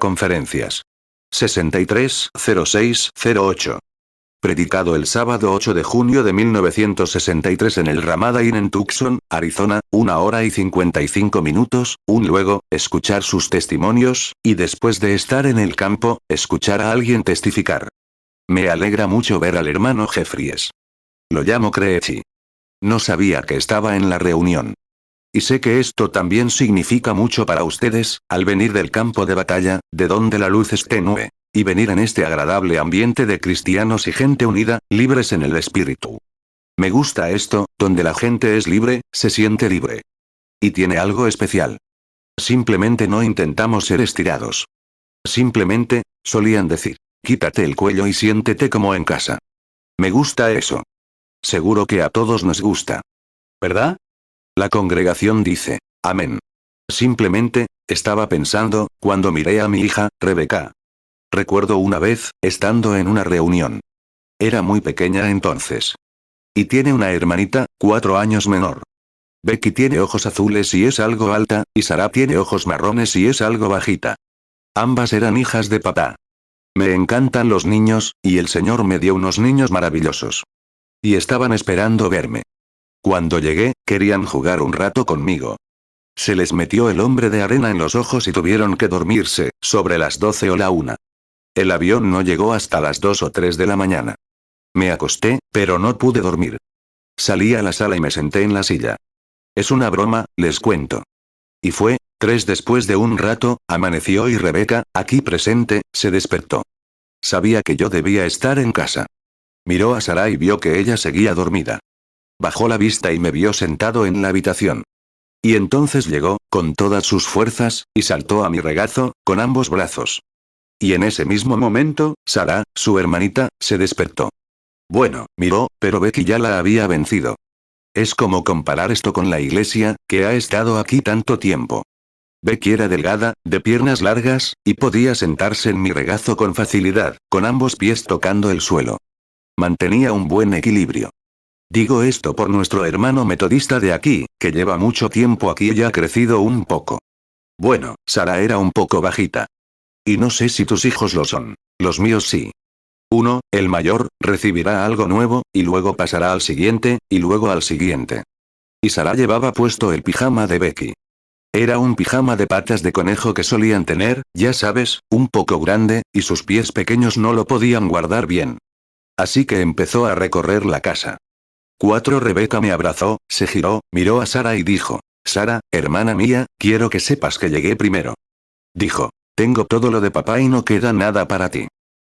conferencias. 630608. Predicado el sábado 8 de junio de 1963 en el Ramada Inn en Tucson, Arizona, 1 hora y 55 minutos, luego, escuchar sus testimonios, y después de estar en el campo, escuchar a alguien testificar. Me alegra mucho ver al hermano Jeffries. Lo llamo Creechy. No sabía que estaba en la reunión. Y sé que esto también significa mucho para ustedes, al venir del campo de batalla, de donde la luz es tenue, y venir en este agradable ambiente de cristianos y gente unida, libres en el espíritu. Me gusta esto, donde la gente es libre, se siente libre. Y tiene algo especial. Simplemente no intentamos ser estirados. Simplemente, solían decir, quítate el cuello y siéntete como en casa. Me gusta eso. Seguro que a todos nos gusta. ¿Verdad? La congregación dice, amén. Simplemente, estaba pensando, cuando miré a mi hija, Rebeca. Recuerdo una vez, estando en una reunión. Era muy pequeña entonces. Y tiene una hermanita, 4 años menor. Becky tiene ojos azules y es algo alta, y Sarah tiene ojos marrones y es algo bajita. Ambas eran hijas de papá. Me encantan los niños, y el Señor me dio unos niños maravillosos. Y estaban esperando verme. Cuando llegué, querían jugar un rato conmigo. Se les metió el hombre de arena en los ojos y tuvieron que dormirse, sobre las 12 o la 1. El avión no llegó hasta las 2 o 3 de la mañana. Me acosté, pero no pude dormir. Salí a la sala y me senté en la silla. Es una broma, les cuento. Y fue, 3 después de un rato, amaneció y Rebeca, aquí presente, se despertó. Sabía que yo debía estar en casa. Miró a Sarah y vio que ella seguía dormida. Bajó la vista y me vio sentado en la habitación. Y entonces llegó, con todas sus fuerzas, y saltó a mi regazo, con ambos brazos. Y en ese mismo momento, Sarah, su hermanita, se despertó. Bueno, miró, pero Becky ya la había vencido. Es como comparar esto con la iglesia, que ha estado aquí tanto tiempo. Becky era delgada, de piernas largas, y podía sentarse en mi regazo con facilidad, con ambos pies tocando el suelo. Mantenía un buen equilibrio. Digo esto por nuestro hermano metodista de aquí, que lleva mucho tiempo aquí y ha crecido un poco. Bueno, Sarah era un poco bajita. Y no sé si tus hijos lo son. Los míos sí. Uno, el mayor, recibirá algo nuevo, y luego pasará al siguiente, y luego al siguiente. Y Sarah llevaba puesto el pijama de Becky. Era un pijama de patas de conejo que solían tener, ya sabes, un poco grande, y sus pies pequeños no lo podían guardar bien. Así que empezó a recorrer la casa. 4 Rebeca me abrazó, se giró, miró a Sarah y dijo, Sarah, hermana mía, quiero que sepas que llegué primero. Dijo, tengo todo lo de papá y no queda nada para ti.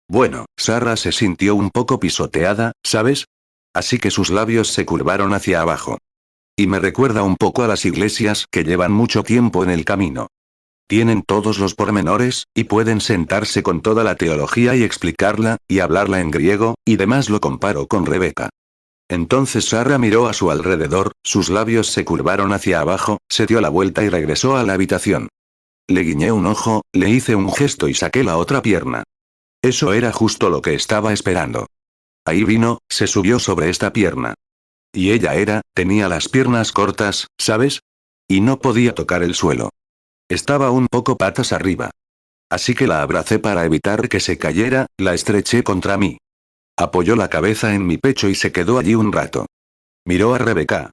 Bueno, Sarah se sintió un poco pisoteada, ¿sabes? Así que sus labios se curvaron hacia abajo. Y me recuerda un poco a las iglesias que llevan mucho tiempo en el camino. Tienen todos los pormenores, y pueden sentarse con toda la teología y explicarla, y hablarla en griego, y demás. Lo comparo con Rebeca. Entonces Sarah miró a su alrededor, sus labios se curvaron hacia abajo, se dio la vuelta y regresó a la habitación. Le guiñé un ojo, le hice un gesto y saqué la otra pierna. Eso era justo lo que estaba esperando. Ahí vino, se subió sobre esta pierna. Y ella tenía las piernas cortas, ¿sabes? Y no podía tocar el suelo. Estaba un poco patas arriba. Así que la abracé para evitar que se cayera, la estreché contra mí. Apoyó la cabeza en mi pecho y se quedó allí un rato. Miró a Rebeca.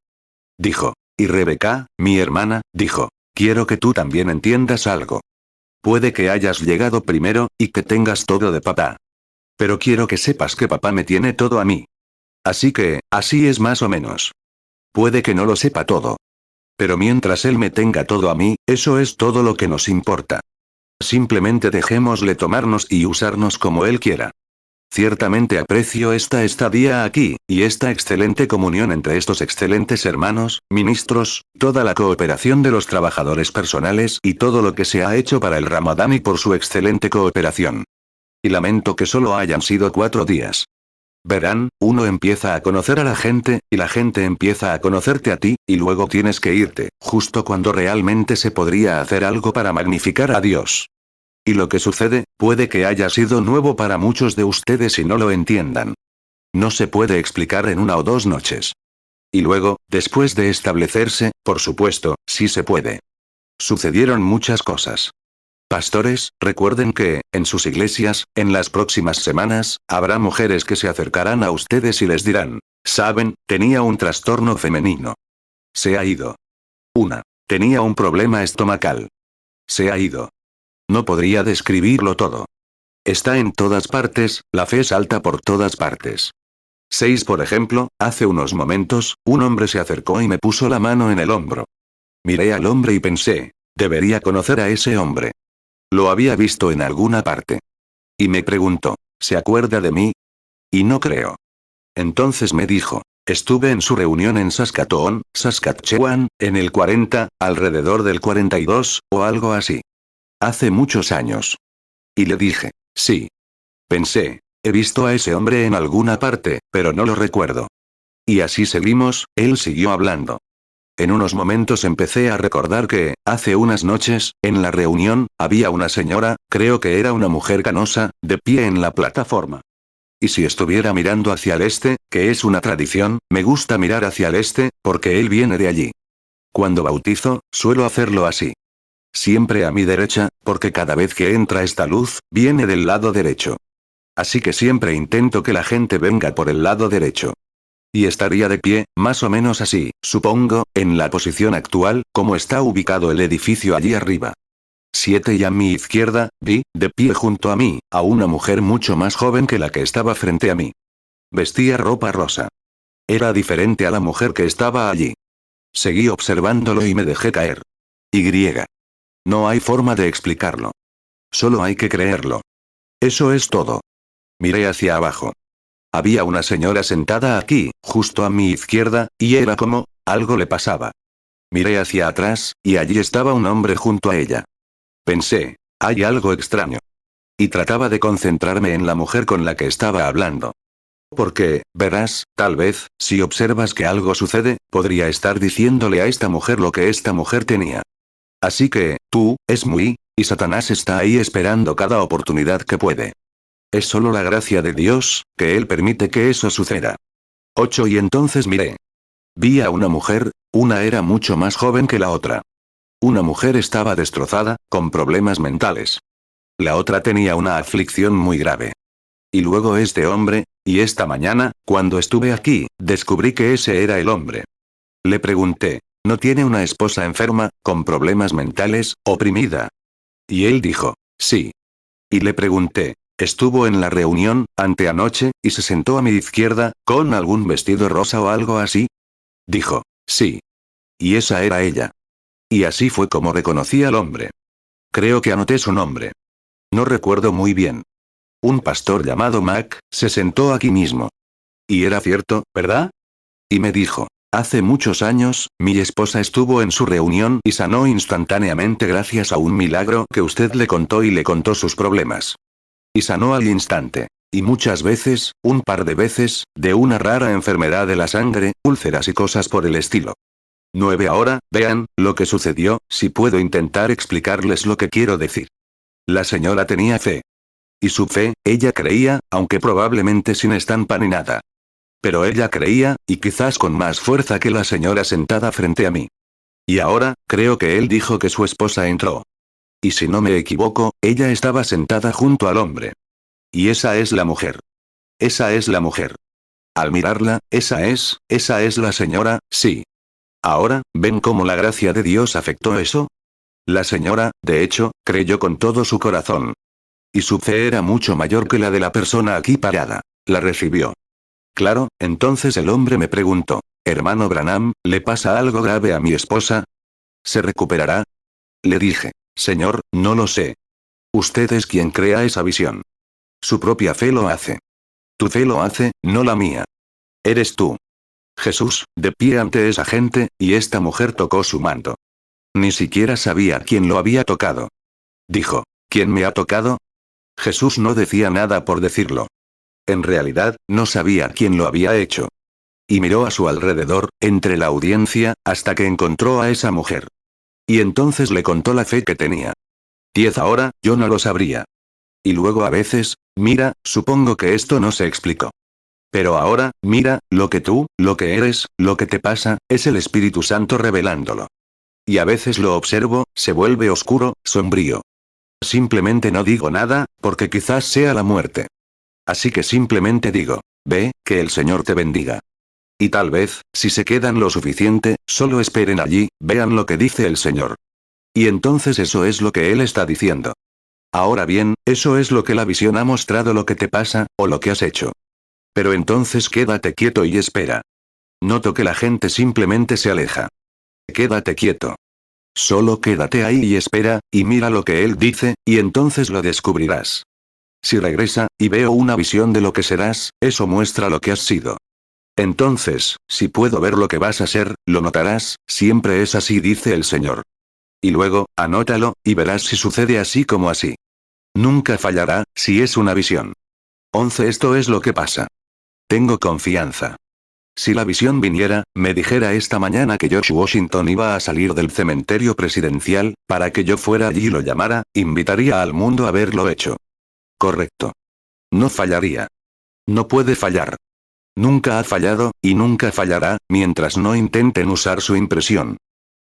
Dijo. Y Rebeca, mi hermana, dijo. Quiero que tú también entiendas algo. Puede que hayas llegado primero, y que tengas todo de papá. Pero quiero que sepas que papá me tiene todo a mí. Así que, así es más o menos. Puede que no lo sepa todo. Pero mientras él me tenga todo a mí, eso es todo lo que nos importa. Simplemente dejémosle tomarnos y usarnos como él quiera. Ciertamente aprecio esta estadía aquí, y esta excelente comunión entre estos excelentes hermanos, ministros, toda la cooperación de los trabajadores personales y todo lo que se ha hecho para el Ramadán y por su excelente cooperación. Y lamento que solo hayan sido 4 días. Verán, uno empieza a conocer a la gente, y la gente empieza a conocerte a ti, y luego tienes que irte, justo cuando realmente se podría hacer algo para magnificar a Dios. Y lo que sucede, puede que haya sido nuevo para muchos de ustedes y no lo entiendan. No se puede explicar en 1 o 2 noches. Y luego, después de establecerse, por supuesto, sí se puede. Sucedieron muchas cosas. Pastores, recuerden que, en sus iglesias, en las próximas semanas, habrá mujeres que se acercarán a ustedes y les dirán, saben, tenía un trastorno femenino. Se ha ido. Una. Tenía un problema estomacal. Se ha ido. No podría describirlo todo. Está en todas partes, la fe salta por todas partes. 6. Por ejemplo, hace unos momentos, un hombre se acercó y me puso la mano en el hombro. Miré al hombre y pensé, debería conocer a ese hombre. Lo había visto en alguna parte. Y me preguntó, ¿se acuerda de mí? Y no creo. Entonces me dijo, estuve en su reunión en Saskatoon, Saskatchewan, en el 40, alrededor del 42, o algo así. Hace muchos años. Y le dije, sí. Pensé, he visto a ese hombre en alguna parte, pero no lo recuerdo. Y así seguimos, él siguió hablando. En unos momentos empecé a recordar que, hace unas noches, en la reunión, había una señora, creo que era una mujer canosa, de pie en la plataforma. Y si estuviera mirando hacia el este, que es una tradición, me gusta mirar hacia el este, porque él viene de allí. Cuando bautizo, suelo hacerlo así. Siempre a mi derecha, porque cada vez que entra esta luz, viene del lado derecho. Así que siempre intento que la gente venga por el lado derecho. Y estaría de pie, más o menos así, supongo, en la posición actual, como está ubicado el edificio allí arriba. 7. Y a mi izquierda, vi, de pie junto a mí, a una mujer mucho más joven que la que estaba frente a mí. Vestía ropa rosa. Era diferente a la mujer que estaba allí. Seguí observándolo y me dejé caer. Y. No hay forma de explicarlo. Solo hay que creerlo. Eso es todo. Miré hacia abajo. Había una señora sentada aquí, justo a mi izquierda, y era como, algo le pasaba. Miré hacia atrás, y allí estaba un hombre junto a ella. Pensé, hay algo extraño. Y trataba de concentrarme en la mujer con la que estaba hablando. Porque, verás, tal vez, si observas que algo sucede, podría estar diciéndole a esta mujer lo que esta mujer tenía. Así que, tú, es muy, y Satanás está ahí esperando cada oportunidad que puede. Es solo la gracia de Dios, que Él permite que eso suceda. 8. Y entonces miré. Vi a una mujer, una era mucho más joven que la otra. Una mujer estaba destrozada, con problemas mentales. La otra tenía una aflicción muy grave. Y luego este hombre, y esta mañana, cuando estuve aquí, descubrí que ese era el hombre. Le pregunté, ¿no tiene una esposa enferma, con problemas mentales, oprimida? Y él dijo, sí. Y le pregunté, ¿estuvo en la reunión, anteanoche, y se sentó a mi izquierda, con algún vestido rosa o algo así? Dijo, sí. Y esa era ella. Y así fue como reconocí al hombre. Creo que anoté su nombre. No recuerdo muy bien. Un pastor llamado Mac, se sentó aquí mismo. Y era cierto, ¿verdad? Y me dijo, hace muchos años, mi esposa estuvo en su reunión y sanó instantáneamente gracias a un milagro que usted le contó y le contó sus problemas. Y sanó al instante. Y muchas veces, un par de veces, de una rara enfermedad de la sangre, úlceras y cosas por el estilo. 9. Ahora, vean, lo que sucedió, si puedo intentar explicarles lo que quiero decir. La señora tenía fe. Y su fe, ella creía, aunque probablemente sin estampa ni nada. Pero ella creía, y quizás con más fuerza que la señora sentada frente a mí. Y ahora, creo que él dijo que su esposa entró. Y si no me equivoco, ella estaba sentada junto al hombre. Y esa es la mujer. Esa es la mujer. Al mirarla, esa es la señora, sí. Ahora, ¿ven cómo la gracia de Dios afectó eso? La señora, de hecho, creyó con todo su corazón. Y su fe era mucho mayor que la de la persona aquí parada. La recibió. Claro, entonces el hombre me preguntó, hermano Branham, ¿le pasa algo grave a mi esposa? ¿Se recuperará? Le dije, Señor, no lo sé. Usted es quien crea esa visión. Su propia fe lo hace. Tu fe lo hace, no la mía. Eres tú. Jesús, de pie ante esa gente, y esta mujer tocó su manto. Ni siquiera sabía quién lo había tocado. Dijo, ¿quién me ha tocado? Jesús no decía nada por decirlo. En realidad, no sabía quién lo había hecho. Y miró a su alrededor, entre la audiencia, hasta que encontró a esa mujer. Y entonces le contó la fe que tenía. 10. Ahora, yo no lo sabría. Y luego a veces, mira, supongo que esto no se explicó. Pero ahora, mira, lo que eres, lo que te pasa, es el Espíritu Santo revelándolo. Y a veces lo observo, se vuelve oscuro, sombrío. Simplemente no digo nada, porque quizás sea la muerte. Así que simplemente digo, ve, que el Señor te bendiga. Y tal vez, si se quedan lo suficiente, solo esperen allí, vean lo que dice el Señor. Y entonces eso es lo que Él está diciendo. Ahora bien, eso es lo que la visión ha mostrado, lo que te pasa, o lo que has hecho. Pero entonces quédate quieto y espera. Noto que la gente simplemente se aleja. Quédate quieto. Solo quédate ahí y espera, y mira lo que Él dice, y entonces lo descubrirás. Si regresa, y veo una visión de lo que serás, eso muestra lo que has sido. Entonces, si puedo ver lo que vas a ser, lo notarás, siempre es así, dice el Señor. Y luego, anótalo, y verás si sucede así como así. Nunca fallará, si es una visión. 11. Esto es lo que pasa. Tengo confianza. Si la visión viniera, me dijera esta mañana que George Washington iba a salir del cementerio presidencial, para que yo fuera allí y lo llamara, invitaría al mundo a haberlo hecho. Correcto. No fallaría. No puede fallar. Nunca ha fallado, y nunca fallará, mientras no intenten usar su impresión.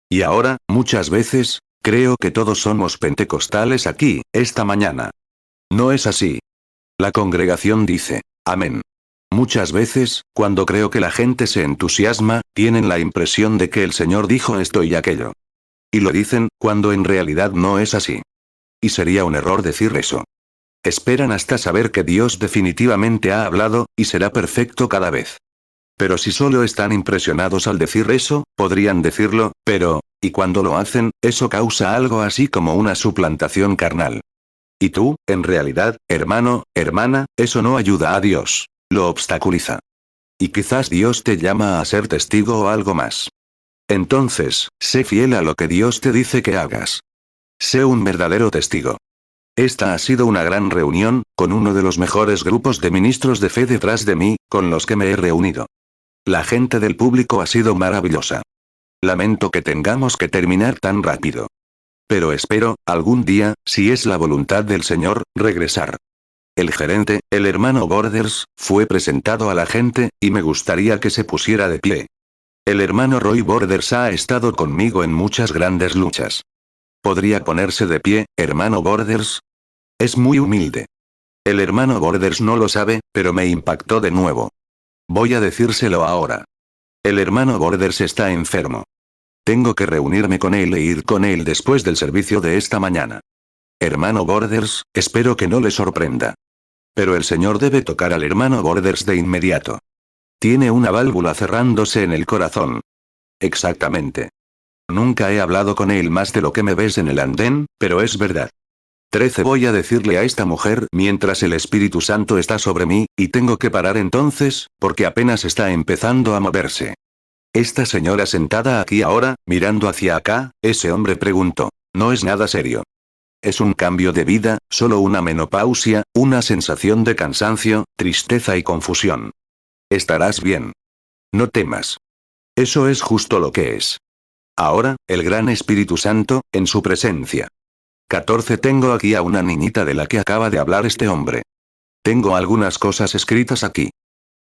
Y ahora, muchas veces, creo que todos somos pentecostales aquí, esta mañana. No es así. La congregación dice, amén. Muchas veces, cuando creo que la gente se entusiasma, tienen la impresión de que el Señor dijo esto y aquello. Y lo dicen, cuando en realidad no es así. Y sería un error decir eso. Esperan hasta saber que Dios definitivamente ha hablado, y será perfecto cada vez. Pero si solo están impresionados al decir eso, podrían decirlo, pero, y cuando lo hacen, eso causa algo así como una suplantación carnal. Y tú, en realidad, hermano, hermana, eso no ayuda a Dios. Lo obstaculiza. Y quizás Dios te llama a ser testigo o algo más. Entonces, sé fiel a lo que Dios te dice que hagas. Sé un verdadero testigo. Esta ha sido una gran reunión, con uno de los mejores grupos de ministros de fe detrás de mí, con los que me he reunido. La gente del público ha sido maravillosa. Lamento que tengamos que terminar tan rápido. Pero espero, algún día, si es la voluntad del Señor, regresar. El gerente, el hermano Borders, fue presentado a la gente, y me gustaría que se pusiera de pie. El hermano Roy Borders ha estado conmigo en muchas grandes luchas. ¿Podría ponerse de pie, hermano Borders? Es muy humilde. El hermano Borders no lo sabe, pero me impactó de nuevo. Voy a decírselo ahora. El hermano Borders está enfermo. Tengo que reunirme con él e ir con él después del servicio de esta mañana. Hermano Borders, espero que no le sorprenda. Pero el Señor debe tocar al hermano Borders de inmediato. Tiene una válvula cerrándose en el corazón. Exactamente. Nunca he hablado con él más de lo que me ves en el andén, pero es verdad. 13. Voy a decirle a esta mujer mientras el Espíritu Santo está sobre mí, y tengo que parar entonces, porque apenas está empezando a moverse. Esta señora sentada aquí ahora, mirando hacia acá, ese hombre preguntó. No es nada serio. Es un cambio de vida, solo una menopausia, una sensación de cansancio, tristeza y confusión. Estarás bien. No temas. Eso es justo lo que es. Ahora, el gran Espíritu Santo, en su presencia. 14. Tengo aquí a una niñita de la que acaba de hablar este hombre. Tengo algunas cosas escritas aquí.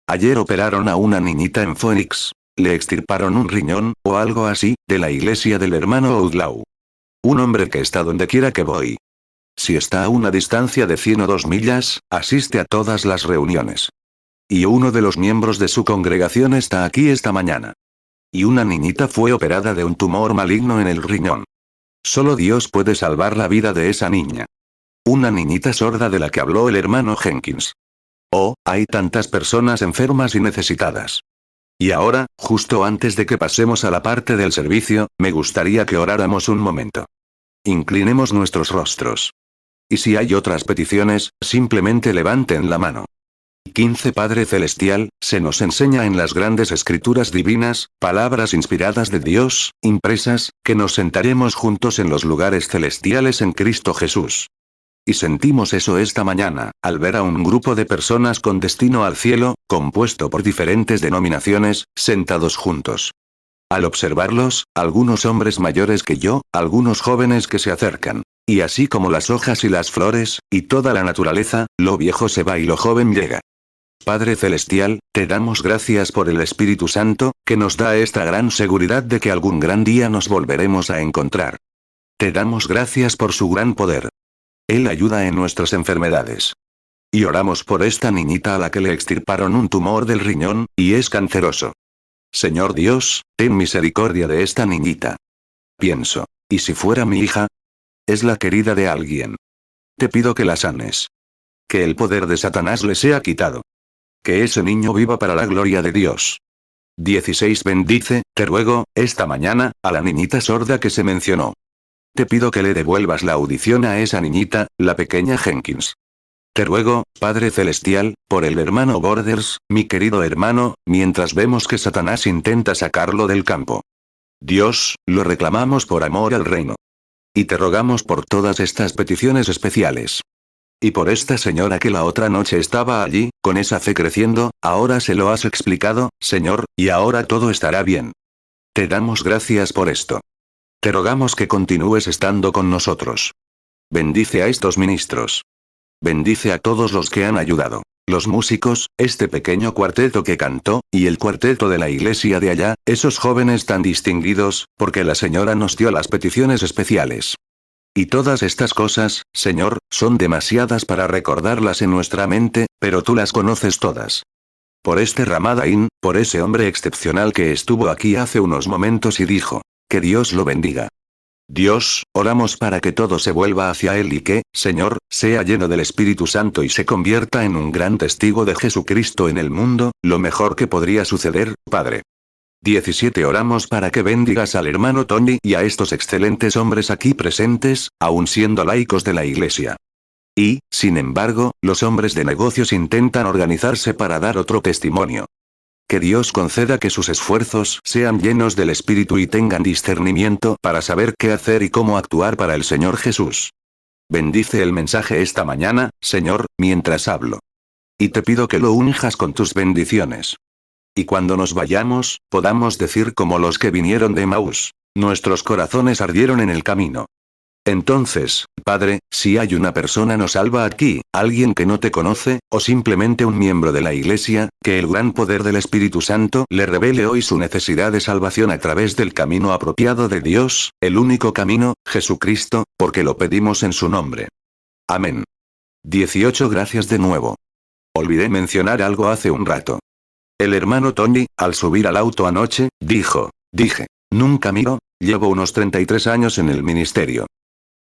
Ayer operaron a una niñita en Phoenix. Le extirparon un riñón, o algo así, de la iglesia del hermano Outlaw. Un hombre que está donde quiera que voy. Si está a una distancia de 100 o 2 millas, asiste a todas las reuniones. Y uno de los miembros de su congregación está aquí esta mañana. Y una niñita fue operada de un tumor maligno en el riñón. Solo Dios puede salvar la vida de esa niña. Una niñita sorda de la que habló el hermano Jenkins. Oh, hay tantas personas enfermas y necesitadas. Y ahora, justo antes de que pasemos a la parte del servicio, me gustaría que oráramos un momento. Inclinemos nuestros rostros. Y si hay otras peticiones, simplemente levanten la mano. 15. Padre Celestial, se nos enseña en las grandes escrituras divinas, palabras inspiradas de Dios, impresas, que nos sentaremos juntos en los lugares celestiales en Cristo Jesús. Y sentimos eso esta mañana, al ver a un grupo de personas con destino al cielo, compuesto por diferentes denominaciones, sentados juntos. Al observarlos, algunos hombres mayores que yo, algunos jóvenes que se acercan. Y así como las hojas y las flores, y toda la naturaleza, lo viejo se va y lo joven llega. Padre Celestial, te damos gracias por el Espíritu Santo, que nos da esta gran seguridad de que algún gran día nos volveremos a encontrar. Te damos gracias por su gran poder. Él ayuda en nuestras enfermedades. Y oramos por esta niñita a la que le extirparon un tumor del riñón, y es canceroso. Señor Dios, ten misericordia de esta niñita. Pienso, ¿y si fuera mi hija? Es la querida de alguien. Te pido que la sanes. Que el poder de Satanás le sea quitado. Que ese niño viva para la gloria de Dios. 16. Bendice, te ruego, esta mañana, a la niñita sorda que se mencionó. Te pido que le devuelvas la audición a esa niñita, la pequeña Jenkins. Te ruego, Padre Celestial, por el hermano Borders, mi querido hermano, mientras vemos que Satanás intenta sacarlo del campo. Dios, lo reclamamos por amor al reino. Y te rogamos por todas estas peticiones especiales. Y por esta señora que la otra noche estaba allí, con esa fe creciendo, ahora se lo has explicado, Señor, y ahora todo estará bien. Te damos gracias por esto. Te rogamos que continúes estando con nosotros. Bendice a estos ministros. Bendice a todos los que han ayudado. Los músicos, este pequeño cuarteto que cantó, y el cuarteto de la iglesia de allá, esos jóvenes tan distinguidos, porque la señora nos dio las peticiones especiales. Y todas estas cosas, Señor, son demasiadas para recordarlas en nuestra mente, pero tú las conoces todas. Por este Ramadain, por ese hombre excepcional que estuvo aquí hace unos momentos y dijo, que Dios lo bendiga. Dios, oramos para que todo se vuelva hacia Él y que, Señor, sea lleno del Espíritu Santo y se convierta en un gran testigo de Jesucristo en el mundo, lo mejor que podría suceder, Padre. 17. Oramos para que bendigas al hermano Tony y a estos excelentes hombres aquí presentes, aun siendo laicos de la iglesia. Y, sin embargo, los hombres de negocios intentan organizarse para dar otro testimonio. Que Dios conceda que sus esfuerzos sean llenos del Espíritu y tengan discernimiento para saber qué hacer y cómo actuar para el Señor Jesús. Bendice el mensaje esta mañana, Señor, mientras hablo. Y te pido que lo unjas con tus bendiciones. Y cuando nos vayamos, podamos decir como los que vinieron de Emaús, nuestros corazones ardieron en el camino. Entonces, Padre, si hay una persona no salva aquí, alguien que no te conoce, o simplemente un miembro de la iglesia, que el gran poder del Espíritu Santo le revele hoy su necesidad de salvación a través del camino apropiado de Dios, el único camino, Jesucristo, porque lo pedimos en su nombre. Amén. 18. Gracias de nuevo. Olvidé mencionar algo hace un rato. El hermano Tony, al subir al auto anoche, dije, nunca miro, llevo unos 33 años en el ministerio.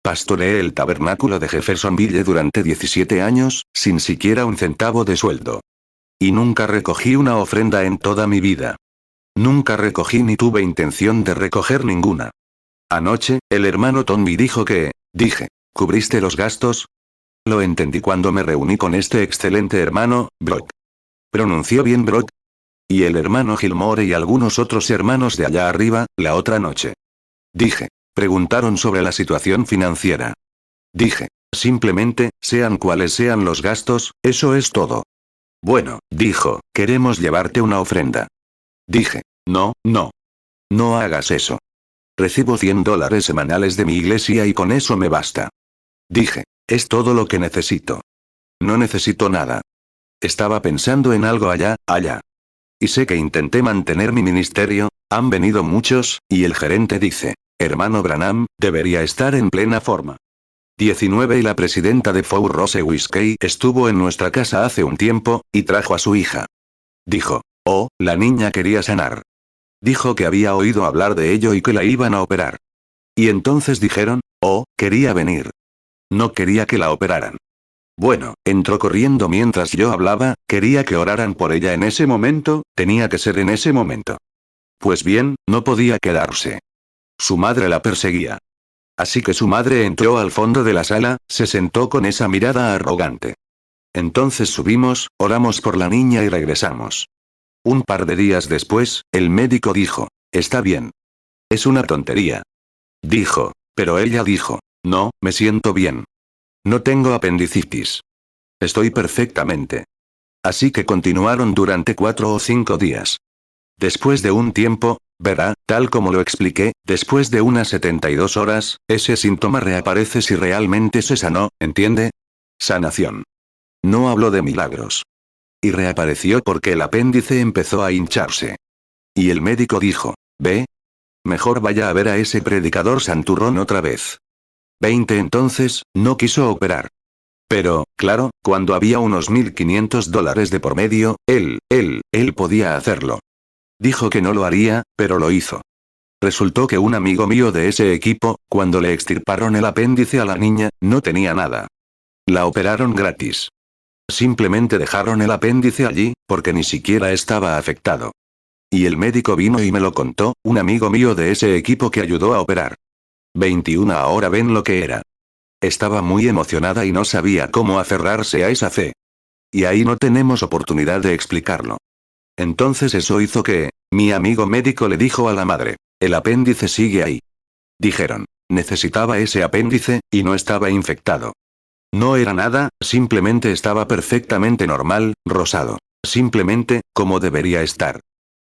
Pastoreé el tabernáculo de Jeffersonville durante 17 años, sin siquiera un centavo de sueldo. Y nunca recogí una ofrenda en toda mi vida. Nunca recogí ni tuve intención de recoger ninguna. Anoche, el hermano Tommy dijo que, ¿cubriste los gastos? Lo entendí cuando me reuní con este excelente hermano, Brock. ¿Pronunció bien Brock? Y el hermano Gilmore y algunos otros hermanos de allá arriba, la otra noche. Preguntaron sobre la situación financiera. Simplemente, sean cuales sean los gastos, eso es todo. Bueno, dijo, queremos llevarte una ofrenda. No, no. No hagas eso. Recibo $100 semanales de mi iglesia y con eso me basta. Es todo lo que necesito. No necesito nada. Estaba pensando en algo allá. Y sé que intenté mantener mi ministerio, han venido muchos, y el gerente dice, hermano Branham, debería estar en plena forma. 19. Y la presidenta de Four Rose Whiskey estuvo en nuestra casa hace un tiempo, y trajo a su hija. Dijo, oh, la niña quería sanar. Dijo que había oído hablar de ello y que la iban a operar. Y entonces dijeron, oh, quería venir. No quería que la operaran. Bueno, entró corriendo mientras yo hablaba, quería que oraran por ella en ese momento, tenía que ser en ese momento. Pues bien, no podía quedarse. Su madre la perseguía. Así que su madre entró al fondo de la sala, se sentó con esa mirada arrogante. Entonces subimos, oramos por la niña y regresamos. Un par de días después, el médico dijo, está bien. Es una tontería. Pero ella dijo, no, me siento bien. No tengo apendicitis. Estoy perfectamente. Así que continuaron durante 4 o 5 días. Después de un tiempo, verá, tal como lo expliqué, después de unas 72 horas, ese síntoma reaparece si realmente se sanó, ¿entiende? Sanación. No hablo de milagros. Y reapareció porque el apéndice empezó a hincharse. Y el médico dijo, ve. Mejor vaya a ver a ese predicador santurrón otra vez. 20 entonces, no quiso operar. Pero, claro, cuando había unos $1.500 de por medio, él podía hacerlo. Dijo que no lo haría, pero lo hizo. Resultó que un amigo mío de ese equipo, cuando le extirparon el apéndice a la niña, no tenía nada. La operaron gratis. Simplemente dejaron el apéndice allí, porque ni siquiera estaba afectado. Y el médico vino y me lo contó, un amigo mío de ese equipo que ayudó a operar. 21 ahora ven lo que era. Estaba muy emocionada y no sabía cómo aferrarse a esa fe. Y ahí no tenemos oportunidad de explicarlo. Entonces eso hizo que, mi amigo médico le dijo a la madre, el apéndice sigue ahí. Dijeron, necesitaba ese apéndice, y no estaba infectado. No era nada, simplemente estaba perfectamente normal, rosado. Simplemente, como debería estar.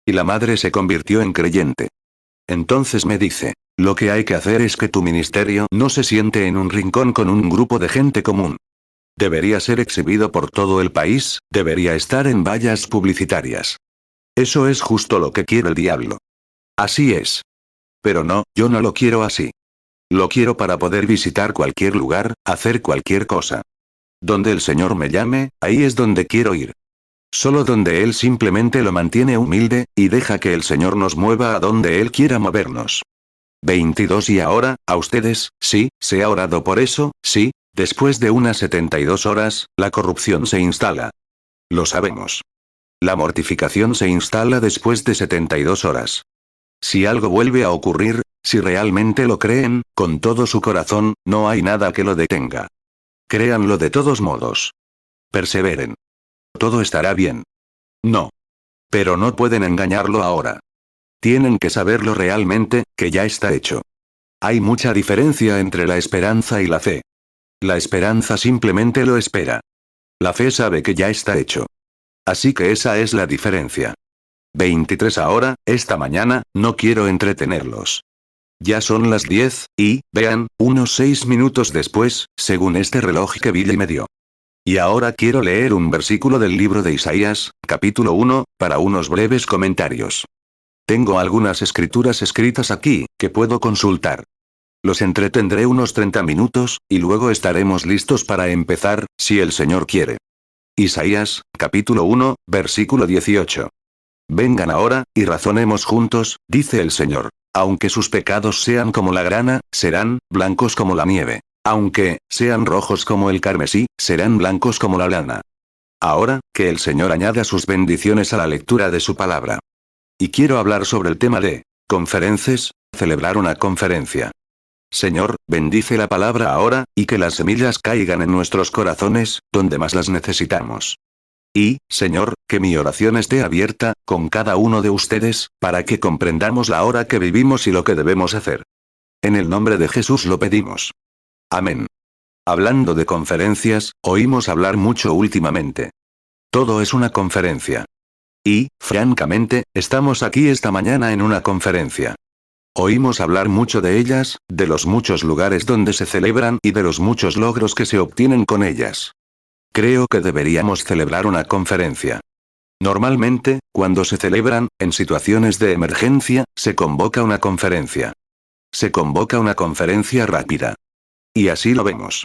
Y la madre se convirtió en creyente. Entonces me dice, lo que hay que hacer es que tu ministerio no se siente en un rincón con un grupo de gente común. Debería ser exhibido por todo el país, debería estar en vallas publicitarias. Eso es justo lo que quiere el diablo. Así es. Pero no, yo no lo quiero así. Lo quiero para poder visitar cualquier lugar, hacer cualquier cosa. Donde el Señor me llame, ahí es donde quiero ir. Solo donde Él simplemente lo mantiene humilde, y deja que el Señor nos mueva a donde Él quiera movernos. 22 y ahora, a ustedes, sí, se ha orado por eso, sí, después de unas 72 horas, la corrupción se instala. Lo sabemos. La mortificación se instala después de 72 horas. Si algo vuelve a ocurrir, si realmente lo creen, con todo su corazón, no hay nada que lo detenga. Créanlo de todos modos. Perseveren. Todo estará bien. No. Pero no pueden engañarlo ahora. Tienen que saberlo realmente, que ya está hecho. Hay mucha diferencia entre la esperanza y la fe. La esperanza simplemente lo espera. La fe sabe que ya está hecho. Así que esa es la diferencia. 23 ahora, esta mañana, no quiero entretenerlos. Ya son las 10, y, vean, unos 6 minutos después, según este reloj que Billy me dio. Y ahora quiero leer un versículo del libro de Isaías, capítulo 1, para unos breves comentarios. Tengo algunas escrituras escritas aquí, que puedo consultar. Los entretendré unos 30 minutos, y luego estaremos listos para empezar, si el Señor quiere. Isaías, capítulo 1, versículo 18. Vengan ahora, y razonemos juntos, dice el Señor. Aunque sus pecados sean como la grana, serán blancos como la nieve. Aunque sean rojos como el carmesí, serán blancos como la lana. Ahora, que el Señor añada sus bendiciones a la lectura de su palabra. Y quiero hablar sobre el tema de conferencias, celebrar una conferencia. Señor, bendice la palabra ahora, y que las semillas caigan en nuestros corazones, donde más las necesitamos. Y, Señor, que mi oración esté abierta, con cada uno de ustedes, para que comprendamos la hora que vivimos y lo que debemos hacer. En el nombre de Jesús lo pedimos. Amén. Hablando de conferencias, oímos hablar mucho últimamente. Todo es una conferencia. Y, francamente, estamos aquí esta mañana en una conferencia. Oímos hablar mucho de ellas, de los muchos lugares donde se celebran y de los muchos logros que se obtienen con ellas. Creo que deberíamos celebrar una conferencia. Normalmente, cuando se celebran, en situaciones de emergencia, se convoca una conferencia. Se convoca una conferencia rápida. Y así lo vemos.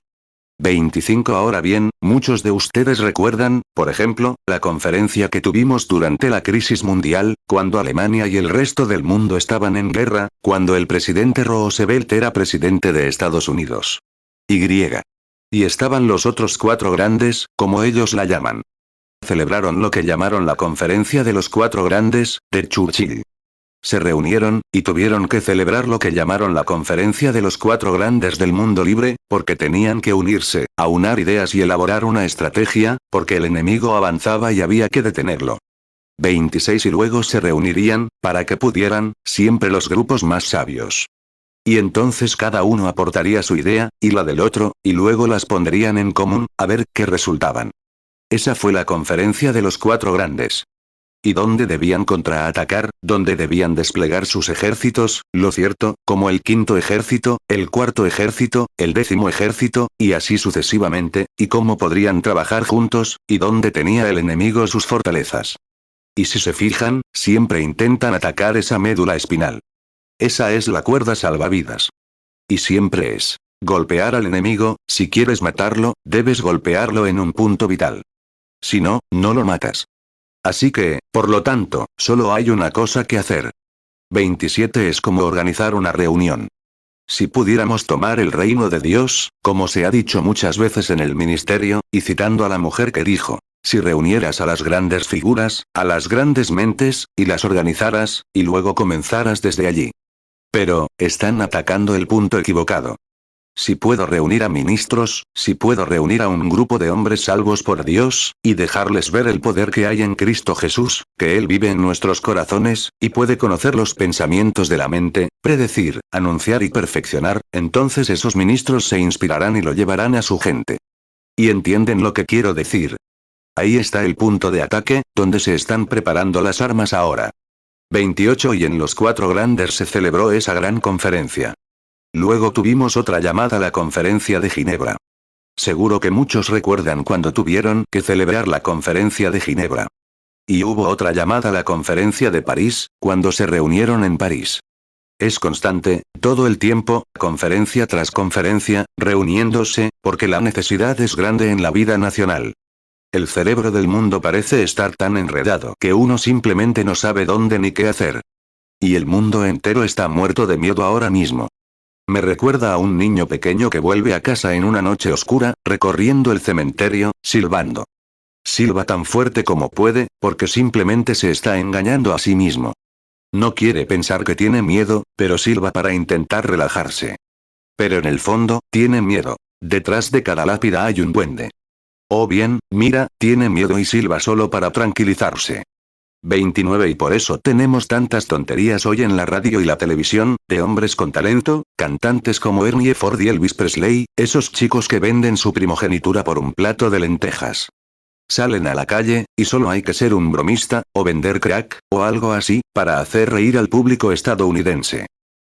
25 Ahora bien, muchos de ustedes recuerdan, por ejemplo, la conferencia que tuvimos durante la crisis mundial, cuando Alemania y el resto del mundo estaban en guerra, cuando el presidente Roosevelt era presidente de Estados Unidos. Y estaban los otros 4 grandes, como ellos la llaman. Celebraron lo que llamaron la conferencia de los 4 grandes, de Churchill. Se reunieron, y tuvieron que celebrar lo que llamaron la conferencia de los 4 grandes del mundo libre, porque tenían que unirse, aunar ideas y elaborar una estrategia, porque el enemigo avanzaba y había que detenerlo. 26 Y luego se reunirían, para que pudieran, siempre los grupos más sabios. Y entonces cada uno aportaría su idea, y la del otro, y luego las pondrían en común, a ver qué resultaban. Esa fue la conferencia de los 4 grandes. Y dónde debían contraatacar, dónde debían desplegar sus ejércitos, lo cierto, como el 5.º ejército, el 4.º ejército, el 10.º ejército, y así sucesivamente, y cómo podrían trabajar juntos, y dónde tenía el enemigo sus fortalezas. Y si se fijan, siempre intentan atacar esa médula espinal. Esa es la cuerda salvavidas. Y siempre es Golpear al enemigo, si quieres matarlo, debes golpearlo en un punto vital. Si no, no lo matas. Así que, por lo tanto, solo hay una cosa que hacer. 27 es como organizar una reunión. Si pudiéramos tomar el reino de Dios, como se ha dicho muchas veces en el ministerio, y citando a la mujer que dijo, si reunieras a las grandes figuras, a las grandes mentes, y las organizaras, y luego comenzaras desde allí. Pero, están atacando el punto equivocado. Si puedo reunir a ministros, si puedo reunir a un grupo de hombres salvos por Dios, y dejarles ver el poder que hay en Cristo Jesús, que Él vive en nuestros corazones, y puede conocer los pensamientos de la mente, predecir, anunciar y perfeccionar, entonces esos ministros se inspirarán y lo llevarán a su gente. ¿Y entienden lo que quiero decir? Ahí está el punto de ataque, donde se están preparando las armas ahora. 28 y en los 4 grandes se celebró esa gran conferencia. Luego tuvimos otra llamada la Conferencia de Ginebra. Seguro que muchos recuerdan cuando tuvieron que celebrar la Conferencia de Ginebra. Y hubo otra llamada la Conferencia de París, cuando se reunieron en París. Es constante, todo el tiempo, conferencia tras conferencia, reuniéndose, porque la necesidad es grande en la vida nacional. El cerebro del mundo parece estar tan enredado que uno simplemente no sabe dónde ni qué hacer. Y el mundo entero está muerto de miedo ahora mismo. Me recuerda a un niño pequeño que vuelve a casa en una noche oscura, recorriendo el cementerio, silbando. Silba tan fuerte como puede, porque simplemente se está engañando a sí mismo. No quiere pensar que tiene miedo, pero silba para intentar relajarse. Pero en el fondo, tiene miedo. Detrás de cada lápida hay un duende. O bien, mira, tiene miedo y silba solo para tranquilizarse. 29 y por eso tenemos tantas tonterías hoy en la radio y la televisión, de hombres con talento, cantantes como Ernie Ford y Elvis Presley, esos chicos que venden su primogenitura por un plato de lentejas. Salen a la calle, y solo hay que ser un bromista, o vender crack, o algo así, para hacer reír al público estadounidense.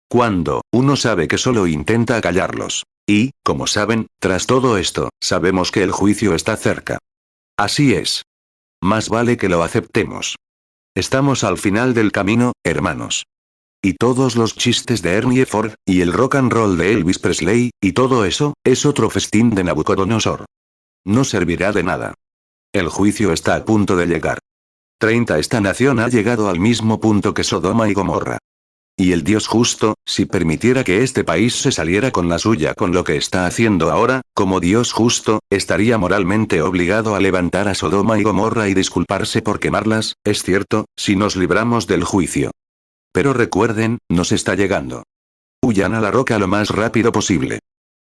Cuando, uno sabe que solo intenta callarlos. Y, como saben, tras todo esto, sabemos que el juicio está cerca. Así es. Más vale que lo aceptemos. Estamos al final del camino, hermanos. Y todos los chistes de Ernie Ford, y el rock and roll de Elvis Presley, y todo eso, es otro festín de Nabucodonosor. No servirá de nada. El juicio está a punto de llegar. 30 Esta nación ha llegado al mismo punto que Sodoma y Gomorra. Y el Dios justo, si permitiera que este país se saliera con la suya con lo que está haciendo ahora, como Dios justo, estaría moralmente obligado a levantar a Sodoma y Gomorra y disculparse por quemarlas, es cierto, si nos libramos del juicio. Pero recuerden, nos está llegando. Huyan a la roca lo más rápido posible.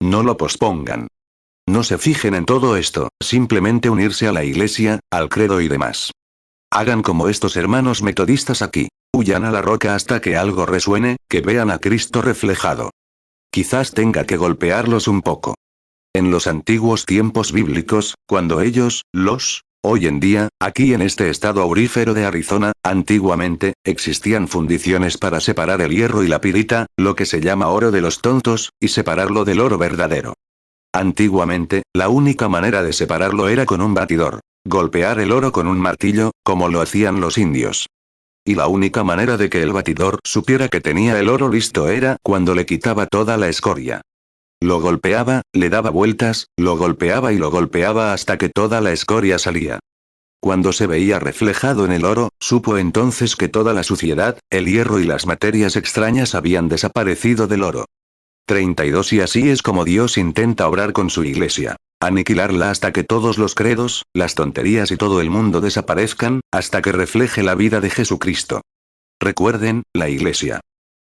No lo pospongan. No se fijen en todo esto, simplemente unirse a la iglesia, al credo y demás. Hagan como estos hermanos metodistas aquí. Huyan a la roca hasta que algo resuene, que vean a Cristo reflejado. Quizás tenga que golpearlos un poco. En los antiguos tiempos bíblicos, cuando ellos, hoy en día, aquí en este estado aurífero de Arizona, antiguamente, existían fundiciones para separar el hierro y la pirita, lo que se llama oro de los tontos, y separarlo del oro verdadero. Antiguamente, la única manera de separarlo era con un batidor. Golpear el oro con un martillo, como lo hacían los indios. Y la única manera de que el batidor supiera que tenía el oro listo era cuando le quitaba toda la escoria. Lo golpeaba, le daba vueltas, lo golpeaba y lo golpeaba hasta que toda la escoria salía. Cuando se veía reflejado en el oro, supo entonces que toda la suciedad, el hierro y las materias extrañas habían desaparecido del oro. 32 Y así es como Dios intenta obrar con su iglesia. Aniquilarla hasta que todos los credos, las tonterías y todo el mundo desaparezcan, hasta que refleje la vida de Jesucristo. Recuerden, la iglesia.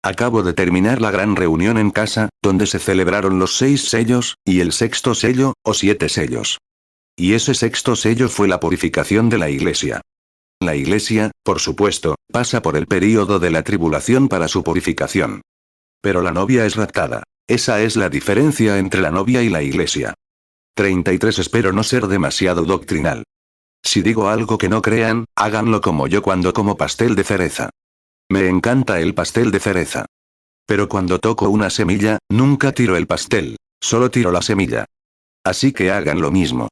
Acabo de terminar la gran reunión en casa, donde se celebraron los 6 sellos, y el sexto sello, o 7 sellos. Y ese sexto sello fue la purificación de la iglesia. La iglesia, por supuesto, pasa por el período de la tribulación para su purificación. Pero la novia es raptada. Esa es la diferencia entre la novia y la iglesia. 33 Espero no ser demasiado doctrinal. Si digo algo que no crean, háganlo como yo cuando como pastel de cereza. Me encanta el pastel de cereza. Pero cuando toco una semilla, nunca tiro el pastel, solo tiro la semilla. Así que hagan lo mismo.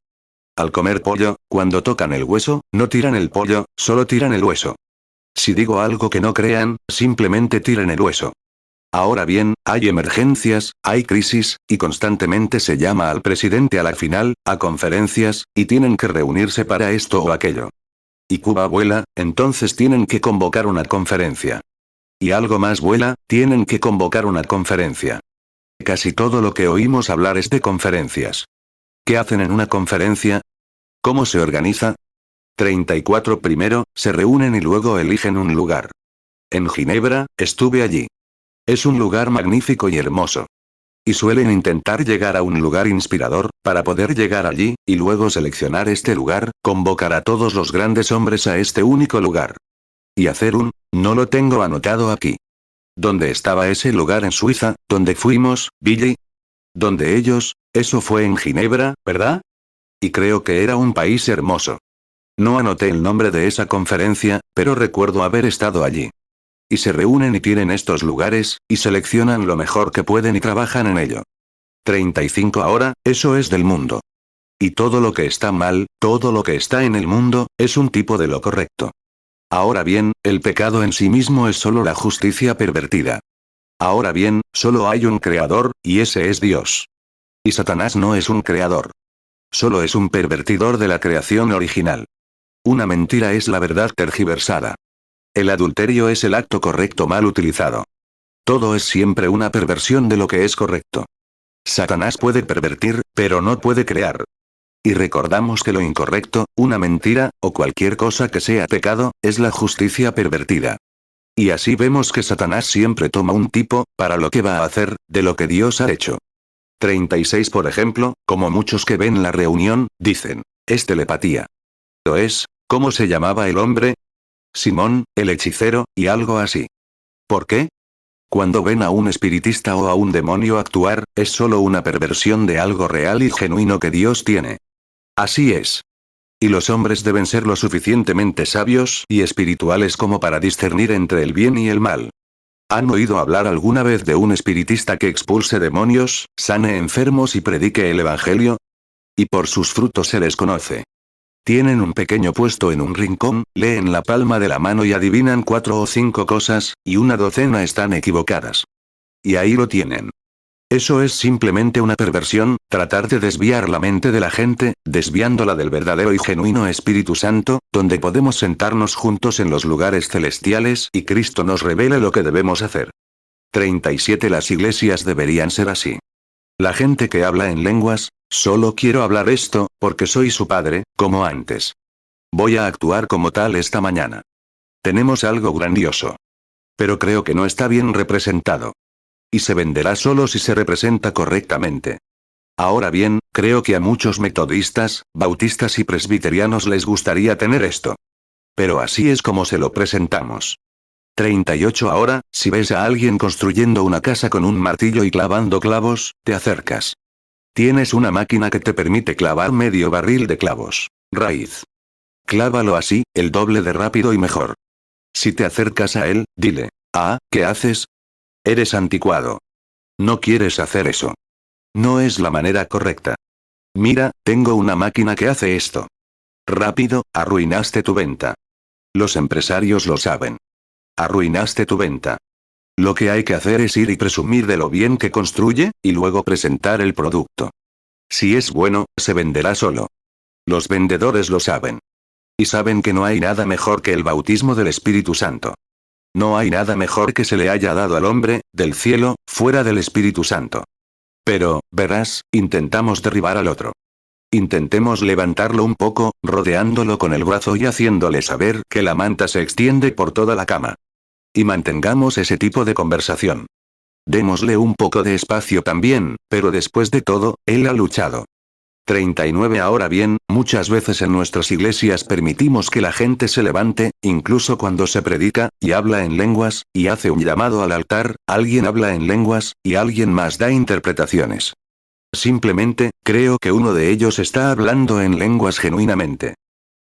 Al comer pollo, cuando tocan el hueso, no tiran el pollo, solo tiran el hueso. Si digo algo que no crean, simplemente tiren el hueso. Ahora bien, hay emergencias, hay crisis, y constantemente se llama al presidente a la final, a conferencias, y tienen que reunirse para esto o aquello. Y Cuba vuela, entonces tienen que convocar una conferencia. Y algo más vuela, tienen que convocar una conferencia. Casi todo lo que oímos hablar es de conferencias. ¿Qué hacen en una conferencia? ¿Cómo se organiza? 34 primero, se reúnen y luego eligen un lugar. En Ginebra, estuve allí. Es un lugar magnífico y hermoso. Y suelen intentar llegar a un lugar inspirador, para poder llegar allí, y luego seleccionar este lugar, convocar a todos los grandes hombres a este único lugar. Y hacer no lo tengo anotado aquí. ¿Dónde estaba ese lugar en Suiza, donde fuimos, Billy? ¿Dónde ellos? Eso fue en Ginebra, ¿verdad? Y creo que era un país hermoso. No anoté el nombre de esa conferencia, pero recuerdo haber estado allí. Y se reúnen y tienen estos lugares, y seleccionan lo mejor que pueden y trabajan en ello. 35 ahora, eso es del mundo. Y todo lo que está mal, todo lo que está en el mundo, es un tipo de lo correcto. Ahora bien, el pecado en sí mismo es solo la justicia pervertida. Ahora bien, solo hay un creador, y ese es Dios. Y Satanás no es un creador. Solo es un pervertidor de la creación original. Una mentira es la verdad tergiversada. El adulterio es el acto correcto mal utilizado. Todo es siempre una perversión de lo que es correcto. Satanás puede pervertir, pero no puede crear. Y recordamos que lo incorrecto, una mentira, o cualquier cosa que sea pecado, es la justicia pervertida. Y así vemos que Satanás siempre toma un tipo, para lo que va a hacer, de lo que Dios ha hecho. 36 por ejemplo, como muchos que ven la reunión, dicen, es telepatía. ¿Lo es? ¿Cómo se llamaba el hombre? Simón, el hechicero, y algo así. ¿Por qué? Cuando ven a un espiritista o a un demonio actuar, es solo una perversión de algo real y genuino que Dios tiene. Así es. Y los hombres deben ser lo suficientemente sabios y espirituales como para discernir entre el bien y el mal. ¿Han oído hablar alguna vez de un espiritista que expulse demonios, sane enfermos y predique el evangelio? Y por sus frutos se les conoce. Tienen un pequeño puesto en un rincón, leen la palma de la mano y adivinan 4 o 5 cosas, y una docena están equivocadas. Y ahí lo tienen. Eso es simplemente una perversión, tratar de desviar la mente de la gente, desviándola del verdadero y genuino Espíritu Santo, donde podemos sentarnos juntos en los lugares celestiales y Cristo nos revela lo que debemos hacer. 37 Las iglesias deberían ser así. La gente que habla en lenguas, solo quiero hablar esto, porque soy su padre, como antes. Voy a actuar como tal esta mañana. Tenemos algo grandioso. Pero creo que no está bien representado. Y se venderá solo si se representa correctamente. Ahora bien, creo que a muchos metodistas, bautistas y presbiterianos les gustaría tener esto. Pero así es como se lo presentamos. 38 Ahora, si ves a alguien construyendo una casa con un martillo y clavando clavos, te acercas. Tienes una máquina que te permite clavar medio barril de clavos. Raíz. Clávalo así, el doble de rápido y mejor. Si te acercas a él, dile, ¿qué haces? Eres anticuado. No quieres hacer eso. No es la manera correcta. Mira, tengo una máquina que hace esto. Rápido, arruinaste tu venta. Los empresarios lo saben. Arruinaste tu venta. Lo que hay que hacer es ir y presumir de lo bien que construye, y luego presentar el producto. Si es bueno, se venderá solo. Los vendedores lo saben. Y saben que no hay nada mejor que el bautismo del Espíritu Santo. No hay nada mejor que se le haya dado al hombre, del cielo, fuera del Espíritu Santo. Pero, verás, intentamos derribar al otro. Intentemos levantarlo un poco, rodeándolo con el brazo y haciéndole saber que la manta se extiende por toda la cama. Y mantengamos ese tipo de conversación. Démosle un poco de espacio también, pero después de todo, él ha luchado. 39 Ahora bien, muchas veces en nuestras iglesias permitimos que la gente se levante, incluso cuando se predica, y habla en lenguas, y hace un llamado al altar, alguien habla en lenguas, y alguien más da interpretaciones. Simplemente, creo que uno de ellos está hablando en lenguas genuinamente.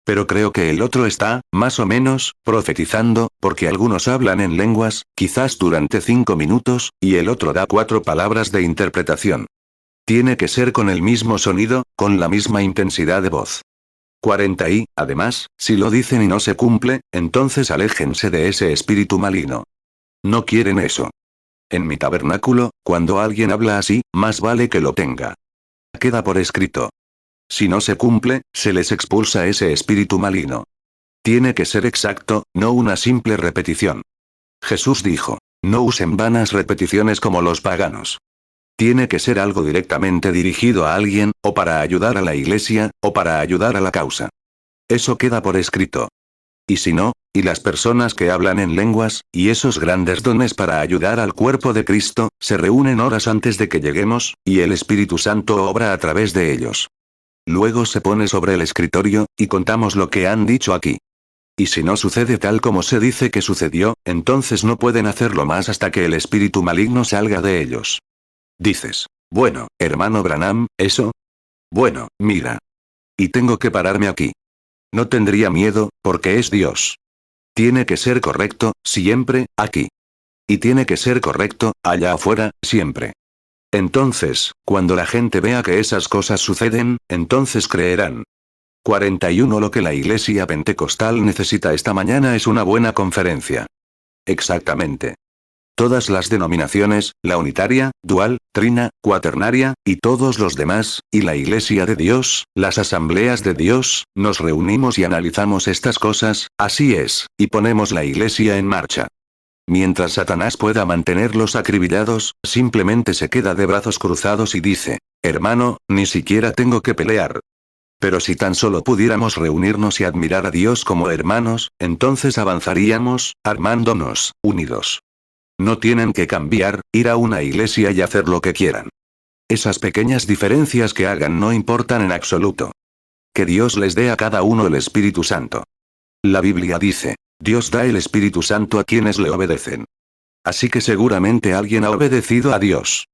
Pero creo que el otro está, más o menos, profetizando, porque algunos hablan en lenguas, quizás durante 5 minutos, y el otro da 4 palabras de interpretación. Tiene que ser con el mismo sonido, con la misma intensidad de voz. 40 Y, además, si lo dicen y no se cumple, entonces aléjense de ese espíritu maligno. No quieren eso. En mi tabernáculo, cuando alguien habla así, más vale que lo tenga. Queda por escrito. Si no se cumple, se les expulsa ese espíritu maligno. Tiene que ser exacto, no una simple repetición. Jesús dijo, no usen vanas repeticiones como los paganos. Tiene que ser algo directamente dirigido a alguien, o para ayudar a la iglesia, o para ayudar a la causa. Eso queda por escrito. Y si no, y las personas que hablan en lenguas, y esos grandes dones para ayudar al cuerpo de Cristo, se reúnen horas antes de que lleguemos, y el Espíritu Santo obra a través de ellos. Luego se pone sobre el escritorio, y contamos lo que han dicho aquí. Y si no sucede tal como se dice que sucedió, entonces no pueden hacerlo más hasta que el espíritu maligno salga de ellos. Dices, bueno, hermano Branham, ¿eso? Bueno, mira. Y tengo que pararme aquí. No tendría miedo, porque es Dios. Tiene que ser correcto, siempre, aquí. Y tiene que ser correcto, allá afuera, siempre. Entonces, cuando la gente vea que esas cosas suceden, entonces creerán. 41 Lo que la iglesia pentecostal necesita esta mañana es una buena conferencia. Exactamente. Todas las denominaciones, la unitaria, dual, trina, cuaternaria, y todos los demás, y la Iglesia de Dios, las asambleas de Dios, nos reunimos y analizamos estas cosas, así es, y ponemos la Iglesia en marcha. Mientras Satanás pueda mantenerlos acribillados, simplemente se queda de brazos cruzados y dice, hermano, ni siquiera tengo que pelear. Pero si tan solo pudiéramos reunirnos y admirar a Dios como hermanos, entonces avanzaríamos, armándonos, unidos. No tienen que cambiar, ir a una iglesia y hacer lo que quieran. Esas pequeñas diferencias que hagan no importan en absoluto. Que Dios les dé a cada uno el Espíritu Santo. La Biblia dice, Dios da el Espíritu Santo a quienes le obedecen. Así que seguramente alguien ha obedecido a Dios.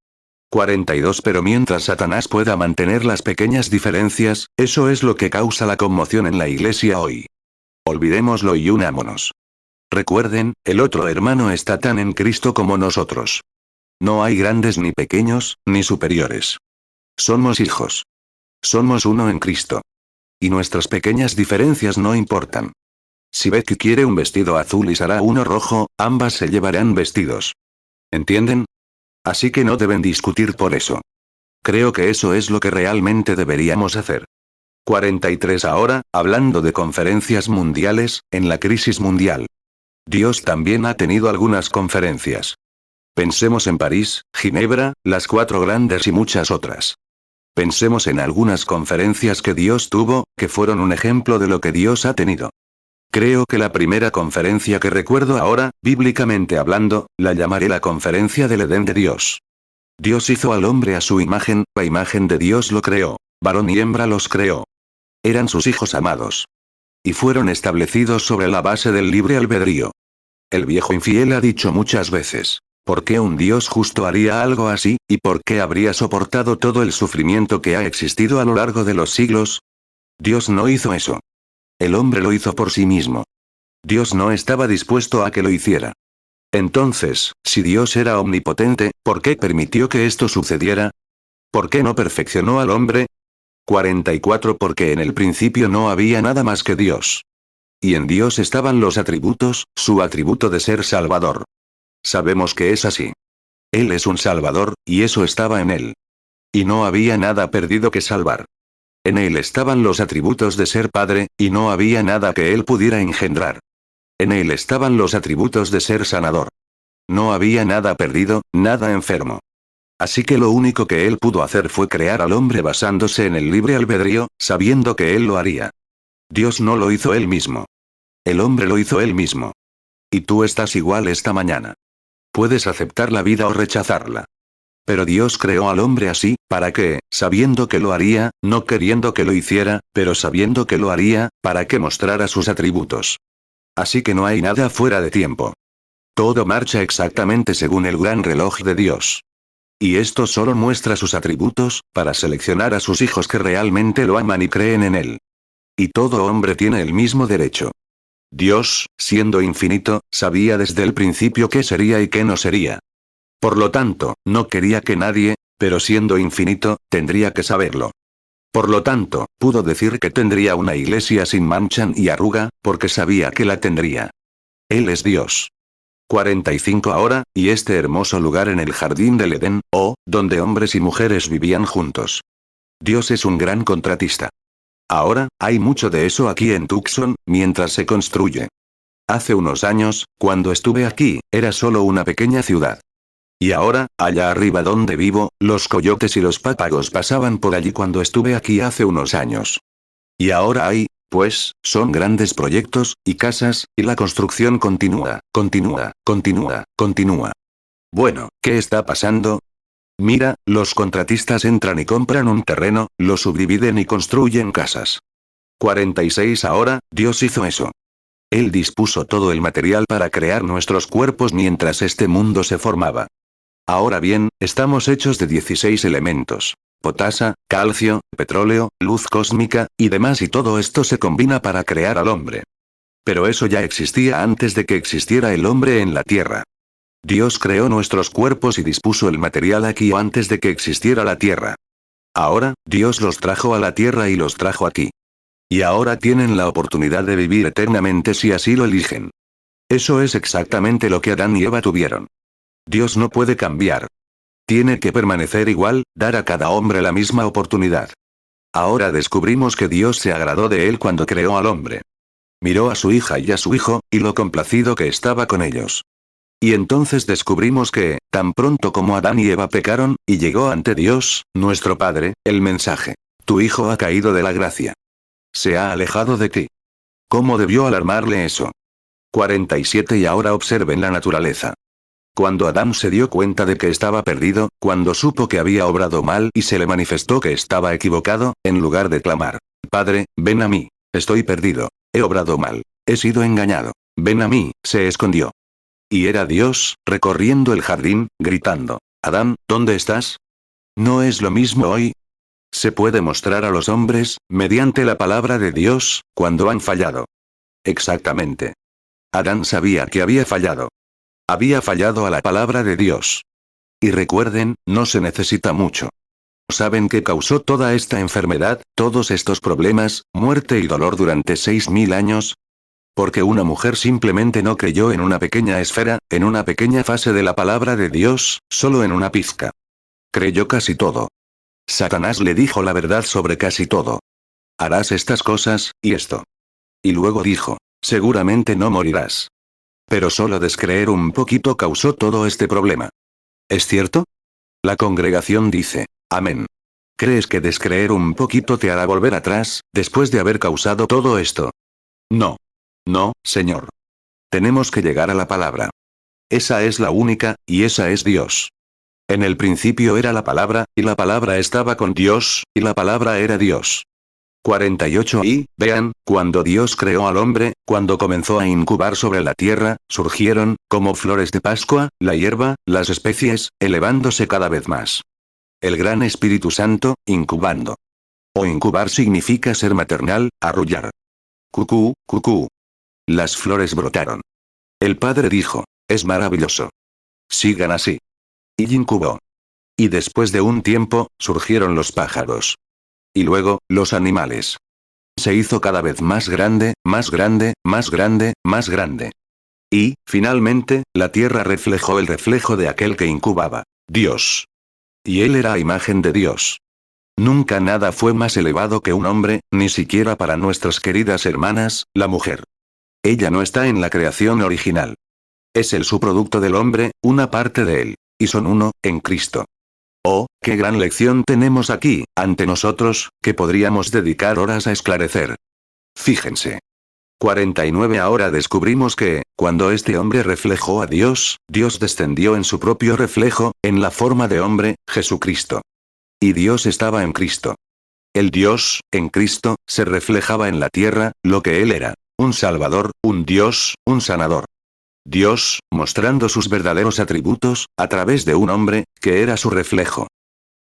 42 Pero mientras Satanás pueda mantener las pequeñas diferencias, eso es lo que causa la conmoción en la iglesia hoy. Olvidémoslo y unámonos. Recuerden, el otro hermano está tan en Cristo como nosotros. No hay grandes ni pequeños, ni superiores. Somos hijos. Somos uno en Cristo. Y nuestras pequeñas diferencias no importan. Si Becky quiere un vestido azul y Sara uno rojo, ambas se llevarán vestidos. ¿Entienden? Así que no deben discutir por eso. Creo que eso es lo que realmente deberíamos hacer. 43 Ahora, hablando de conferencias mundiales, en la crisis mundial. Dios también ha tenido algunas conferencias. Pensemos en París, Ginebra, las 4 grandes y muchas otras. Pensemos en algunas conferencias que Dios tuvo, que fueron un ejemplo de lo que Dios ha tenido. Creo que la primera conferencia que recuerdo ahora, bíblicamente hablando, la llamaré la conferencia del Edén de Dios. Dios hizo al hombre a su imagen, a imagen de Dios lo creó. Varón y hembra los creó. Eran sus hijos amados. Y fueron establecidos sobre la base del libre albedrío. El viejo infiel ha dicho muchas veces, ¿por qué un Dios justo haría algo así, y por qué habría soportado todo el sufrimiento que ha existido a lo largo de los siglos? Dios no hizo eso. El hombre lo hizo por sí mismo. Dios no estaba dispuesto a que lo hiciera. Entonces, si Dios era omnipotente, ¿por qué permitió que esto sucediera? ¿Por qué no perfeccionó al hombre? 44 Porque en el principio no había nada más que Dios. Y en Dios estaban los atributos, su atributo de ser Salvador. Sabemos que es así. Él es un Salvador, y eso estaba en él. Y no había nada perdido que salvar. En él estaban los atributos de ser Padre, y no había nada que él pudiera engendrar. En él estaban los atributos de ser sanador. No había nada perdido, nada enfermo. Así que lo único que él pudo hacer fue crear al hombre basándose en el libre albedrío, sabiendo que él lo haría. Dios no lo hizo él mismo. El hombre lo hizo él mismo. Y tú estás igual esta mañana. Puedes aceptar la vida o rechazarla. Pero Dios creó al hombre así, para que, sabiendo que lo haría, no queriendo que lo hiciera, pero sabiendo que lo haría, para que mostrara sus atributos. Así que no hay nada fuera de tiempo. Todo marcha exactamente según el gran reloj de Dios. Y esto solo muestra sus atributos, para seleccionar a sus hijos que realmente lo aman y creen en él. Y todo hombre tiene el mismo derecho. Dios, siendo infinito, sabía desde el principio qué sería y qué no sería. Por lo tanto, no quería que nadie, pero siendo infinito, tendría que saberlo. Por lo tanto, pudo decir que tendría una iglesia sin mancha y arruga, porque sabía que la tendría. Él es Dios. 45 ahora, y este hermoso lugar en el jardín del Edén, donde hombres y mujeres vivían juntos. Dios es un gran contratista. Ahora, hay mucho de eso aquí en Tucson, mientras se construye. Hace unos años, cuando estuve aquí, era solo una pequeña ciudad. Y ahora, allá arriba donde vivo, los coyotes y los pápagos pasaban por allí cuando estuve aquí hace unos años. Y ahora son grandes proyectos, y casas, y la construcción continúa. Bueno, ¿qué está pasando? Mira, los contratistas entran y compran un terreno, lo subdividen y construyen casas. 46 ahora, Dios hizo eso. Él dispuso todo el material para crear nuestros cuerpos mientras este mundo se formaba. Ahora bien, estamos hechos de 16 elementos. Potasa, calcio, petróleo, luz cósmica, y demás, y todo esto se combina para crear al hombre. Pero eso ya existía antes de que existiera el hombre en la tierra. Dios creó nuestros cuerpos y dispuso el material aquí antes de que existiera la tierra. Ahora, Dios los trajo a la tierra y los trajo aquí. Y ahora tienen la oportunidad de vivir eternamente si así lo eligen. Eso es exactamente lo que Adán y Eva tuvieron. Dios no puede cambiar. Tiene que permanecer igual, dar a cada hombre la misma oportunidad. Ahora descubrimos que Dios se agradó de él cuando creó al hombre. Miró a su hija y a su hijo, y lo complacido que estaba con ellos. Y entonces descubrimos que, tan pronto como Adán y Eva pecaron, y llegó ante Dios, nuestro Padre, el mensaje: tu hijo ha caído de la gracia. Se ha alejado de ti. ¿Cómo debió alarmarle eso? 47 y ahora observen la naturaleza. Cuando Adán se dio cuenta de que estaba perdido, cuando supo que había obrado mal y se le manifestó que estaba equivocado, en lugar de clamar: Padre, ven a mí, estoy perdido, he obrado mal, he sido engañado, ven a mí, se escondió. Y era Dios, recorriendo el jardín, gritando: Adán, ¿dónde estás? ¿No es lo mismo hoy? Se puede mostrar a los hombres, mediante la palabra de Dios, cuando han fallado. Exactamente. Adán sabía que había fallado. Había fallado a la palabra de Dios. Y recuerden, no se necesita mucho. ¿Saben qué causó toda esta enfermedad, todos estos problemas, muerte y dolor durante 6000 años? Porque una mujer simplemente no creyó en una pequeña esfera, en una pequeña fase de la palabra de Dios, solo en una pizca. Creyó casi todo. Satanás le dijo la verdad sobre casi todo. Harás estas cosas, y esto. Y luego dijo: seguramente no morirás. Pero solo descreer un poquito causó todo este problema. ¿Es cierto? La congregación dice: amén. ¿Crees que descreer un poquito te hará volver atrás, después de haber causado todo esto? No. No, Señor. Tenemos que llegar a la palabra. Esa es la única, y esa es Dios. En el principio era la palabra, y la palabra estaba con Dios, y la palabra era Dios. 48 y, vean, cuando Dios creó al hombre, cuando comenzó a incubar sobre la tierra, surgieron, como flores de Pascua, la hierba, las especies, elevándose cada vez más. El gran Espíritu Santo, incubando. O incubar significa ser maternal, arrullar. Cucú, cucú. Las flores brotaron. El Padre dijo: es maravilloso. Sigan así. Y incubó. Y después de un tiempo, surgieron los pájaros. Y luego, los animales. Se hizo cada vez más grande, más grande, más grande, más grande. Y, finalmente, la tierra reflejó el reflejo de aquel que incubaba, Dios. Y él era a imagen de Dios. Nunca nada fue más elevado que un hombre, ni siquiera para nuestras queridas hermanas, la mujer. Ella no está en la creación original. Es el subproducto del hombre, una parte de él. Y son uno, en Cristo. Oh, qué gran lección tenemos aquí, ante nosotros, que podríamos dedicar horas a esclarecer. Fíjense. 49 ahora descubrimos que, cuando este hombre reflejó a Dios, Dios descendió en su propio reflejo, en la forma de hombre, Jesucristo. Y Dios estaba en Cristo. El Dios, en Cristo, se reflejaba en la tierra, lo que Él era: un Salvador, un Dios, un sanador. Dios, mostrando sus verdaderos atributos, a través de un hombre, que era su reflejo.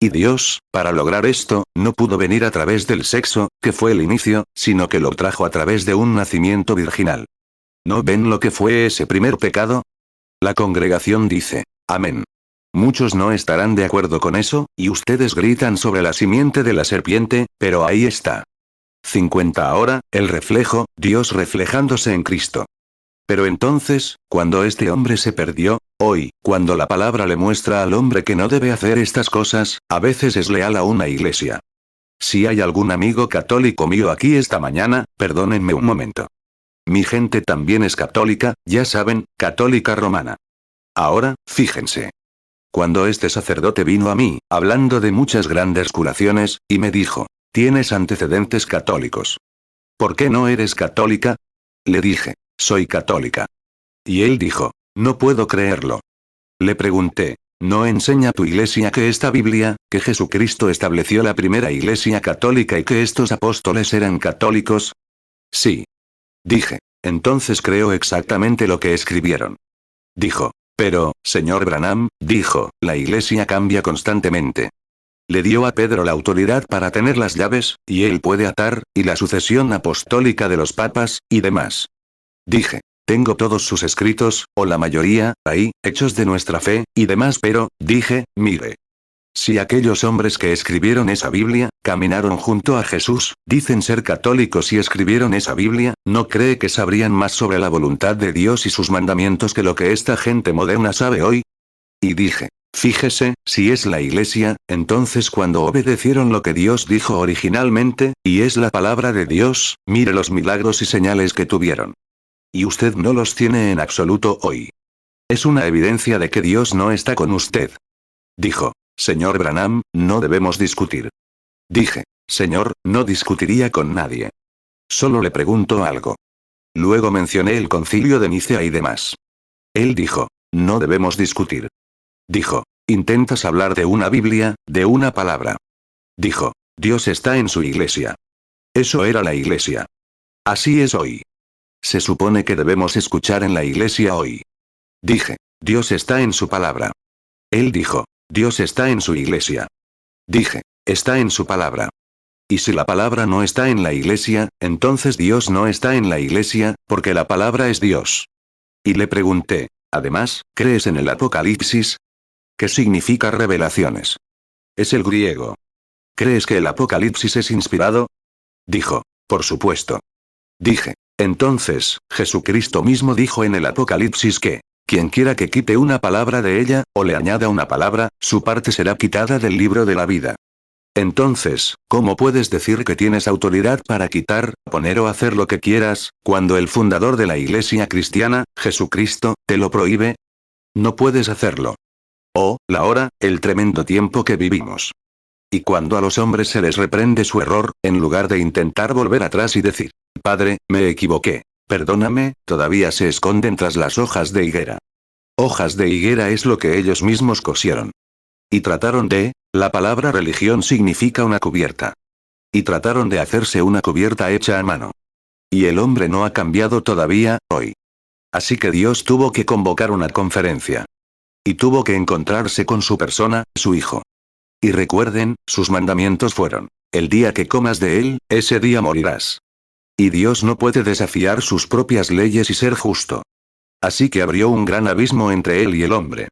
Y Dios, para lograr esto, no pudo venir a través del sexo, que fue el inicio, sino que lo trajo a través de un nacimiento virginal. ¿No ven lo que fue ese primer pecado? La congregación dice: amén. Muchos no estarán de acuerdo con eso, y ustedes gritan sobre la simiente de la serpiente, pero ahí está. 50 ahora, el reflejo, Dios reflejándose en Cristo. Pero entonces, cuando este hombre se perdió, hoy, cuando la palabra le muestra al hombre que no debe hacer estas cosas, a veces es leal a una iglesia. Si hay algún amigo católico mío aquí esta mañana, perdónenme un momento. Mi gente también es católica, ya saben, católica romana. Ahora, fíjense. Cuando este sacerdote vino a mí, hablando de muchas grandes curaciones, y me dijo, tienes antecedentes católicos. ¿Por qué no eres católica? Le dije, soy católica. Y él dijo, no puedo creerlo. Le pregunté, ¿no enseña tu iglesia que esta Biblia, que Jesucristo estableció la primera iglesia católica y que estos apóstoles eran católicos? Sí. Dije, entonces creo exactamente lo que escribieron. Dijo, pero, señor Branham, dijo, la iglesia cambia constantemente. Le dio a Pedro la autoridad para tener las llaves, y él puede atar, y la sucesión apostólica de los papas, y demás. Dije, tengo todos sus escritos, o la mayoría, ahí, hechos de nuestra fe, y demás, pero, dije, mire. Si aquellos hombres que escribieron esa Biblia, caminaron junto a Jesús, dicen ser católicos y escribieron esa Biblia, ¿no cree que sabrían más sobre la voluntad de Dios y sus mandamientos que lo que esta gente moderna sabe hoy? Y dije, fíjese, si es la iglesia, entonces cuando obedecieron lo que Dios dijo originalmente, y es la palabra de Dios, mire los milagros y señales que tuvieron. Y usted no los tiene en absoluto hoy. Es una evidencia de que Dios no está con usted. Dijo, señor Branham, no debemos discutir. Dije, señor, no discutiría con nadie. Solo le pregunto algo. Luego mencioné el concilio de Nicea y demás. Él dijo, no debemos discutir. Dijo, intentas hablar de una Biblia, de una palabra. Dijo, Dios está en su iglesia. Eso era la iglesia. Así es hoy. Se supone que debemos escuchar en la iglesia hoy. Dije, Dios está en su palabra. Él dijo, Dios está en su iglesia. Dije, está en su palabra. Y si la palabra no está en la iglesia, entonces Dios no está en la iglesia, porque la palabra es Dios. Y le pregunté, además, ¿crees en el Apocalipsis? ¿Qué significa revelaciones? Es el griego. ¿Crees que el Apocalipsis es inspirado? Dijo, por supuesto. Dije, entonces, Jesucristo mismo dijo en el Apocalipsis que, quien quiera que quite una palabra de ella, o le añada una palabra, su parte será quitada del libro de la vida. Entonces, ¿cómo puedes decir que tienes autoridad para quitar, poner o hacer lo que quieras, cuando el fundador de la iglesia cristiana, Jesucristo, te lo prohíbe? No puedes hacerlo. Oh, la hora, el tremendo tiempo que vivimos. Y cuando a los hombres se les reprende su error, en lugar de intentar volver atrás y decir, Padre, me equivoqué. Perdóname, todavía se esconden tras las hojas de higuera. Hojas de higuera es lo que ellos mismos cosieron. Y trataron de, la palabra religión significa una cubierta. Y trataron de hacerse una cubierta hecha a mano. Y el hombre no ha cambiado todavía, hoy. Así que Dios tuvo que convocar una conferencia. Y tuvo que encontrarse con su persona, su hijo. Y recuerden, sus mandamientos fueron, el día que comas de él, ese día morirás. Y Dios no puede desafiar sus propias leyes y ser justo. Así que abrió un gran abismo entre él y el hombre.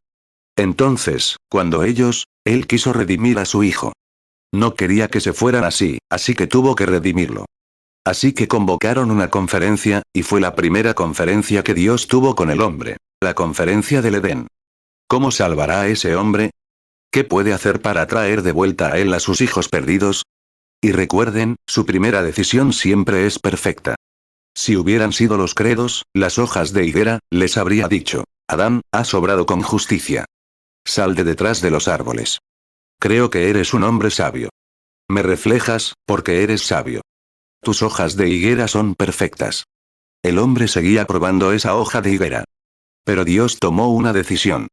Entonces, cuando él quiso redimir a su hijo. No quería que se fueran así que tuvo que redimirlo. Así que convocaron una conferencia, y fue la primera conferencia que Dios tuvo con el hombre, la conferencia del Edén. ¿Cómo salvará a ese hombre? ¿Qué puede hacer para traer de vuelta a él a sus hijos perdidos? Y recuerden, su primera decisión siempre es perfecta. Si hubieran sido los credos, las hojas de higuera, les habría dicho, Adán, has obrado con justicia. Sal de detrás de los árboles. Creo que eres un hombre sabio. Me reflejas, porque eres sabio. Tus hojas de higuera son perfectas. El hombre seguía probando esa hoja de higuera. Pero Dios tomó una decisión.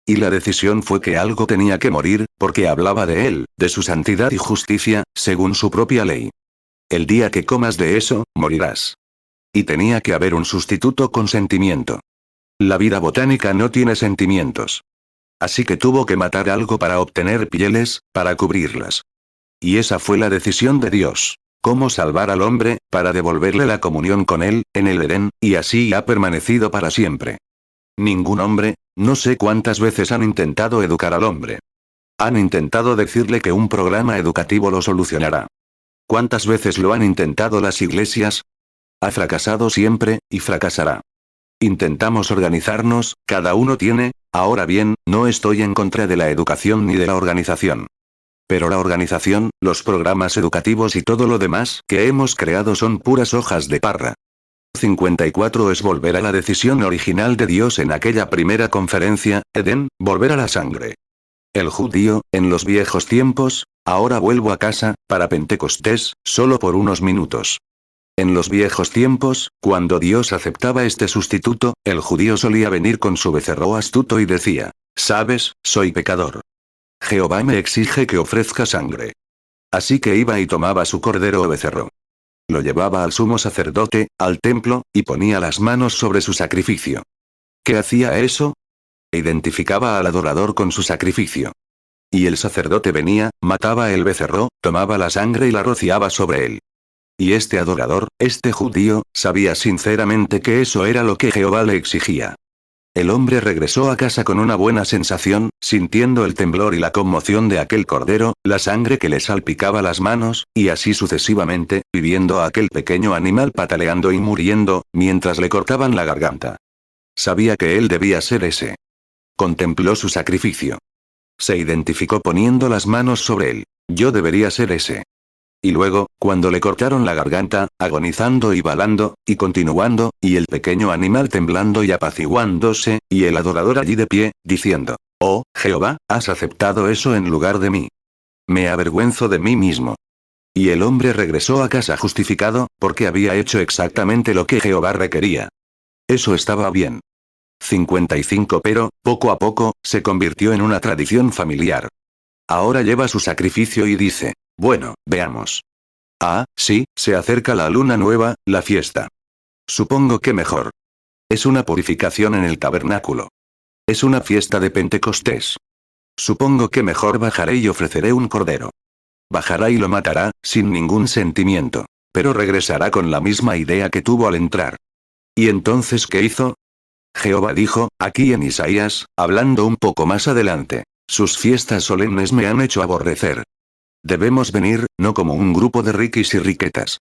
Y la decisión fue que algo tenía que morir, porque hablaba de él, de su santidad y justicia, según su propia ley. El día que comas de eso, morirás. Y tenía que haber un sustituto con sentimiento. La vida botánica no tiene sentimientos. Así que tuvo que matar algo para obtener pieles, para cubrirlas. Y esa fue la decisión de Dios. Cómo salvar al hombre, para devolverle la comunión con él, en el Edén, y así ha permanecido para siempre. Ningún hombre, no sé cuántas veces han intentado educar al hombre. Han intentado decirle que un programa educativo lo solucionará. ¿Cuántas veces lo han intentado las iglesias? Ha fracasado siempre, y fracasará. Intentamos organizarnos, cada uno tiene, ahora bien, no estoy en contra de la educación ni de la organización. Pero la organización, los programas educativos y todo lo demás que hemos creado son puras hojas de parra. 54 es volver a la decisión original de Dios en aquella primera conferencia, Edén, volver a la sangre. El judío, en los viejos tiempos, ahora vuelvo a casa, para Pentecostés, solo por unos minutos. En los viejos tiempos, cuando Dios aceptaba este sustituto, el judío solía venir con su becerro astuto y decía, «Sabes, soy pecador. Jehová me exige que ofrezca sangre». Así que iba y tomaba su cordero o becerro. Lo llevaba al sumo sacerdote, al templo, y ponía las manos sobre su sacrificio. ¿Qué hacía eso? Identificaba al adorador con su sacrificio. Y el sacerdote venía, mataba el becerro, tomaba la sangre y la rociaba sobre él. Y este adorador, este judío, sabía sinceramente que eso era lo que Jehová le exigía. El hombre regresó a casa con una buena sensación, sintiendo el temblor y la conmoción de aquel cordero, la sangre que le salpicaba las manos, y así sucesivamente, viendo a aquel pequeño animal pataleando y muriendo, mientras le cortaban la garganta. Sabía que él debía ser ese. Contempló su sacrificio. Se identificó poniendo las manos sobre él. Yo debería ser ese. Y luego, cuando le cortaron la garganta, agonizando y balando, y continuando, y el pequeño animal temblando y apaciguándose, y el adorador allí de pie, diciendo, «Oh, Jehová, has aceptado eso en lugar de mí. Me avergüenzo de mí mismo». Y el hombre regresó a casa justificado, porque había hecho exactamente lo que Jehová requería. Eso estaba bien. 55 Pero, poco a poco, se convirtió en una tradición familiar. Ahora lleva su sacrificio y dice, bueno, veamos. Ah, sí, se acerca la luna nueva, la fiesta. Supongo que mejor. Es una purificación en el tabernáculo. Es una fiesta de Pentecostés. Supongo que mejor bajaré y ofreceré un cordero. Bajará y lo matará, sin ningún sentimiento. Pero regresará con la misma idea que tuvo al entrar. ¿Y entonces qué hizo? Jehová dijo, aquí en Isaías, hablando un poco más adelante. Sus fiestas solemnes me han hecho aborrecer. Debemos venir, no como un grupo de riquis y riquetas.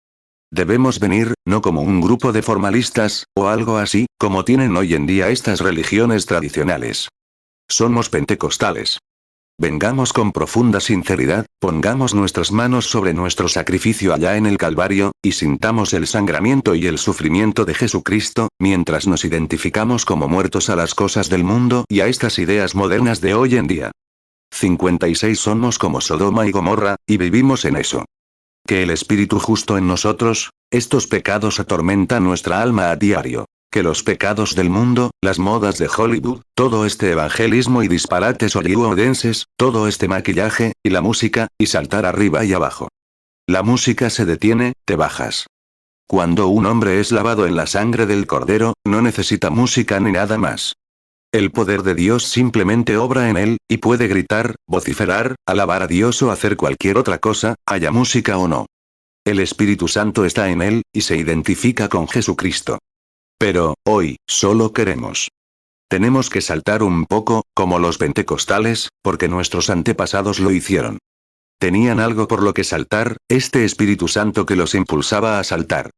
Debemos venir, no como un grupo de formalistas, o algo así, como tienen hoy en día estas religiones tradicionales. Somos pentecostales. Vengamos con profunda sinceridad, pongamos nuestras manos sobre nuestro sacrificio allá en el Calvario, y sintamos el sangramiento y el sufrimiento de Jesucristo, mientras nos identificamos como muertos a las cosas del mundo y a estas ideas modernas de hoy en día. 56 Somos como Sodoma y Gomorra, y vivimos en eso. Que el Espíritu justo en nosotros, estos pecados atormentan nuestra alma a diario. Que los pecados del mundo, las modas de Hollywood, todo este evangelismo y disparates hollywoodenses, todo este maquillaje, y la música, y saltar arriba y abajo. La música se detiene, te bajas. Cuando un hombre es lavado en la sangre del Cordero, no necesita música ni nada más. El poder de Dios simplemente obra en él, y puede gritar, vociferar, alabar a Dios o hacer cualquier otra cosa, haya música o no. El Espíritu Santo está en él, y se identifica con Jesucristo. Pero, hoy, solo queremos. Tenemos que saltar un poco, como los pentecostales, porque nuestros antepasados lo hicieron. Tenían algo por lo que saltar, este Espíritu Santo que los impulsaba a saltar.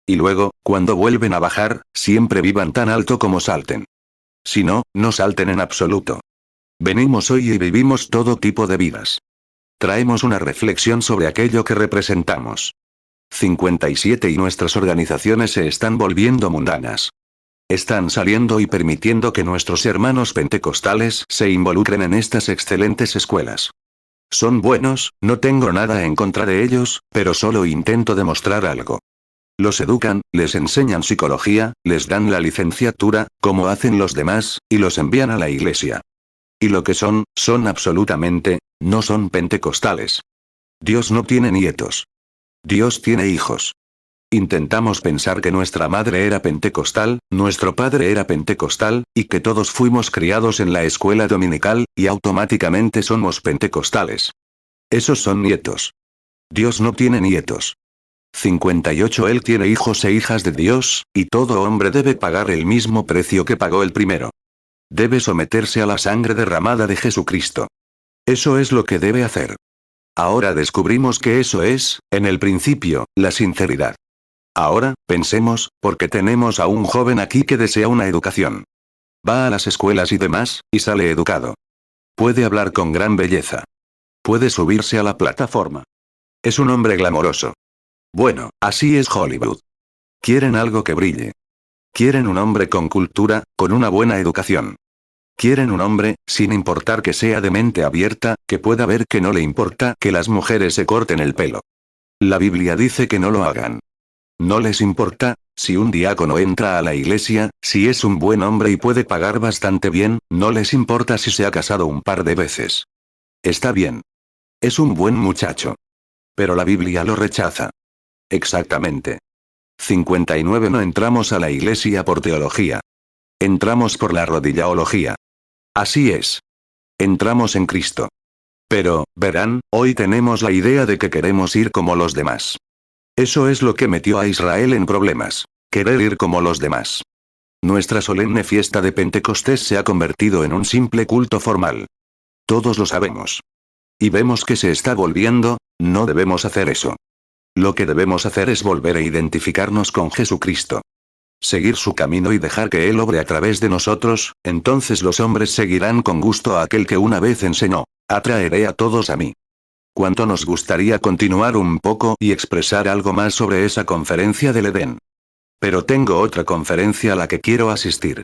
Y luego, cuando vuelven a bajar, siempre vivan tan alto como salten. Si no, no salten en absoluto. Venimos hoy y vivimos todo tipo de vidas. Traemos una reflexión sobre aquello que representamos. 57 Y nuestras organizaciones se están volviendo mundanas. Están saliendo y permitiendo que nuestros hermanos pentecostales se involucren en estas excelentes escuelas. Son buenos, no tengo nada en contra de ellos, pero solo intento demostrar algo. Los educan, les enseñan psicología, les dan la licenciatura, como hacen los demás, y los envían a la iglesia. Y lo que son absolutamente, no son pentecostales. Dios no tiene nietos. Dios tiene hijos. Intentamos pensar que nuestra madre era pentecostal, nuestro padre era pentecostal, y que todos fuimos criados en la escuela dominical, y automáticamente somos pentecostales. Esos son nietos. Dios no tiene nietos. 58 Él tiene hijos e hijas de Dios, y todo hombre debe pagar el mismo precio que pagó el primero. Debe someterse a la sangre derramada de Jesucristo. Eso es lo que debe hacer. Ahora descubrimos que eso es, en el principio, la sinceridad. Ahora, pensemos, porque tenemos a un joven aquí que desea una educación. Va a las escuelas y demás, y sale educado. Puede hablar con gran belleza. Puede subirse a la plataforma. Es un hombre glamoroso. Bueno, así es Hollywood. Quieren algo que brille. Quieren un hombre con cultura, con una buena educación. Quieren un hombre, sin importar que sea de mente abierta, que pueda ver que no le importa que las mujeres se corten el pelo. La Biblia dice que no lo hagan. No les importa, si un diácono entra a la iglesia, si es un buen hombre y puede pagar bastante bien, no les importa si se ha casado un par de veces. Está bien. Es un buen muchacho. Pero la Biblia lo rechaza. Exactamente. 59. No entramos a la iglesia por teología. Entramos por la rodillaología. Así es. Entramos en Cristo. Pero, verán, hoy tenemos la idea de que queremos ir como los demás. Eso es lo que metió a Israel en problemas. Querer ir como los demás. Nuestra solemne fiesta de Pentecostés se ha convertido en un simple culto formal. Todos lo sabemos. Y vemos que se está volviendo, no debemos hacer eso. Lo que debemos hacer es volver a identificarnos con Jesucristo. Seguir su camino y dejar que Él obre a través de nosotros, entonces los hombres seguirán con gusto a aquel que una vez enseñó: atraeré a todos a mí. ¿Cuánto nos gustaría continuar un poco y expresar algo más sobre esa conferencia del Edén? Pero tengo otra conferencia a la que quiero asistir.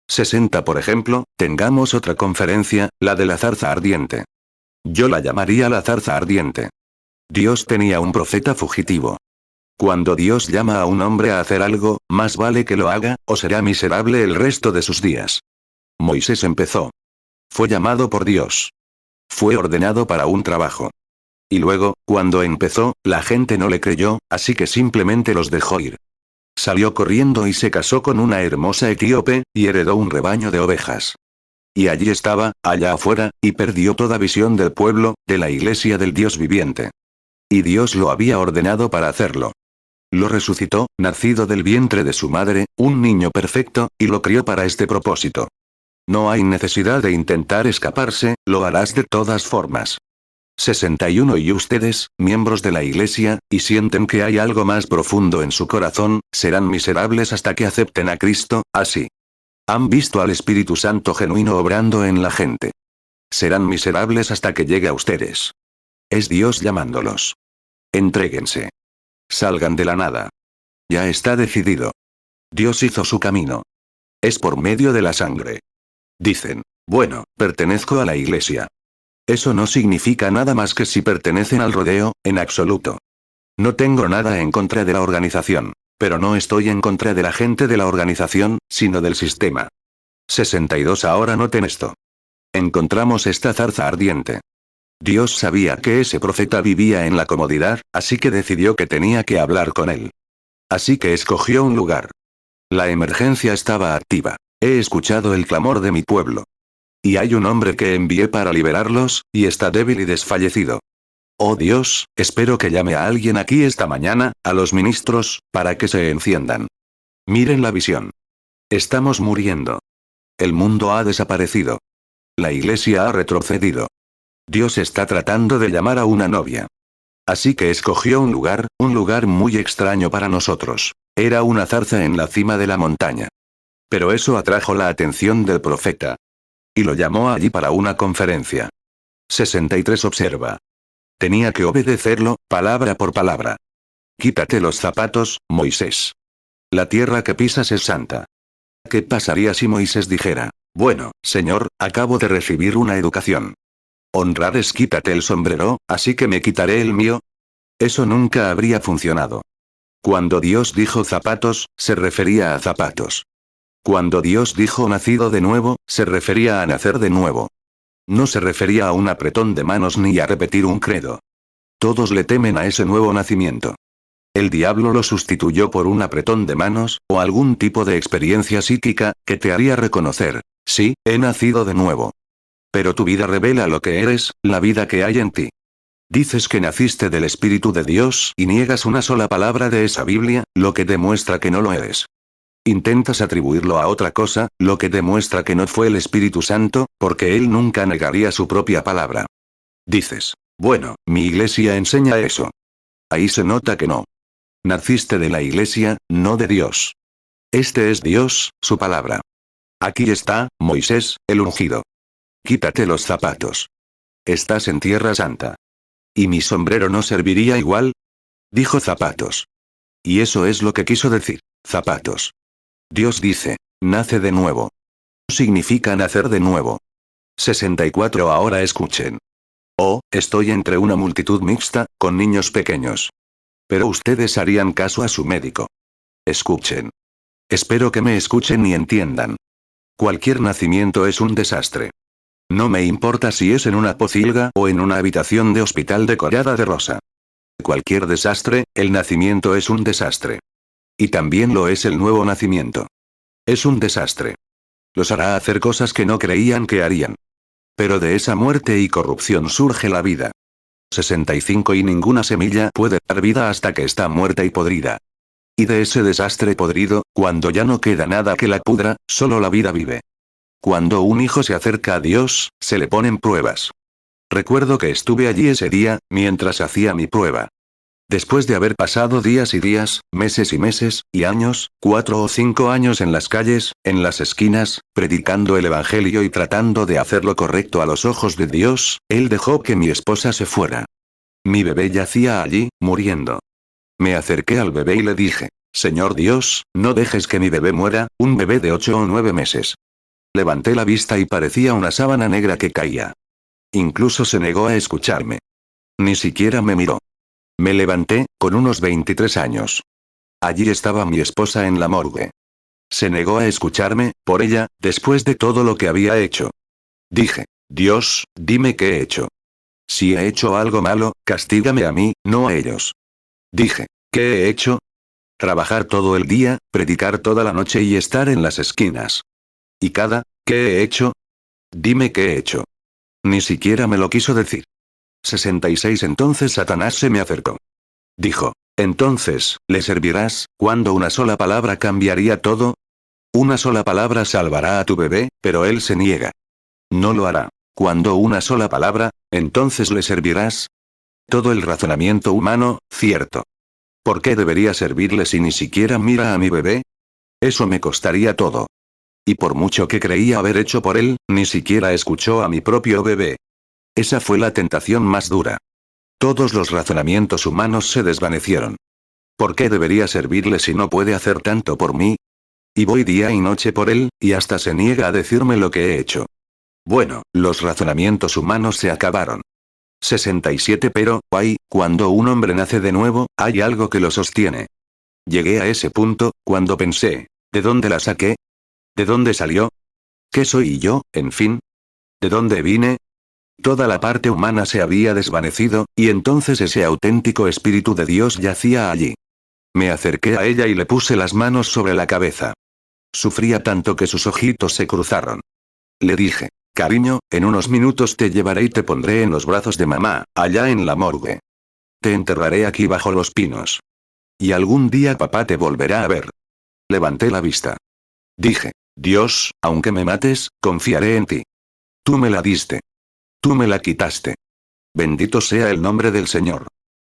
60 por ejemplo, tengamos otra conferencia, la de la zarza ardiente. Yo la llamaría la zarza ardiente. Dios tenía un profeta fugitivo. Cuando Dios llama a un hombre a hacer algo, más vale que lo haga, o será miserable el resto de sus días. Moisés empezó. Fue llamado por Dios. Fue ordenado para un trabajo. Y luego, cuando empezó, la gente no le creyó, así que simplemente los dejó ir. Salió corriendo y se casó con una hermosa etíope, y heredó un rebaño de ovejas. Y allí estaba, allá afuera, y perdió toda visión del pueblo, de la iglesia del Dios viviente. Y Dios lo había ordenado para hacerlo. Lo resucitó, nacido del vientre de su madre, un niño perfecto, y lo crió para este propósito. No hay necesidad de intentar escaparse, lo harás de todas formas. 61. Y ustedes, miembros de la iglesia, y sienten que hay algo más profundo en su corazón, serán miserables hasta que acepten a Cristo, así. Han visto al Espíritu Santo genuino obrando en la gente. Serán miserables hasta que llegue a ustedes. Es Dios llamándolos. Entréguense. Salgan de la nada. Ya está decidido. Dios hizo su camino. Es por medio de la sangre. Dicen, bueno, pertenezco a la iglesia. Eso no significa nada más que si pertenecen al rodeo, en absoluto. No tengo nada en contra de la organización, pero no estoy en contra de la gente de la organización, sino del sistema. 62. Ahora noten esto. Encontramos esta zarza ardiente. Dios sabía que ese profeta vivía en la comodidad, así que decidió que tenía que hablar con él. Así que escogió un lugar. La emergencia estaba activa. He escuchado el clamor de mi pueblo. Y hay un hombre que envié para liberarlos, y está débil y desfallecido. Oh Dios, espero que llame a alguien aquí esta mañana, a los ministros, para que se enciendan. Miren la visión. Estamos muriendo. El mundo ha desaparecido. La iglesia ha retrocedido. Dios está tratando de llamar a una novia. Así que escogió un lugar muy extraño para nosotros. Era una zarza en la cima de la montaña. Pero eso atrajo la atención del profeta. Y lo llamó allí para una conferencia. 63. Observa. Tenía que obedecerlo, palabra por palabra. Quítate los zapatos, Moisés. La tierra que pisas es santa. ¿Qué pasaría si Moisés dijera: bueno, Señor, acabo de recibir una educación? Honrar es quítate el sombrero, así que me quitaré el mío. Eso nunca habría funcionado. Cuando Dios dijo zapatos, se refería a zapatos. Cuando Dios dijo nacido de nuevo, se refería a nacer de nuevo. No se refería a un apretón de manos ni a repetir un credo. Todos le temen a ese nuevo nacimiento. El diablo lo sustituyó por un apretón de manos, o algún tipo de experiencia psíquica, que te haría reconocer: sí, he nacido de nuevo. Pero tu vida revela lo que eres, la vida que hay en ti. Dices que naciste del Espíritu de Dios y niegas una sola palabra de esa Biblia, lo que demuestra que no lo eres. Intentas atribuirlo a otra cosa, lo que demuestra que no fue el Espíritu Santo, porque Él nunca negaría su propia palabra. Dices: bueno, mi iglesia enseña eso. Ahí se nota que no. Naciste de la iglesia, no de Dios. Este es Dios, su palabra. Aquí está, Moisés, el ungido. Quítate los zapatos. Estás en tierra santa. ¿Y mi sombrero no serviría igual? Dijo zapatos. Y eso es lo que quiso decir, zapatos. Dios dice, nace de nuevo. Significa nacer de nuevo. 64. Ahora escuchen. Oh, estoy entre una multitud mixta, con niños pequeños. Pero ustedes harían caso a su médico. Escuchen. Espero que me escuchen y entiendan. Cualquier nacimiento es un desastre. No me importa si es en una pocilga o en una habitación de hospital decorada de rosa. Cualquier desastre, el nacimiento es un desastre. Y también lo es el nuevo nacimiento. Es un desastre. Los hará hacer cosas que no creían que harían. Pero de esa muerte y corrupción surge la vida. 65. Y ninguna semilla puede dar vida hasta que está muerta y podrida. Y de ese desastre podrido, cuando ya no queda nada que la pudra, solo la vida vive. Cuando un hijo se acerca a Dios, se le ponen pruebas. Recuerdo que estuve allí ese día, mientras hacía mi prueba. Después de haber pasado días y días, meses y meses, y años, 4 o 5 años en las calles, en las esquinas, predicando el evangelio y tratando de hacer lo correcto a los ojos de Dios, Él dejó que mi esposa se fuera. Mi bebé yacía allí, muriendo. Me acerqué al bebé y le dije, Señor Dios, no dejes que mi bebé muera, un bebé de 8 o 9 meses. Levanté la vista y parecía una sábana negra que caía. Incluso se negó a escucharme. Ni siquiera me miró. Me levanté, con unos 23 años. Allí estaba mi esposa en la morgue. Se negó a escucharme, por ella, después de todo lo que había hecho. Dije, Dios, dime qué he hecho. Si he hecho algo malo, castígame a mí, no a ellos. Dije, ¿qué he hecho? Trabajar todo el día, predicar toda la noche y estar en las esquinas. ¿Y qué he hecho? Dime qué he hecho. Ni siquiera me lo quiso decir. 66. Entonces Satanás se me acercó. Dijo, entonces, ¿le servirás, cuando una sola palabra cambiaría todo? Una sola palabra salvará a tu bebé, pero él se niega. No lo hará. Cuando una sola palabra, entonces le servirás. Todo el razonamiento humano, cierto. ¿Por qué debería servirle si ni siquiera mira a mi bebé? Eso me costaría todo. Y por mucho que creía haber hecho por él, ni siquiera escuchó a mi propio bebé. Esa fue la tentación más dura. Todos los razonamientos humanos se desvanecieron. ¿Por qué debería servirle si no puede hacer tanto por mí? Y voy día y noche por él, y hasta se niega a decirme lo que he hecho. Bueno, los razonamientos humanos se acabaron. 67. Pero, cuando un hombre nace de nuevo, hay algo que lo sostiene. Llegué a ese punto, cuando pensé, ¿de dónde la saqué? ¿De dónde salió? ¿Qué soy yo, en fin? ¿De dónde vine? Toda la parte humana se había desvanecido, y entonces ese auténtico Espíritu de Dios yacía allí. Me acerqué a ella y le puse las manos sobre la cabeza. Sufría tanto que sus ojitos se cruzaron. Le dije, cariño, en unos minutos te llevaré y te pondré en los brazos de mamá, allá en la morgue. Te enterraré aquí bajo los pinos. Y algún día papá te volverá a ver. Levanté la vista. Dije, Dios, aunque me mates, confiaré en ti. Tú me la diste. Tú me la quitaste. Bendito sea el nombre del Señor.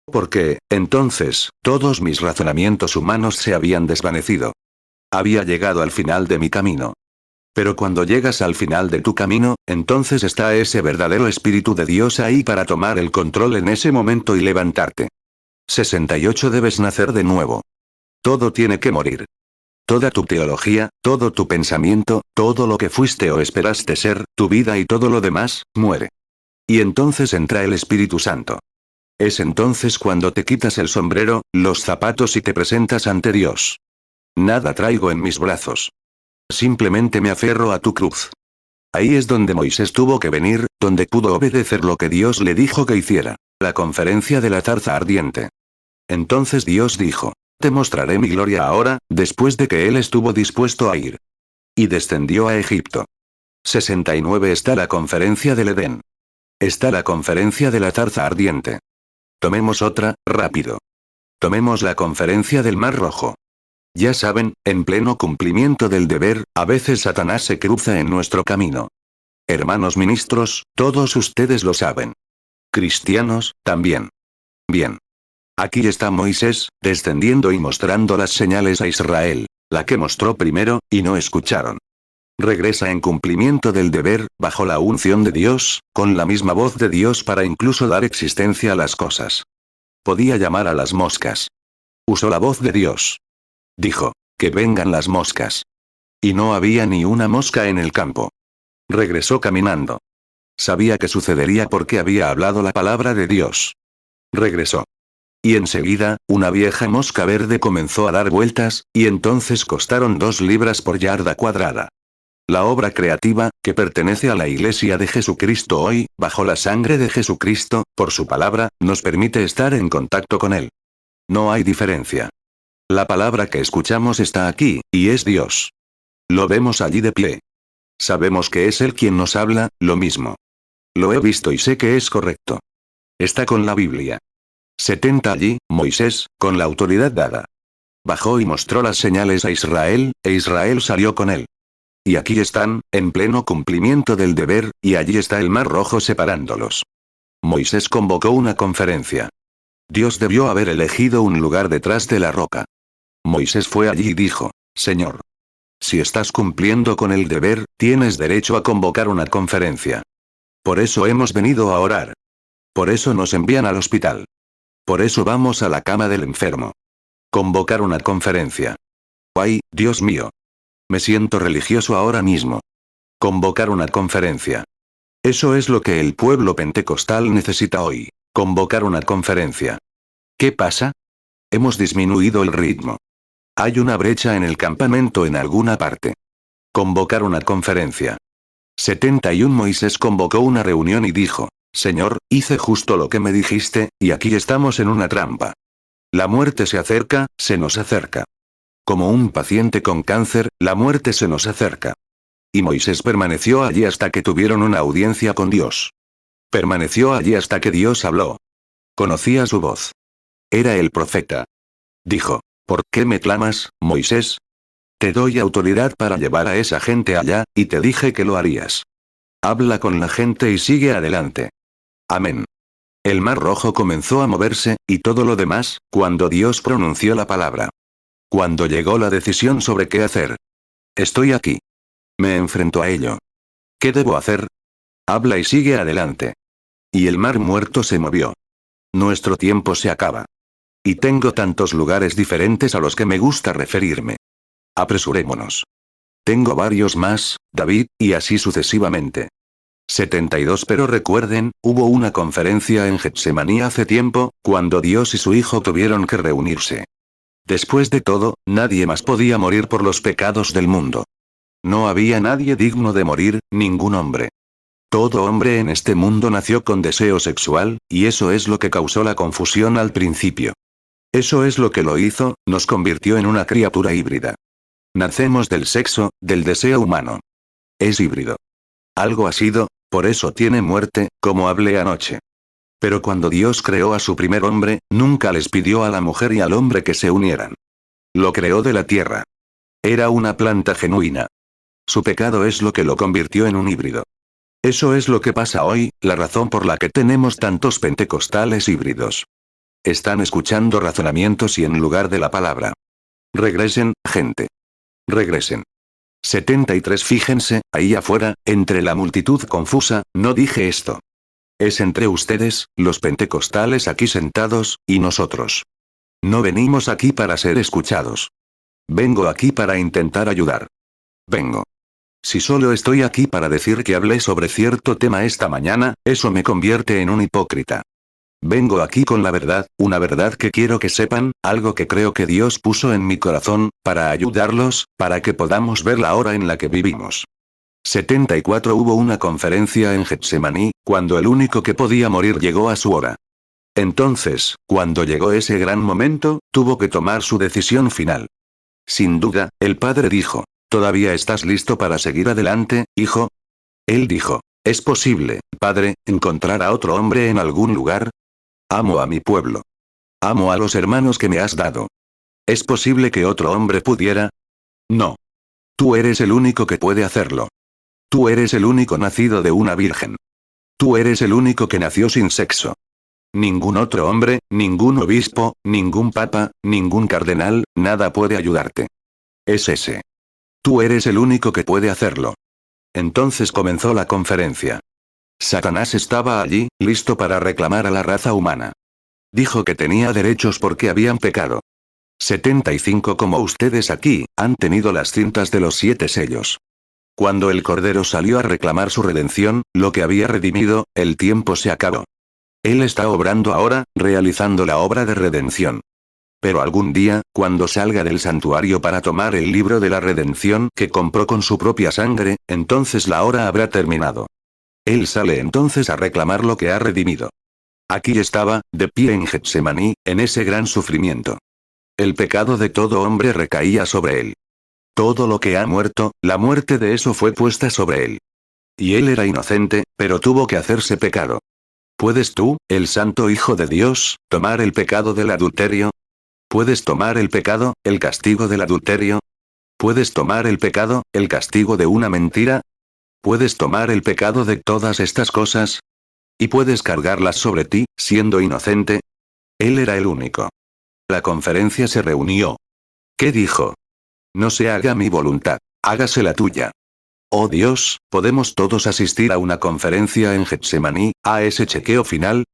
Porque, entonces, todos mis razonamientos humanos se habían desvanecido. Había llegado al final de mi camino. Pero cuando llegas al final de tu camino, entonces está ese verdadero Espíritu de Dios ahí para tomar el control en ese momento y levantarte. 68. Debes nacer de nuevo. Todo tiene que morir. Toda tu teología, todo tu pensamiento, todo lo que fuiste o esperaste ser, tu vida y todo lo demás, muere. Y entonces entra el Espíritu Santo. Es entonces cuando te quitas el sombrero, los zapatos y te presentas ante Dios. Nada traigo en mis brazos. Simplemente me aferro a tu cruz. Ahí es donde Moisés tuvo que venir, donde pudo obedecer lo que Dios le dijo que hiciera. La conferencia de la zarza ardiente. Entonces Dios dijo, te mostraré mi gloria ahora, después de que él estuvo dispuesto a ir. Y descendió a Egipto. 69. Está la conferencia del Edén. Está la conferencia de la zarza ardiente. Tomemos otra, rápido. Tomemos la conferencia del Mar Rojo. Ya saben, en pleno cumplimiento del deber, a veces Satanás se cruza en nuestro camino. Hermanos ministros, todos ustedes lo saben. Cristianos, también. Bien. Aquí está Moisés, descendiendo y mostrando las señales a Israel, la que mostró primero, y no escucharon. Regresa en cumplimiento del deber, bajo la unción de Dios, con la misma voz de Dios para incluso dar existencia a las cosas. Podía llamar a las moscas. Usó la voz de Dios. Dijo, que vengan las moscas. Y no había ni una mosca en el campo. Regresó caminando. Sabía que sucedería porque había hablado la palabra de Dios. Regresó. Y enseguida, una vieja mosca verde comenzó a dar vueltas, y entonces costaron 2 libras por yarda cuadrada. La obra creativa, que pertenece a la Iglesia de Jesucristo hoy, bajo la sangre de Jesucristo, por su palabra, nos permite estar en contacto con Él. No hay diferencia. La palabra que escuchamos está aquí, y es Dios. Lo vemos allí de pie. Sabemos que es Él quien nos habla, lo mismo. Lo he visto y sé que es correcto. Está con la Biblia. 70 allí, Moisés, con la autoridad dada. Bajó y mostró las señales a Israel, e Israel salió con él. Y aquí están, en pleno cumplimiento del deber, y allí está el mar rojo separándolos. Moisés convocó una conferencia. Dios debió haber elegido un lugar detrás de la roca. Moisés fue allí y dijo, Señor, si estás cumpliendo con el deber, tienes derecho a convocar una conferencia. Por eso hemos venido a orar. Por eso nos envían al hospital. Por eso vamos a la cama del enfermo. Convocar una conferencia. ¡Ay, Dios mío! Me siento religioso ahora mismo. Convocar una conferencia. Eso es lo que el pueblo pentecostal necesita hoy. Convocar una conferencia. ¿Qué pasa? Hemos disminuido el ritmo. Hay una brecha en el campamento en alguna parte. Convocar una conferencia. 71 Moisés convocó una reunión y dijo, Señor, hice justo lo que me dijiste, y aquí estamos en una trampa. La muerte se acerca, se nos acerca. Como un paciente con cáncer, la muerte se nos acerca. Y Moisés permaneció allí hasta que tuvieron una audiencia con Dios. Permaneció allí hasta que Dios habló. Conocía su voz. Era el profeta. Dijo, ¿por qué me clamas, Moisés? Te doy autoridad para llevar a esa gente allá, y te dije que lo harías. Habla con la gente y sigue adelante. Amén. El mar rojo comenzó a moverse, y todo lo demás, cuando Dios pronunció la palabra. Cuando llegó la decisión sobre qué hacer. Estoy aquí. Me enfrento a ello. ¿Qué debo hacer? Habla y sigue adelante. Y el mar muerto se movió. Nuestro tiempo se acaba. Y tengo tantos lugares diferentes a los que me gusta referirme. Apresurémonos. Tengo varios más, David, y así sucesivamente. 72 Pero recuerden, hubo una conferencia en Getsemaní hace tiempo, cuando Dios y su Hijo tuvieron que reunirse. Después de todo, nadie más podía morir por los pecados del mundo. No había nadie digno de morir, ningún hombre. Todo hombre en este mundo nació con deseo sexual, y eso es lo que causó la confusión al principio. Eso es lo que lo hizo, nos convirtió en una criatura híbrida. Nacemos del sexo, del deseo humano. Es híbrido. Algo ha sido, por eso tiene muerte, como hablé anoche. Pero cuando Dios creó a su primer hombre, nunca les pidió a la mujer y al hombre que se unieran. Lo creó de la tierra. Era una planta genuina. Su pecado es lo que lo convirtió en un híbrido. Eso es lo que pasa hoy, la razón por la que tenemos tantos pentecostales híbridos. Están escuchando razonamientos y en lugar de la palabra. Regresen, gente. Regresen. 73 Fíjense, ahí afuera, entre la multitud confusa, no dije esto. Es entre ustedes, los pentecostales aquí sentados, y nosotros. No venimos aquí para ser escuchados. Vengo aquí para intentar ayudar. Vengo. Si solo estoy aquí para decir que hablé sobre cierto tema esta mañana, eso me convierte en un hipócrita. Vengo aquí con la verdad, una verdad que quiero que sepan, algo que creo que Dios puso en mi corazón, para ayudarlos, para que podamos ver la hora en la que vivimos. 74 Hubo una conferencia en Getsemaní, cuando el único que podía morir llegó a su hora. Entonces, cuando llegó ese gran momento, tuvo que tomar su decisión final. Sin duda, el padre dijo, ¿todavía estás listo para seguir adelante, hijo? Él dijo, ¿es posible, padre, encontrar a otro hombre en algún lugar? Amo a mi pueblo. Amo a los hermanos que me has dado. ¿Es posible que otro hombre pudiera? No. Tú eres el único que puede hacerlo. Tú eres el único nacido de una virgen. Tú eres el único que nació sin sexo. ningún otro hombre, ningún obispo, ningún papa, ningún cardenal, nada puede ayudarte. Es ese. Tú eres el único que puede hacerlo. Entonces comenzó la conferencia. Satanás estaba allí, listo para reclamar a la raza humana. Dijo que tenía derechos porque habían pecado. 75 como ustedes aquí, han tenido las cintas de los 7 sellos. Cuando el Cordero salió a reclamar su redención, lo que había redimido, el tiempo se acabó. Él está obrando ahora, realizando la obra de redención. Pero algún día, cuando salga del santuario para tomar el libro de la redención que compró con su propia sangre, entonces la hora habrá terminado. Él sale entonces a reclamar lo que ha redimido. Aquí estaba, de pie en Getsemaní, en ese gran sufrimiento. El pecado de todo hombre recaía sobre él. Todo lo que ha muerto, la muerte de eso fue puesta sobre él. Y él era inocente, pero tuvo que hacerse pecado. ¿Puedes tú, el Santo Hijo de Dios, tomar el pecado del adulterio? ¿Puedes tomar el pecado, el castigo del adulterio? ¿Puedes tomar el pecado, el castigo de una mentira? ¿Puedes tomar el pecado de todas estas cosas? ¿Y puedes cargarlas sobre ti, siendo inocente? Él era el único. La conferencia se reunió. ¿Qué dijo? No se haga mi voluntad, hágase la tuya. Oh Dios, ¿podemos todos asistir a una conferencia en Getsemaní, a ese chequeo final?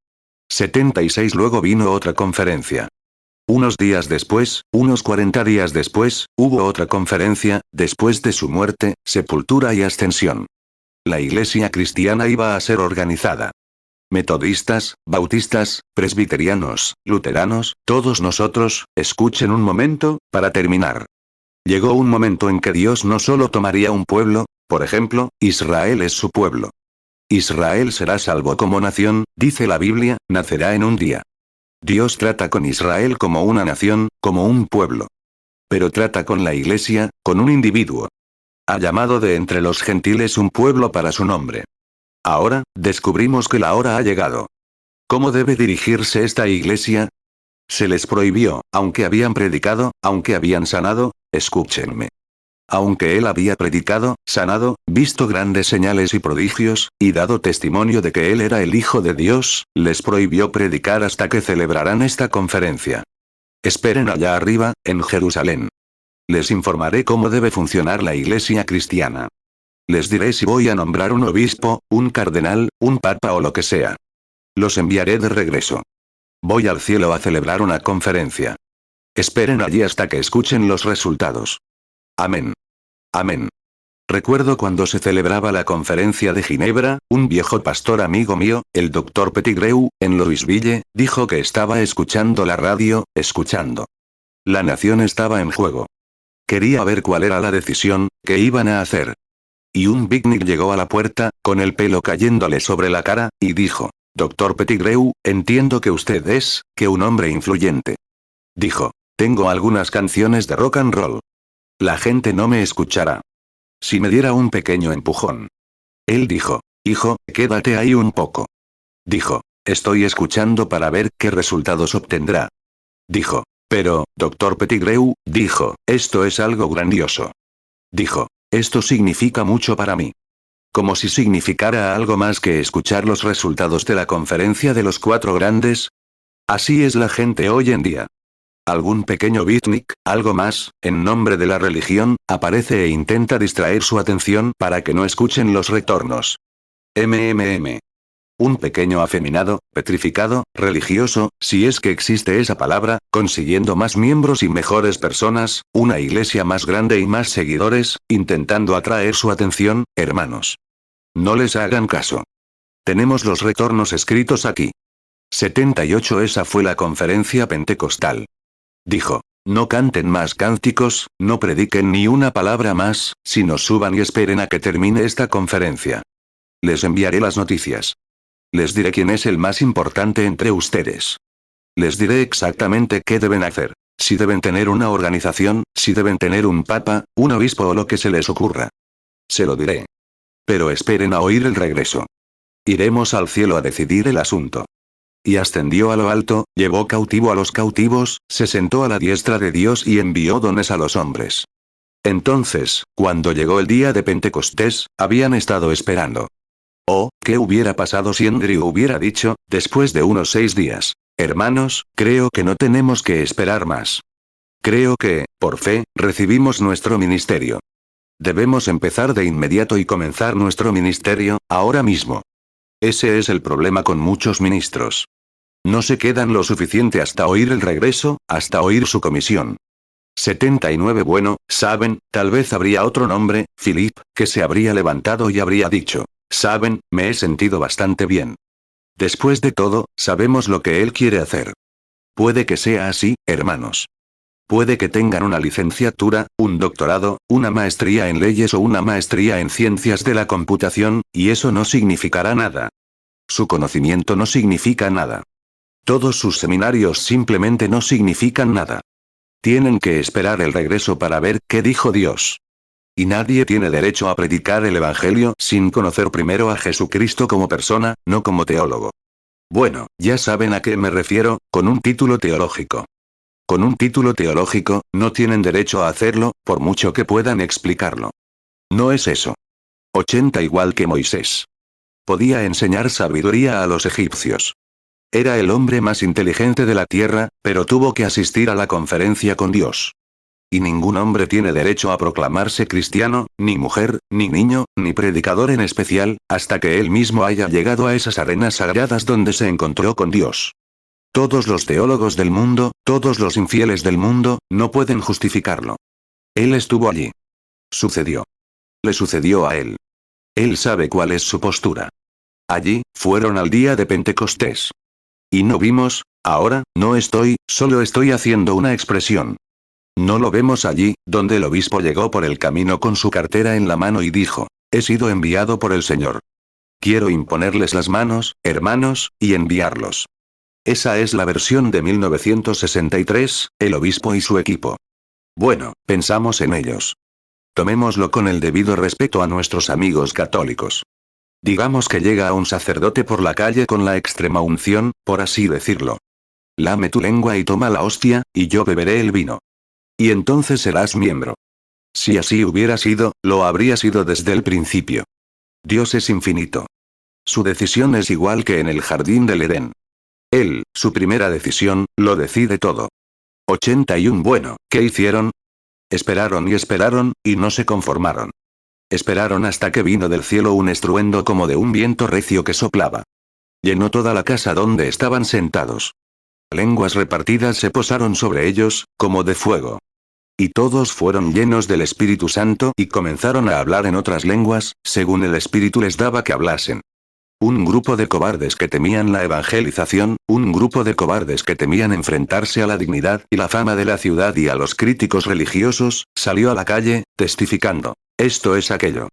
76 Luego vino otra conferencia. Unos días después, unos 40 días después, hubo otra conferencia, después de su muerte, sepultura y ascensión. La iglesia cristiana iba a ser organizada. Metodistas, bautistas, presbiterianos, luteranos, todos nosotros, escuchen un momento, para terminar. Llegó un momento en que Dios no solo tomaría un pueblo, por ejemplo, Israel es su pueblo. Israel será salvo como nación, dice la Biblia, nacerá en un día. Dios trata con Israel como una nación, como un pueblo. Pero trata con la iglesia, con un individuo. Ha llamado de entre los gentiles un pueblo para su nombre. Ahora, descubrimos que la hora ha llegado. ¿Cómo debe dirigirse esta iglesia? Se les prohibió, aunque habían predicado, aunque habían sanado, escúchenme. Aunque él había predicado, sanado, visto grandes señales y prodigios, y dado testimonio de que él era el Hijo de Dios, les prohibió predicar hasta que celebrarán esta conferencia. Esperen allá arriba, en Jerusalén. Les informaré cómo debe funcionar la iglesia cristiana. Les diré si voy a nombrar un obispo, un cardenal, un papa o lo que sea. Los enviaré de regreso. Voy al cielo a celebrar una conferencia. Esperen allí hasta que escuchen los resultados. Amén. Amén. Recuerdo cuando se celebraba la conferencia de Ginebra, un viejo pastor amigo mío, el Dr. Pettigrew, en Louisville, dijo que estaba escuchando la radio, escuchando. La nación estaba en juego. Quería ver cuál era la decisión, que iban a hacer. Y un beatnik llegó a la puerta, con el pelo cayéndole sobre la cara, y dijo, Dr. Pettigrew, entiendo que usted es, que un hombre influyente. Dijo, tengo algunas canciones de rock and roll. La gente no me escuchará. Si me diera un pequeño empujón. Él dijo, hijo, quédate ahí un poco. Dijo, estoy escuchando para ver qué resultados obtendrá. Dijo, pero, Dr. Pettigrew, dijo, esto es algo grandioso. Dijo, esto significa mucho para mí. Como si significara algo más que escuchar los resultados de la conferencia de los 4 grandes. Así es la gente hoy en día. Algún pequeño beatnik, algo más, en nombre de la religión, aparece e intenta distraer su atención para que no escuchen los retornos. Un pequeño afeminado, petrificado, religioso, si es que existe esa palabra, consiguiendo más miembros y mejores personas, una iglesia más grande y más seguidores, intentando atraer su atención, hermanos. No les hagan caso. Tenemos los retornos escritos aquí. 78 Esa fue la conferencia pentecostal. Dijo, no canten más cánticos, no prediquen ni una palabra más, sino suban y esperen a que termine esta conferencia. Les enviaré las noticias. Les diré quién es el más importante entre ustedes. Les diré exactamente qué deben hacer. Si deben tener una organización, si deben tener un papa, un obispo o lo que se les ocurra. Se lo diré. Pero esperen a oír el regreso. Iremos al cielo a decidir el asunto. Y ascendió a lo alto, llevó cautivo a los cautivos, se sentó a la diestra de Dios y envió dones a los hombres. Entonces, cuando llegó el día de Pentecostés, habían estado esperando. Oh, ¿qué hubiera pasado si Andrew hubiera dicho, después de unos 6 días? Hermanos, creo que no tenemos que esperar más. Creo que, por fe, recibimos nuestro ministerio. Debemos empezar de inmediato y comenzar nuestro ministerio, ahora mismo. Ese es el problema con muchos ministros. No se quedan lo suficiente hasta oír el regreso, hasta oír su comisión. 79 Bueno, saben, tal vez habría otro nombre, Philip, que se habría levantado y habría dicho, saben, me he sentido bastante bien. Después de todo, sabemos lo que él quiere hacer. Puede que sea así, hermanos. Puede que tengan una licenciatura, un doctorado, una maestría en leyes o una maestría en ciencias de la computación, y eso no significará nada. Su conocimiento no significa nada. Todos sus seminarios simplemente no significan nada. Tienen que esperar el regreso para ver qué dijo Dios. Y nadie tiene derecho a predicar el Evangelio sin conocer primero a Jesucristo como persona, no como teólogo. Bueno, ya saben a qué me refiero, con un título teológico. Con un título teológico, no tienen derecho a hacerlo, por mucho que puedan explicarlo. No es eso. 80 Igual que Moisés. Podía enseñar sabiduría a los egipcios. Era el hombre más inteligente de la tierra, pero tuvo que asistir a la conferencia con Dios. Y ningún hombre tiene derecho a proclamarse cristiano, ni mujer, ni niño, ni predicador en especial, hasta que él mismo haya llegado a esas arenas sagradas donde se encontró con Dios. Todos los teólogos del mundo, todos los infieles del mundo, no pueden justificarlo. Él estuvo allí. Sucedió. Le sucedió a él. Él sabe cuál es su postura. Allí, fueron al día de Pentecostés. Y no vimos, ahora, solo estoy haciendo una expresión. No lo vemos allí, donde el obispo llegó por el camino con su cartera en la mano y dijo, he sido enviado por el Señor. Quiero imponerles las manos, hermanos, y enviarlos. Esa es la versión de 1963, el obispo y su equipo. Bueno, pensamos en ellos. Tomémoslo con el debido respeto a nuestros amigos católicos. Digamos que llega un sacerdote por la calle con la extrema unción, por así decirlo. Lame tu lengua y toma la hostia, y yo beberé el vino. Y entonces serás miembro. Si así hubiera sido, lo habría sido desde el principio. Dios es infinito. Su decisión es igual que en el jardín del Edén. Él, su primera decisión, lo decide todo. 81 Bueno, ¿qué hicieron? Esperaron, y no se conformaron. Esperaron hasta que vino del cielo un estruendo como de un viento recio que soplaba. Llenó toda la casa donde estaban sentados. Lenguas repartidas se posaron sobre ellos, como de fuego. Y todos fueron llenos del Espíritu Santo y comenzaron a hablar en otras lenguas, según el Espíritu les daba que hablasen. Un grupo de cobardes que temían la evangelización, un grupo de cobardes que temían enfrentarse a la dignidad y la fama de la ciudad y a los críticos religiosos, salió a la calle, testificando. Esto es aquello.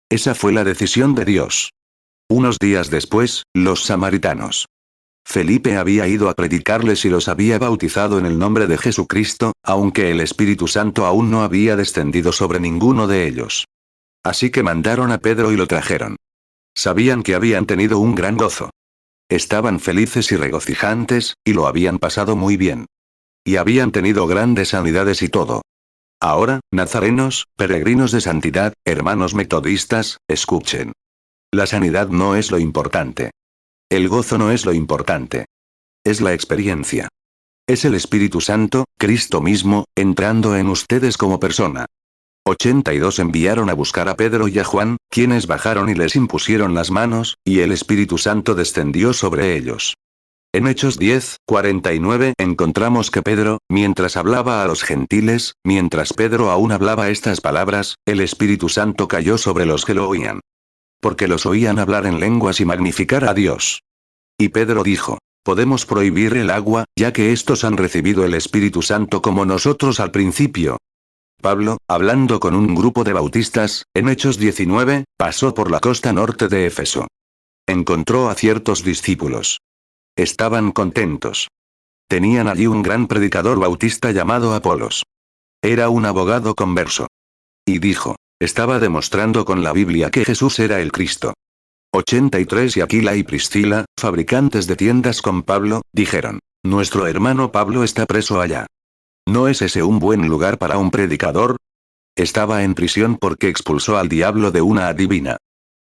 Esa fue la decisión de Dios. Unos días después, los samaritanos. Felipe había ido a predicarles y los había bautizado en el nombre de Jesucristo, aunque el Espíritu Santo aún no había descendido sobre ninguno de ellos. Así que mandaron a Pedro y lo trajeron. Sabían que habían tenido un gran gozo. Estaban felices y regocijantes, y lo habían pasado muy bien. Y habían tenido grandes sanidades y todo. Ahora, nazarenos, peregrinos de santidad, hermanos metodistas, escuchen. La sanidad no es lo importante. El gozo no es lo importante. Es la experiencia. Es el Espíritu Santo, Cristo mismo, entrando en ustedes como persona. 82 Enviaron a buscar a Pedro y a Juan, quienes bajaron y les impusieron las manos, y el Espíritu Santo descendió sobre ellos. En Hechos 10:49 encontramos que Pedro, mientras hablaba a los gentiles, mientras Pedro aún hablaba estas palabras, el Espíritu Santo cayó sobre los que lo oían. Porque los oían hablar en lenguas y magnificar a Dios. Y Pedro dijo, podemos prohibir el agua, ya que estos han recibido el Espíritu Santo como nosotros al principio. Pablo, hablando con un grupo de bautistas, en Hechos 19, pasó por la costa norte de Éfeso. Encontró a ciertos discípulos. Estaban contentos. Tenían allí un gran predicador bautista llamado Apolos. Era un abogado converso. Y dijo, estaba demostrando con la Biblia que Jesús era el Cristo. 83 Y Aquila y Priscila, fabricantes de tiendas con Pablo, dijeron, nuestro hermano Pablo está preso allá. ¿No es ese un buen lugar para un predicador? Estaba en prisión porque expulsó al diablo de una adivina.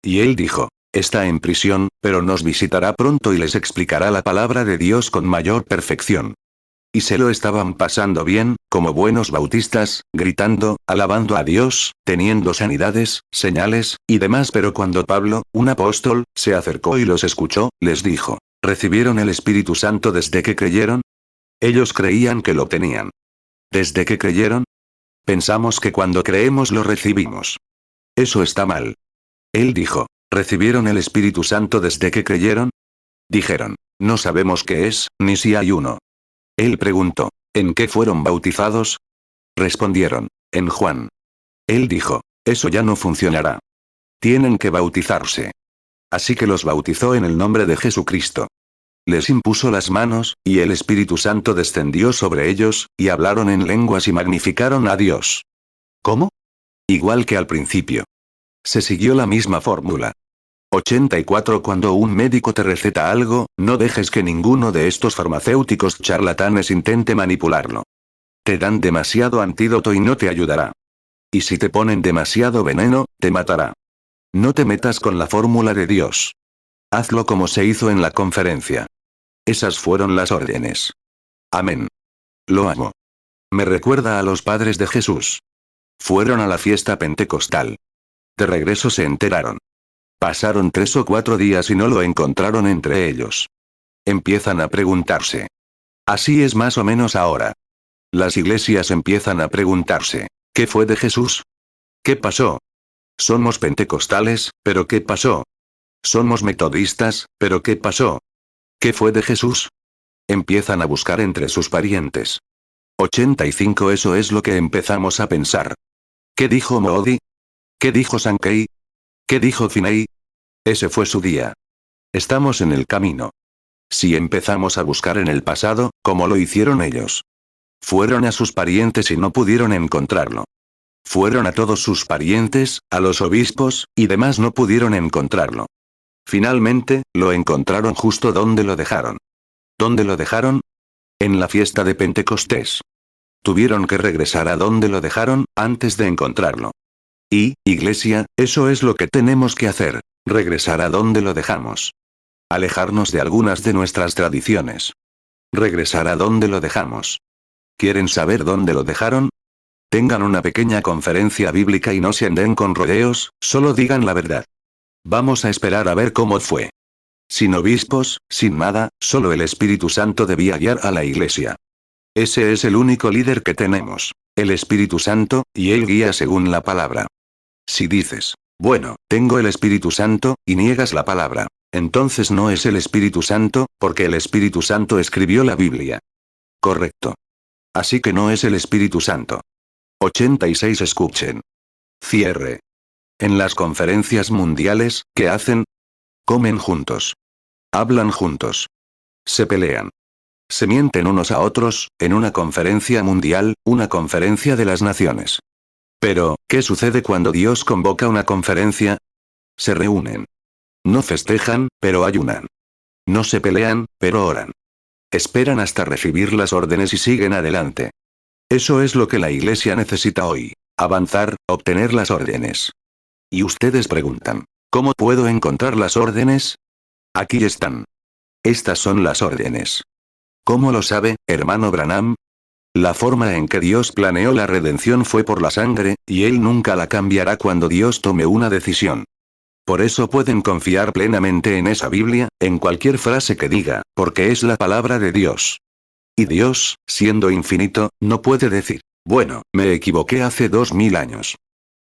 Y él dijo, Está en prisión, pero nos visitará pronto y les explicará la palabra de Dios con mayor perfección. Y se lo estaban pasando bien, como buenos bautistas, gritando, alabando a Dios, teniendo sanidades, señales, y demás. Pero cuando Pablo, un apóstol, se acercó y los escuchó, les dijo: ¿recibieron el Espíritu Santo desde que creyeron? Ellos creían que lo tenían. ¿Desde que creyeron? Pensamos que cuando creemos lo recibimos. Eso está mal. Él dijo: ¿recibieron el Espíritu Santo desde que creyeron? Dijeron: no sabemos qué es, ni si hay uno. Él preguntó: ¿en qué fueron bautizados? Respondieron: en Juan. Él dijo: eso ya no funcionará. Tienen que bautizarse. Así que los bautizó en el nombre de Jesucristo. Les impuso las manos, y el Espíritu Santo descendió sobre ellos, y hablaron en lenguas y magnificaron a Dios. ¿Cómo? Igual que al principio. Se siguió la misma fórmula. 84. Cuando un médico te receta algo, no dejes que ninguno de estos farmacéuticos charlatanes intente manipularlo. Te dan demasiado antídoto y no te ayudará. Y si te ponen demasiado veneno, te matará. No te metas con la fórmula de Dios. Hazlo como se hizo en la conferencia. Esas fueron las órdenes. Amén. Lo amo. Me recuerda a los padres de Jesús. Fueron a la fiesta pentecostal. De regreso se enteraron. Pasaron 3 o 4 días y no lo encontraron entre ellos. Empiezan a preguntarse. Así es más o menos ahora. Las iglesias empiezan a preguntarse: ¿qué fue de Jesús? ¿Qué pasó? Somos pentecostales, pero ¿qué pasó? Somos metodistas, pero ¿qué pasó? ¿Qué fue de Jesús? Empiezan a buscar entre sus parientes. 85. Eso es lo que empezamos a pensar. ¿Qué dijo Moody? ¿Qué dijo Sankey? ¿Qué dijo Finney? Ese fue su día. Estamos en el camino. Si empezamos a buscar en el pasado, como lo hicieron ellos. Fueron a sus parientes y no pudieron encontrarlo. Fueron a todos sus parientes, a los obispos, y demás no pudieron encontrarlo. Finalmente, lo encontraron justo donde lo dejaron. ¿Dónde lo dejaron? En la fiesta de Pentecostés. Tuvieron que regresar a donde lo dejaron, antes de encontrarlo. Y, iglesia, eso es lo que tenemos que hacer, regresar a donde lo dejamos. Alejarnos de algunas de nuestras tradiciones. Regresar a donde lo dejamos. ¿Quieren saber dónde lo dejaron? Tengan una pequeña conferencia bíblica y no se anden con rodeos, solo digan la verdad. Vamos a esperar a ver cómo fue. Sin obispos, sin nada, solo el Espíritu Santo debía guiar a la iglesia. Ese es el único líder que tenemos, el Espíritu Santo, y él guía según la palabra. Si dices: bueno, tengo el Espíritu Santo, y niegas la palabra, entonces no es el Espíritu Santo, porque el Espíritu Santo escribió la Biblia. Correcto. Así que no es el Espíritu Santo. 86. Escuchen. Cierre. En las conferencias mundiales, ¿qué hacen? Comen juntos. Hablan juntos. Se pelean. Se mienten unos a otros, en una conferencia mundial, una conferencia de las naciones. Pero, ¿qué sucede cuando Dios convoca una conferencia? Se reúnen. No festejan, pero ayunan. No se pelean, pero oran. Esperan hasta recibir las órdenes y siguen adelante. Eso es lo que la iglesia necesita hoy. Avanzar, obtener las órdenes. Y ustedes preguntan: ¿cómo puedo encontrar las órdenes? Aquí están. Estas son las órdenes. ¿Cómo lo sabe, hermano Branham? La forma en que Dios planeó la redención fue por la sangre, y Él nunca la cambiará cuando Dios tome una decisión. Por eso pueden confiar plenamente en esa Biblia, en cualquier frase que diga, porque es la palabra de Dios. Y Dios, siendo infinito, no puede decir: bueno, me equivoqué hace 2000 años.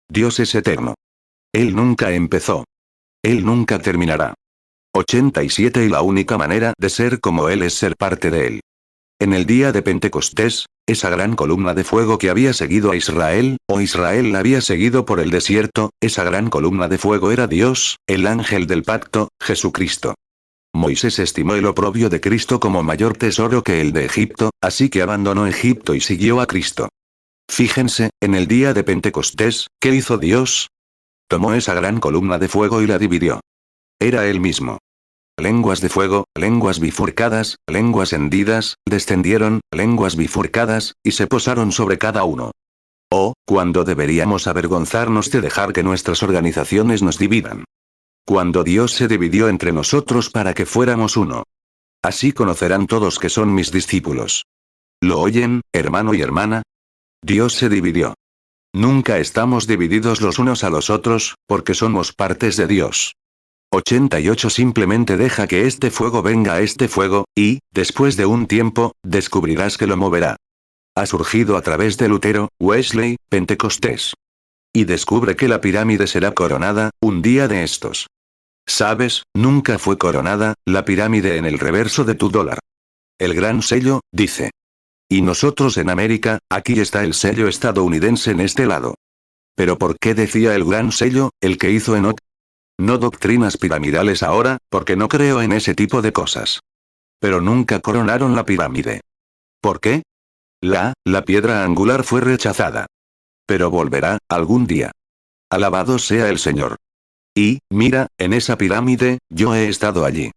Dios es eterno. Él nunca empezó. Él nunca terminará. 87. Y la única manera de ser como Él es ser parte de Él. En el día de Pentecostés, esa gran columna de fuego que había seguido a Israel, o Israel la había seguido por el desierto, esa gran columna de fuego era Dios, el ángel del pacto, Jesucristo. Moisés estimó el oprobio de Cristo como mayor tesoro que el de Egipto, así que abandonó Egipto y siguió a Cristo. Fíjense, en el día de Pentecostés, ¿qué hizo Dios? Tomó esa gran columna de fuego y la dividió. Era Él mismo. Lenguas de fuego, lenguas bifurcadas, lenguas hendidas, descendieron, lenguas bifurcadas, y se posaron sobre cada uno. Oh, cuando deberíamos avergonzarnos de dejar que nuestras organizaciones nos dividan. Cuando Dios se dividió entre nosotros para que fuéramos uno. Así conocerán todos que son mis discípulos. ¿Lo oyen, hermano y hermana? Dios se dividió. Nunca estamos divididos los unos a los otros, porque somos partes de Dios. 88 Simplemente deja que este fuego venga a este fuego, y, después de un tiempo, descubrirás que lo moverá. Ha surgido a través de Lutero, Wesley, Pentecostés. Y descubre que la pirámide será coronada, un día de estos. ¿Sabes? Nunca fue coronada, la pirámide en el reverso de tu dólar. El gran sello, dice. Y nosotros en América, aquí está el sello estadounidense en este lado. ¿Pero por qué decía el gran sello, el que hizo Enoch? No doctrinas piramidales ahora, porque no creo en ese tipo de cosas. Pero nunca coronaron la pirámide. ¿Por qué? La piedra angular fue rechazada. Pero volverá, algún día. Alabado sea el Señor. Y, mira, en esa pirámide, yo he estado allí.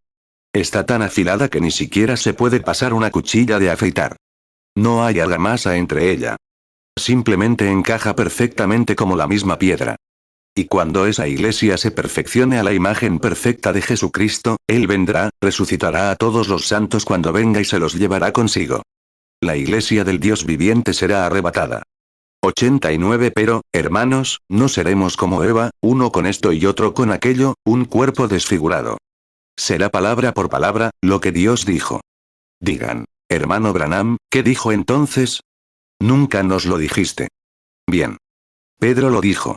Está tan afilada que ni siquiera se puede pasar una cuchilla de afeitar. No hay argamasa entre ella. Simplemente encaja perfectamente como la misma piedra. Y cuando esa iglesia se perfeccione a la imagen perfecta de Jesucristo, Él vendrá, resucitará a todos los santos cuando venga y se los llevará consigo. La iglesia del Dios viviente será arrebatada. 89 Pero, hermanos, no seremos como Eva, uno con esto y otro con aquello, un cuerpo desfigurado. Será palabra por palabra, lo que Dios dijo. Digan, hermano Branham, ¿qué dijo entonces? Nunca nos lo dijiste. Bien. Pedro lo dijo.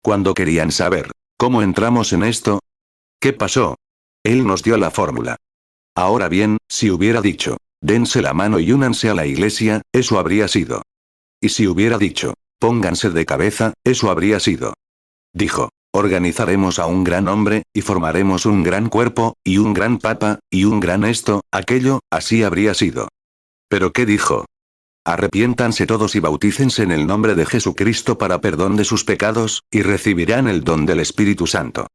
Cuando querían saber, ¿cómo entramos en esto? ¿Qué pasó? Él nos dio la fórmula. Ahora bien, si hubiera dicho, dense la mano y únanse a la iglesia, eso habría sido. Y si hubiera dicho, pónganse de cabeza, eso habría sido. Dijo, organizaremos a un gran hombre, y formaremos un gran cuerpo, y un gran papa, y un gran esto, aquello, así habría sido. ¿Pero qué dijo? Arrepiéntanse todos y bautícense en el nombre de Jesucristo para perdón de sus pecados, y recibirán el don del Espíritu Santo.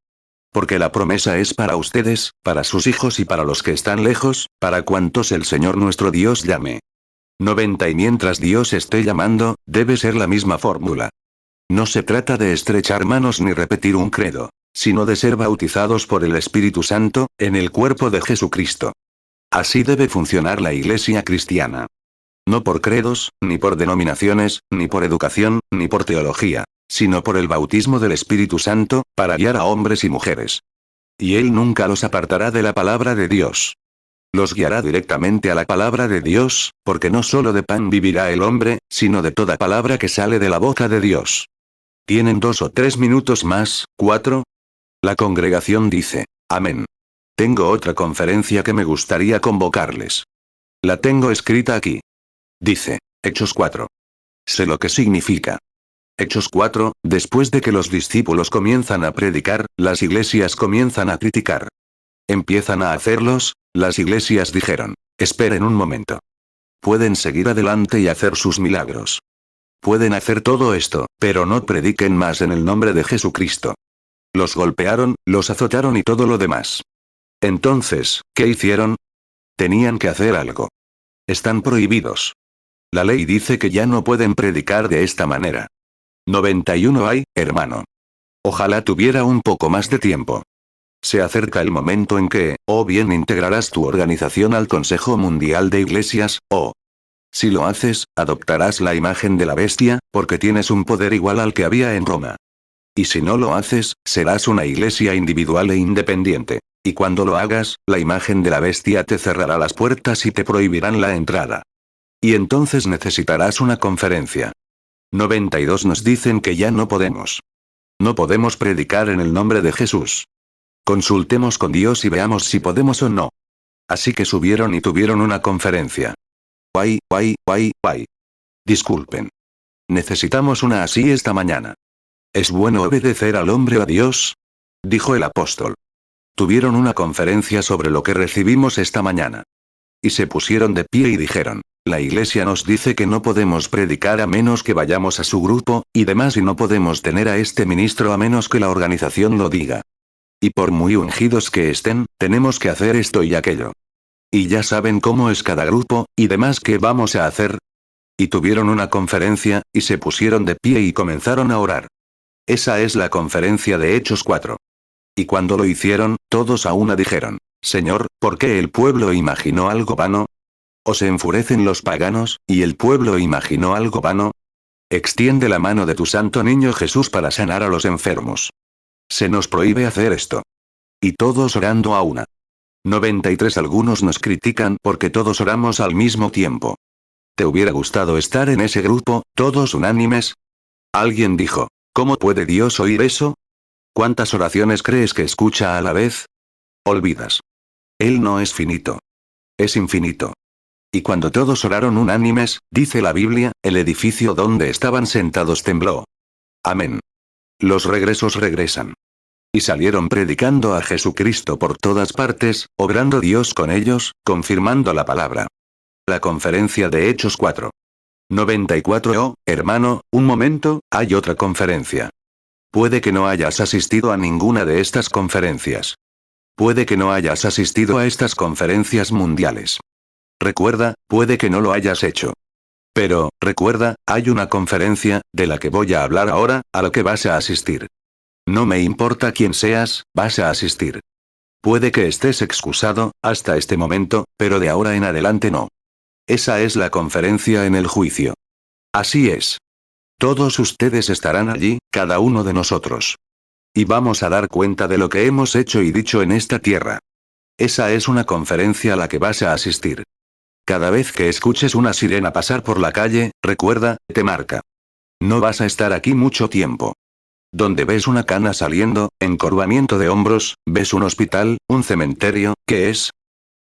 Porque la promesa es para ustedes, para sus hijos y para los que están lejos, para cuantos el Señor nuestro Dios llame. 90 Y mientras Dios esté llamando, debe ser la misma fórmula. No se trata de estrechar manos ni repetir un credo, sino de ser bautizados por el Espíritu Santo, en el cuerpo de Jesucristo. Así debe funcionar la iglesia cristiana. No por credos, ni por denominaciones, ni por educación, ni por teología, sino por el bautismo del Espíritu Santo, para guiar a hombres y mujeres. Y Él nunca los apartará de la palabra de Dios. Los guiará directamente a la palabra de Dios, porque no solo de pan vivirá el hombre, sino de toda palabra que sale de la boca de Dios. ¿Tienen 2 o 3 minutos más, 4? La congregación dice, amén. Tengo otra conferencia que me gustaría convocarles. La tengo escrita aquí. Dice, Hechos 4. Sé lo que significa. Hechos 4, después de que los discípulos comienzan a predicar, las iglesias comienzan a criticar. Empiezan a hacerlos, las iglesias dijeron, esperen un momento. Pueden seguir adelante y hacer sus milagros. Pueden hacer todo esto, pero no prediquen más en el nombre de Jesucristo. Los golpearon, los azotaron y todo lo demás. Entonces, ¿qué hicieron? Tenían que hacer algo. Están prohibidos. La ley dice que ya no pueden predicar de esta manera. 91 Ay, hermano. Ojalá tuviera un poco más de tiempo. Se acerca el momento en que, o bien integrarás tu organización al Consejo Mundial de Iglesias, o, si lo haces, adoptarás la imagen de la bestia, porque tienes un poder igual al que había en Roma. Y si no lo haces, serás una iglesia individual e independiente. Y cuando lo hagas, la imagen de la bestia te cerrará las puertas y te prohibirán la entrada. Y entonces necesitarás una conferencia. 92 Nos dicen que ya no podemos. No podemos predicar en el nombre de Jesús. Consultemos con Dios y veamos si podemos o no. Así que subieron y tuvieron una conferencia. Guay. Disculpen. Necesitamos una así esta mañana. ¿Es bueno obedecer al hombre o a Dios? Dijo el apóstol. Tuvieron una conferencia sobre lo que recibimos esta mañana. Y se pusieron de pie y dijeron, la iglesia nos dice que no podemos predicar a menos que vayamos a su grupo, y demás y no podemos tener a este ministro a menos que la organización lo diga. Y por muy ungidos que estén, tenemos que hacer esto y aquello. Y ya saben cómo es cada grupo, y demás qué vamos a hacer. Y tuvieron una conferencia, y se pusieron de pie y comenzaron a orar. Esa es la conferencia de Hechos 4. Y cuando lo hicieron, todos a una dijeron: Señor, ¿por qué el pueblo imaginó algo vano? ¿O se enfurecen los paganos, y el pueblo imaginó algo vano? Extiende la mano de tu santo niño Jesús para sanar a los enfermos. Se nos prohíbe hacer esto. Y todos orando a una. 93. Algunos nos critican porque todos oramos al mismo tiempo. ¿Te hubiera gustado estar en ese grupo, todos unánimes? Alguien dijo: ¿Cómo puede Dios oír eso? ¿Cuántas oraciones crees que escucha a la vez? Olvidas. Él no es finito. Es infinito. Y cuando todos oraron unánimes, dice la Biblia, el edificio donde estaban sentados tembló. Amén. Los regresos regresan. Y salieron predicando a Jesucristo por todas partes, obrando Dios con ellos, confirmando la palabra. La conferencia de Hechos 4. 94. Oh, hermano, un momento, hay otra conferencia. Puede que no hayas asistido a ninguna de estas conferencias. Puede que no hayas asistido a estas conferencias mundiales. Recuerda, puede que no lo hayas hecho. Pero, recuerda, hay una conferencia, de la que voy a hablar ahora, a la que vas a asistir. No me importa quién seas, vas a asistir. Puede que estés excusado, hasta este momento, pero de ahora en adelante no. Esa es la conferencia en el juicio. Así es. Todos ustedes estarán allí, cada uno de nosotros. Y vamos a dar cuenta de lo que hemos hecho y dicho en esta tierra. Esa es una conferencia a la que vas a asistir. Cada vez que escuches una sirena pasar por la calle, recuerda, te marca. No vas a estar aquí mucho tiempo. Donde ves una cana saliendo, encorvamiento de hombros, ves un hospital, un cementerio, ¿qué es?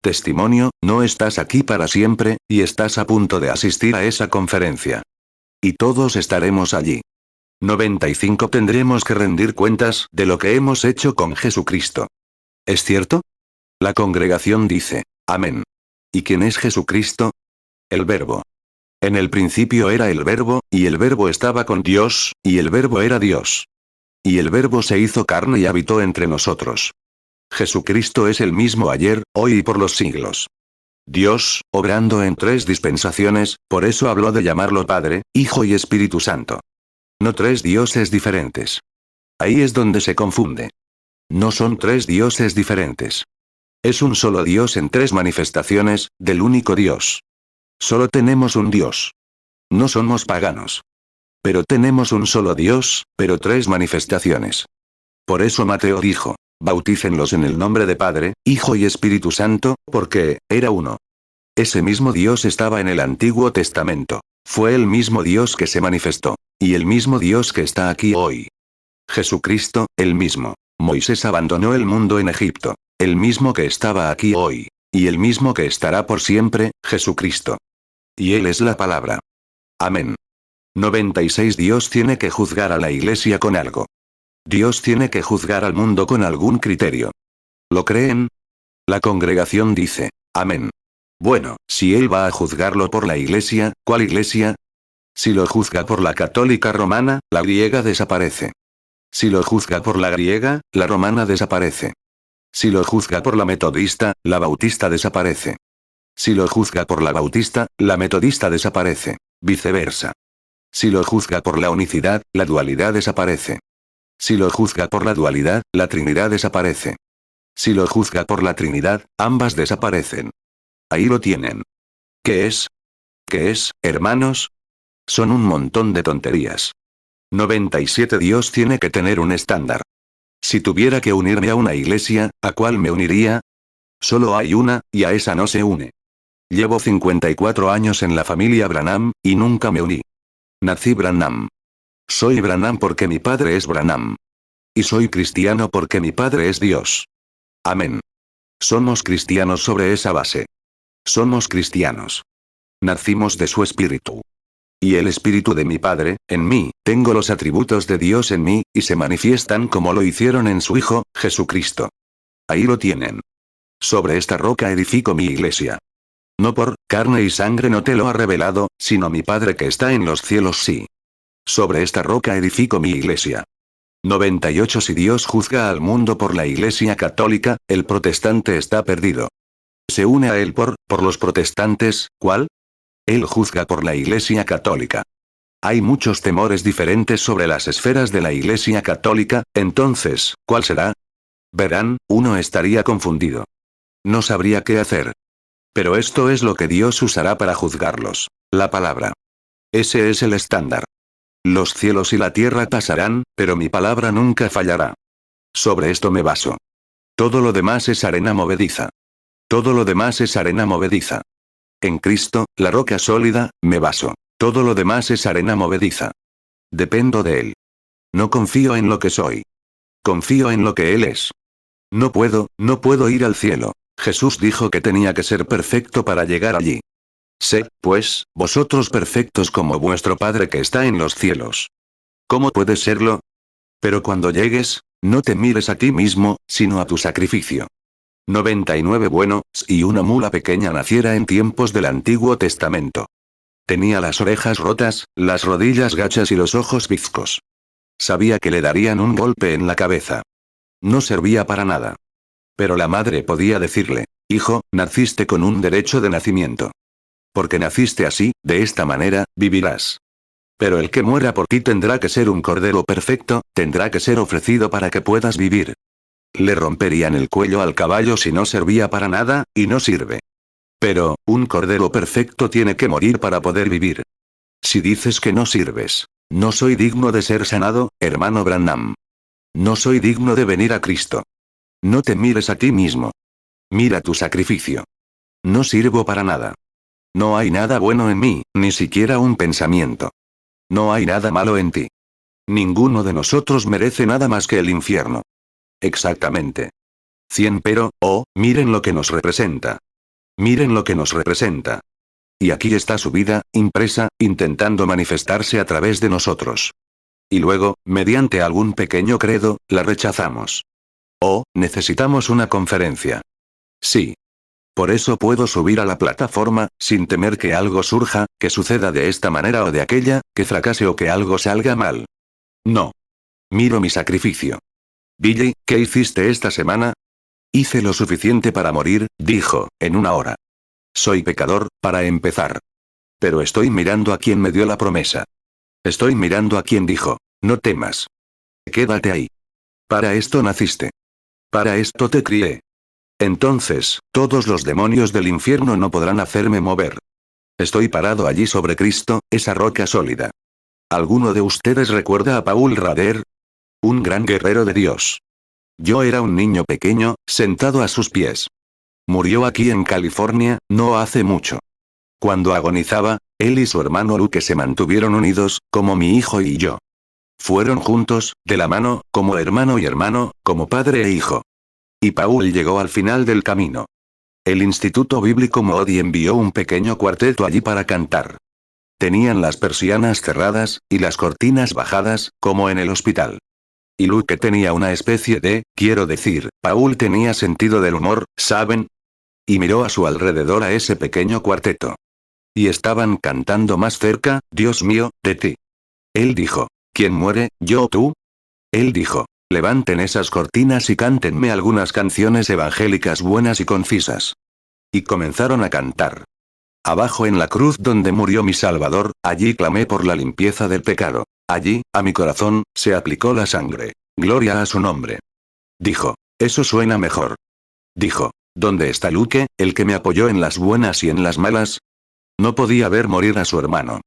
Testimonio, no estás aquí para siempre, y estás a punto de asistir a esa conferencia. Y todos estaremos allí. 95. Tendremos que rendir cuentas de lo que hemos hecho con Jesucristo. ¿Es cierto? La congregación dice: Amén. ¿Y quién es Jesucristo? El Verbo. En el principio era el Verbo, y el Verbo estaba con Dios, y el Verbo era Dios. Y el Verbo se hizo carne y habitó entre nosotros. Jesucristo es el mismo ayer, hoy y por los siglos. Dios, obrando en 3 dispensaciones, por eso habló de llamarlo Padre, Hijo y Espíritu Santo. No 3 dioses diferentes. Ahí es donde se confunde. No son 3 dioses diferentes. Es un solo Dios en 3 manifestaciones, del único Dios. Solo tenemos un Dios. No somos paganos. Pero tenemos un solo Dios, pero 3 manifestaciones. Por eso Mateo dijo: bautícenlos en el nombre de Padre, Hijo y Espíritu Santo, porque era uno. Ese mismo Dios estaba en el Antiguo Testamento. Fue el mismo Dios que se manifestó. Y el mismo Dios que está aquí hoy. Jesucristo, el mismo. Moisés abandonó el mundo en Egipto. El mismo que estaba aquí hoy. Y el mismo que estará por siempre, Jesucristo. Y Él es la palabra. Amén. 96. Dios tiene que juzgar a la iglesia con algo. Dios tiene que juzgar al mundo con algún criterio. ¿Lo creen? La congregación dice: Amén. Bueno, si Él va a juzgarlo por la iglesia, ¿cuál iglesia? Si lo juzga por la católica romana, la griega desaparece. Si lo juzga por la griega, la romana desaparece. Si lo juzga por la metodista, la bautista desaparece. Si lo juzga por la bautista, la metodista desaparece. Viceversa. Si lo juzga por la unicidad, la dualidad desaparece. Si lo juzga por la dualidad, la Trinidad desaparece. Si lo juzga por la Trinidad, ambas desaparecen. Ahí lo tienen. ¿Qué es? ¿Qué es, hermanos? Son un montón de tonterías. 97. Dios tiene que tener un estándar. Si tuviera que unirme a una iglesia, ¿a cuál me uniría? Solo hay una, y a esa no se une. Llevo 54 años en la familia Branham, y nunca me uní. Nací Branham. Soy Branham porque mi padre es Branham. Y soy cristiano porque mi padre es Dios. Amén. Somos cristianos sobre esa base. Somos cristianos. Nacimos de su espíritu. Y el espíritu de mi Padre, en mí, tengo los atributos de Dios en mí, y se manifiestan como lo hicieron en su Hijo, Jesucristo. Ahí lo tienen. Sobre esta roca edifico mi iglesia. No por carne y sangre no te lo ha revelado, sino mi Padre que está en los cielos sí. Sobre esta roca edifico mi iglesia. 98. Si Dios juzga al mundo por la Iglesia Católica, el protestante está perdido. Se une a él por los protestantes, ¿cuál? Él juzga por la Iglesia Católica. Hay muchos temores diferentes sobre las esferas de la Iglesia Católica, entonces, ¿cuál será? Verán, uno estaría confundido. No sabría qué hacer. Pero esto es lo que Dios usará para juzgarlos. La palabra. Ese es el estándar. Los cielos y la tierra pasarán, pero mi palabra nunca fallará. Sobre esto me baso. Todo lo demás es arena movediza. Todo lo demás es arena movediza. En Cristo, la roca sólida, me baso. Todo lo demás es arena movediza. Dependo de Él. No confío en lo que soy. Confío en lo que Él es. No puedo ir al cielo. Jesús dijo que tenía que ser perfecto para llegar allí. Sed, pues, vosotros perfectos como vuestro Padre que está en los cielos. ¿Cómo puedes serlo? Pero cuando llegues, no te mires a ti mismo, sino a tu sacrificio. 99 Bueno, si una mula pequeña naciera en tiempos del Antiguo Testamento. Tenía las orejas rotas, las rodillas gachas y los ojos bizcos. Sabía que le darían un golpe en la cabeza. No servía para nada. Pero la madre podía decirle, hijo, naciste con un derecho de nacimiento. Porque naciste así, de esta manera, vivirás. Pero el que muera por ti tendrá que ser un cordero perfecto, tendrá que ser ofrecido para que puedas vivir. Le romperían el cuello al caballo si no servía para nada, y no sirve. Pero, un cordero perfecto tiene que morir para poder vivir. Si dices que no sirves, no soy digno de ser sanado, hermano Branham. No soy digno de venir a Cristo. No te mires a ti mismo. Mira tu sacrificio. No sirvo para nada. No hay nada bueno en mí, ni siquiera un pensamiento. No hay nada malo en ti. Ninguno de nosotros merece nada más que el infierno. Exactamente. 100 Pero, oh, miren lo que nos representa. Miren lo que nos representa. Y aquí está su vida, impresa, intentando manifestarse a través de nosotros. Y luego, mediante algún pequeño credo, la rechazamos. Oh, necesitamos una conferencia. Sí. Por eso puedo subir a la plataforma, sin temer que algo surja, que suceda de esta manera o de aquella, que fracase o que algo salga mal. No. Miro mi sacrificio. Billy, ¿qué hiciste esta semana? Hice lo suficiente para morir, dijo, en una hora. Soy pecador, para empezar. Pero estoy mirando a quien me dio la promesa. Estoy mirando a quien dijo, no temas. Quédate ahí. Para esto naciste. Para esto te crié. Entonces, todos los demonios del infierno no podrán hacerme mover. Estoy parado allí sobre Cristo, esa roca sólida. ¿Alguno de ustedes recuerda a Paul Rader? Un gran guerrero de Dios. Yo era un niño pequeño, sentado a sus pies. Murió aquí en California, no hace mucho. Cuando agonizaba, él y su hermano Luke se mantuvieron unidos, como mi hijo y yo. Fueron juntos, de la mano, como hermano y hermano, como padre e hijo. Y Paul llegó al final del camino. El Instituto Bíblico Moody envió un pequeño cuarteto allí para cantar. Tenían las persianas cerradas, y las cortinas bajadas, como en el hospital. Y Luke tenía una especie de, quiero decir, Paul tenía sentido del humor, ¿saben? Y miró a su alrededor a ese pequeño cuarteto. Y estaban cantando más cerca, Dios mío, de ti. Él dijo, ¿quién muere, yo o tú? Él dijo, levanten esas cortinas y cántenme algunas canciones evangélicas buenas y concisas. Y comenzaron a cantar. Abajo en la cruz donde murió mi Salvador, allí clamé por la limpieza del pecado. Allí, a mi corazón, se aplicó la sangre. Gloria a su nombre. Dijo, eso suena mejor. Dijo, ¿dónde está Luke, el que me apoyó en las buenas y en las malas? No podía ver morir a su hermano.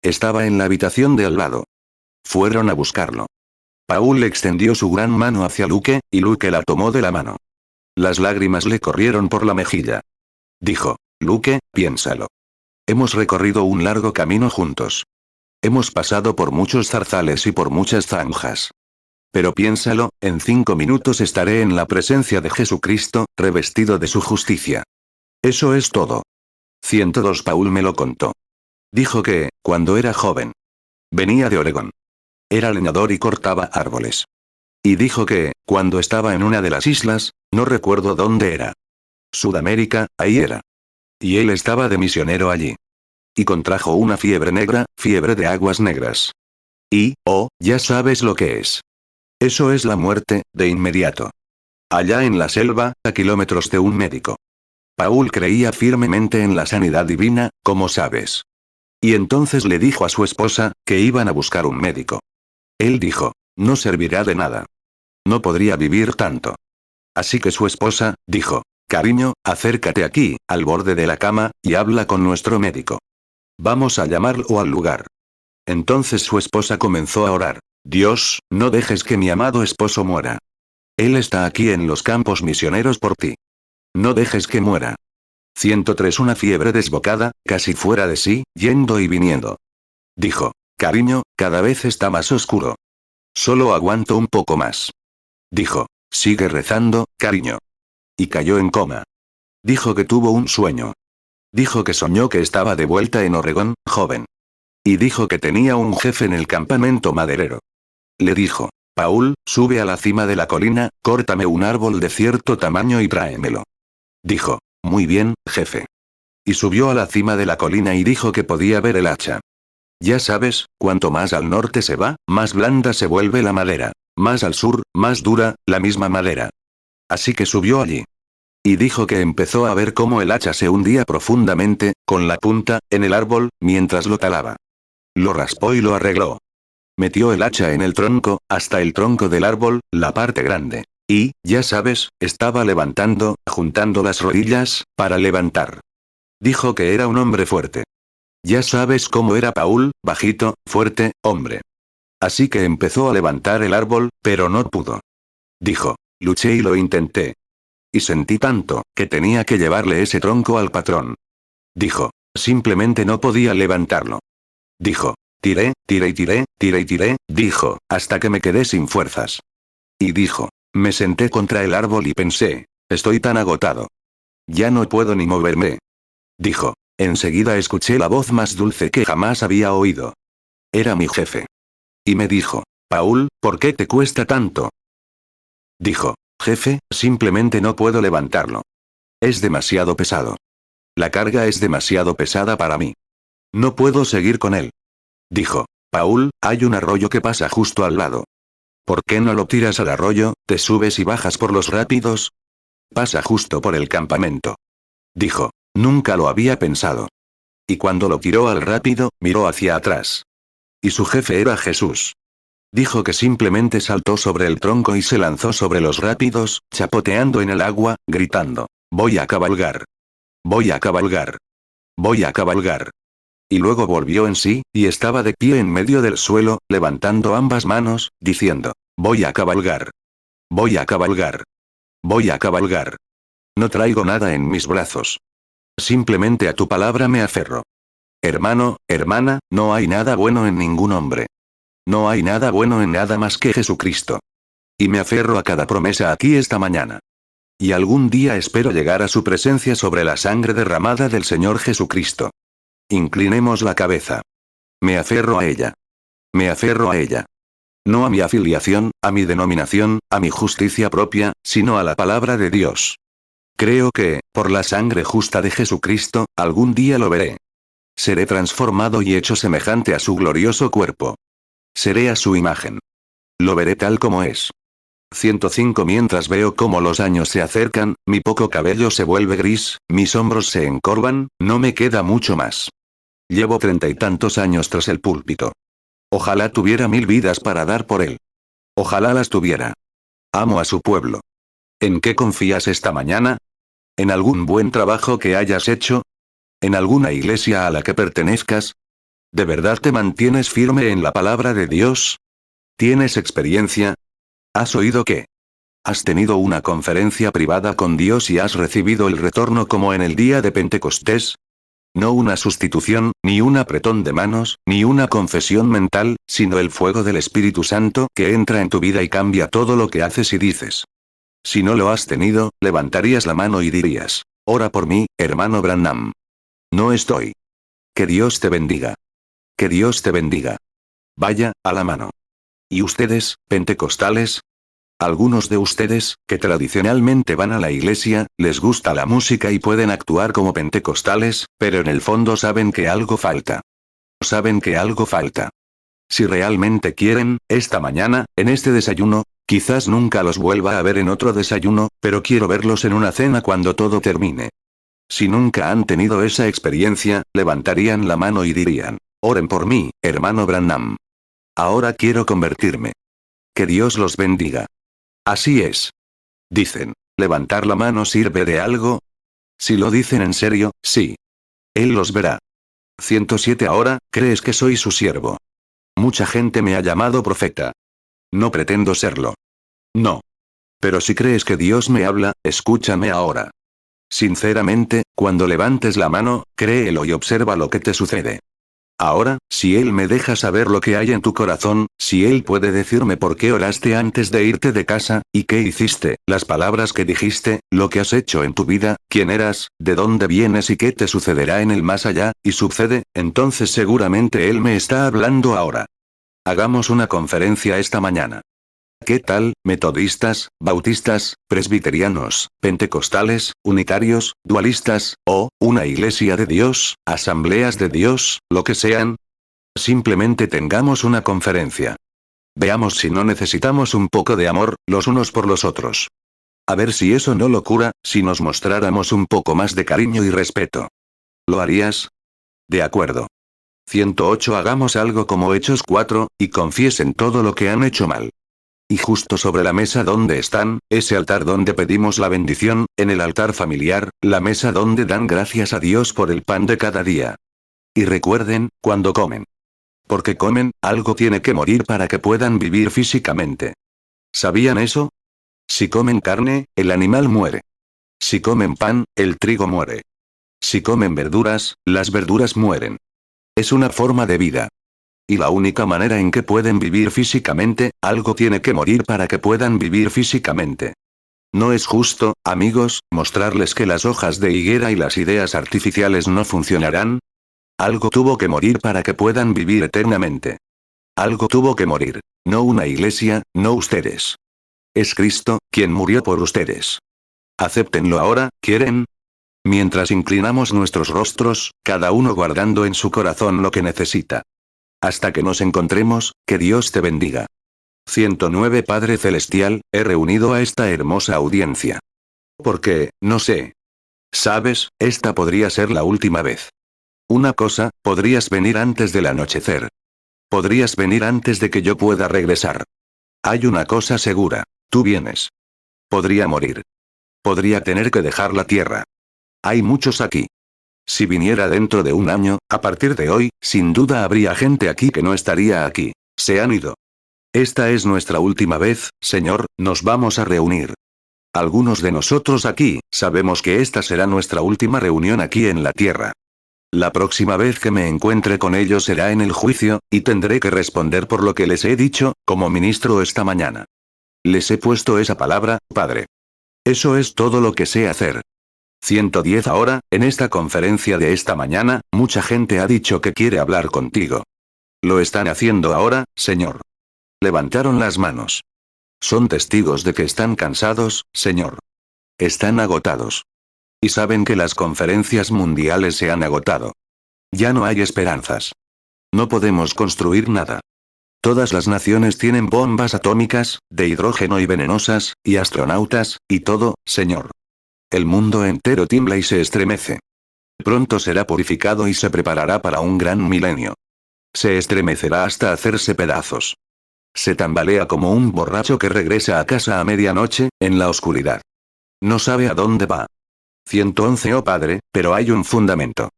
Estaba en la habitación de al lado. Fueron a buscarlo. Paul extendió su gran mano hacia Luke, y Luke la tomó de la mano. Las lágrimas le corrieron por la mejilla. Dijo, Luke, piénsalo. Hemos recorrido un largo camino juntos. Hemos pasado por muchos zarzales y por muchas zanjas. Pero piénsalo, en 5 minutos estaré en la presencia de Jesucristo, revestido de su justicia. Eso es todo. 102 Paul me lo contó. Dijo que, cuando era joven, venía de Oregón. Era leñador y cortaba árboles. Y dijo que, cuando estaba en una de las islas, no recuerdo dónde era. Sudamérica, ahí era. Y él estaba de misionero allí. Y contrajo una fiebre negra, fiebre de aguas negras. Y, oh, ya sabes lo que es. Eso es la muerte, de inmediato. Allá en la selva, a kilómetros de un médico. Paul creía firmemente en la sanidad divina, como sabes. Y entonces le dijo a su esposa, que iban a buscar un médico. Él dijo, no servirá de nada. No podría vivir tanto. Así que su esposa, dijo, cariño, acércate aquí, al borde de la cama, y habla con nuestro médico. Vamos a llamarlo al lugar. Entonces su esposa comenzó a orar. Dios, no dejes que mi amado esposo muera. Él está aquí en los campos misioneros por ti. No dejes que muera. 103 Una fiebre desbocada, casi fuera de sí, yendo y viniendo. Dijo, cariño, cada vez está más oscuro. Solo aguanto un poco más. Dijo, sigue rezando, cariño. Y cayó en coma. Dijo que tuvo un sueño. Dijo que soñó que estaba de vuelta en Oregón, joven. Y dijo que tenía un jefe en el campamento maderero. Le dijo, Paul, sube a la cima de la colina, córtame un árbol de cierto tamaño y tráemelo. Dijo, muy bien, jefe. Y subió a la cima de la colina y dijo que podía ver el hacha. Ya sabes, cuanto más al norte se va, más blanda se vuelve la madera. Más al sur, más dura, la misma madera. Así que subió allí. Y dijo que empezó a ver cómo el hacha se hundía profundamente, con la punta, en el árbol, mientras lo talaba. Lo raspó y lo arregló. Metió el hacha en el tronco, hasta el tronco del árbol, la parte grande. Y, ya sabes, estaba levantando, juntando las rodillas, para levantar. Dijo que era un hombre fuerte. Ya sabes cómo era Paul, bajito, fuerte, hombre. Así que empezó a levantar el árbol, pero no pudo. Dijo, luché y lo intenté. Y sentí tanto, que tenía que llevarle ese tronco al patrón. Dijo, simplemente no podía levantarlo. Dijo, tiré, tiré y tiré, tiré y tiré, dijo, hasta que me quedé sin fuerzas. Y dijo, me senté contra el árbol y pensé, estoy tan agotado. Ya no puedo ni moverme. Dijo, enseguida escuché la voz más dulce que jamás había oído. Era mi jefe. Y me dijo, Paul, ¿por qué te cuesta tanto? Dijo, jefe, simplemente no puedo levantarlo. Es demasiado pesado. La carga es demasiado pesada para mí. No puedo seguir con él. Dijo, Paul, hay un arroyo que pasa justo al lado. ¿Por qué no lo tiras al arroyo, te subes y bajas por los rápidos? Pasa justo por el campamento. Dijo, nunca lo había pensado. Y cuando lo tiró al rápido, miró hacia atrás. Y su jefe era Jesús. Dijo que simplemente saltó sobre el tronco y se lanzó sobre los rápidos, chapoteando en el agua, gritando, voy a cabalgar. Voy a cabalgar. Voy a cabalgar. Y luego volvió en sí, y estaba de pie en medio del suelo, levantando ambas manos, diciendo, voy a cabalgar. Voy a cabalgar. Voy a cabalgar. No traigo nada en mis brazos. Simplemente a tu palabra me aferro. Hermano, hermana, no hay nada bueno en ningún hombre. No hay nada bueno en nada más que Jesucristo. Y me aferro a cada promesa aquí esta mañana. Y algún día espero llegar a su presencia sobre la sangre derramada del Señor Jesucristo. Inclinemos la cabeza. Me aferro a ella. Me aferro a ella. No a mi afiliación, a mi denominación, a mi justicia propia, sino a la palabra de Dios. Creo que, por la sangre justa de Jesucristo, algún día lo veré. Seré transformado y hecho semejante a su glorioso cuerpo. Seré a su imagen. Lo veré tal como es. 105 Mientras veo cómo los años se acercan, mi poco cabello se vuelve gris, mis hombros se encorvan, no me queda mucho más. Llevo 30 y tantos años tras el púlpito. Ojalá tuviera 1000 vidas para dar por él. Ojalá las tuviera. Amo a su pueblo. ¿En qué confías esta mañana? ¿En algún buen trabajo que hayas hecho? ¿En alguna iglesia a la que pertenezcas? ¿De verdad te mantienes firme en la palabra de Dios? ¿Tienes experiencia? ¿Has oído qué? ¿Has tenido una conferencia privada con Dios y has recibido el retorno como en el día de Pentecostés? No una sustitución, ni un apretón de manos, ni una confesión mental, sino el fuego del Espíritu Santo que entra en tu vida y cambia todo lo que haces y dices. Si no lo has tenido, levantarías la mano y dirías, ora por mí, hermano Branham. No estoy. Que Dios te bendiga. Que Dios te bendiga. Vaya, a la mano. ¿Y ustedes, pentecostales? Algunos de ustedes, que tradicionalmente van a la iglesia, les gusta la música y pueden actuar como pentecostales, pero en el fondo saben que algo falta. Saben que algo falta. Si realmente quieren, esta mañana, en este desayuno, quizás nunca los vuelva a ver en otro desayuno, pero quiero verlos en una cena cuando todo termine. Si nunca han tenido esa experiencia, levantarían la mano y dirían, oren por mí, hermano Branham. Ahora quiero convertirme. Que Dios los bendiga. Así es. Dicen, ¿Levantar la mano sirve de algo? Si lo dicen en serio, sí. Él los verá. 107 Ahora, ¿crees que soy su siervo? Mucha gente me ha llamado profeta. No pretendo serlo. No. Pero si crees que Dios me habla, escúchame ahora. Sinceramente, cuando levantes la mano, créelo y observa lo que te sucede. Ahora, si Él me deja saber lo que hay en tu corazón, si Él puede decirme por qué oraste antes de irte de casa, y qué hiciste, las palabras que dijiste, lo que has hecho en tu vida, quién eras, de dónde vienes y qué te sucederá en el más allá, y sucede, entonces seguramente Él me está hablando ahora. Hagamos una conferencia esta mañana. ¿Qué tal, metodistas, bautistas, presbiterianos, pentecostales, unitarios, dualistas, o, una iglesia de Dios, asambleas de Dios, lo que sean? Simplemente tengamos una conferencia. Veamos si no necesitamos un poco de amor, los unos por los otros. A ver si eso no lo cura, si nos mostráramos un poco más de cariño y respeto. ¿Lo harías? De acuerdo. 108 Hagamos algo como Hechos 4, y confiesen todo lo que han hecho mal. Y justo sobre la mesa donde están, ese altar donde pedimos la bendición, en el altar familiar, la mesa donde dan gracias a Dios por el pan de cada día. Y recuerden, cuando comen. Porque comen, algo tiene que morir para que puedan vivir físicamente. ¿Sabían eso? Si comen carne, el animal muere. Si comen pan, el trigo muere. Si comen verduras, las verduras mueren. Es una forma de vida. Y la única manera en que pueden vivir físicamente, algo tiene que morir para que puedan vivir físicamente. ¿No es justo, amigos, mostrarles que las hojas de higuera y las ideas artificiales no funcionarán? Algo tuvo que morir para que puedan vivir eternamente. Algo tuvo que morir. No una iglesia, no ustedes. Es Cristo, quien murió por ustedes. Acéptenlo ahora, ¿quieren? Mientras inclinamos nuestros rostros, cada uno guardando en su corazón lo que necesita. Hasta que nos encontremos, que Dios te bendiga. 109 Padre Celestial, he reunido a esta hermosa audiencia. Porque, no sé. Sabes, esta podría ser la última vez. Una cosa, podrías venir antes del anochecer. Podrías venir antes de que yo pueda regresar. Hay una cosa segura, tú vienes. Podría morir. Podría tener que dejar la tierra. Hay muchos aquí. Si viniera dentro de un año, a partir de hoy, sin duda habría gente aquí que no estaría aquí. Se han ido. Esta es nuestra última vez, Señor, nos vamos a reunir. Algunos de nosotros aquí, sabemos que esta será nuestra última reunión aquí en la tierra. La próxima vez que me encuentre con ellos será en el juicio, y tendré que responder por lo que les he dicho, como ministro esta mañana. Les he puesto esa palabra, Padre. Eso es todo lo que sé hacer. 110 Ahora, en esta conferencia de esta mañana, mucha gente ha dicho que quiere hablar contigo. Lo están haciendo ahora, Señor. Levantaron las manos. Son testigos de que están cansados, Señor. Están agotados. Y saben que las conferencias mundiales se han agotado. Ya no hay esperanzas. No podemos construir nada. Todas las naciones tienen bombas atómicas, de hidrógeno y venenosas, y astronautas, y todo, Señor. El mundo entero tiembla y se estremece. Pronto será purificado y se preparará para un gran milenio. Se estremecerá hasta hacerse pedazos. Se tambalea como un borracho que regresa a casa a medianoche, en la oscuridad. No sabe a dónde va. 111 Oh Padre, pero hay un fundamento.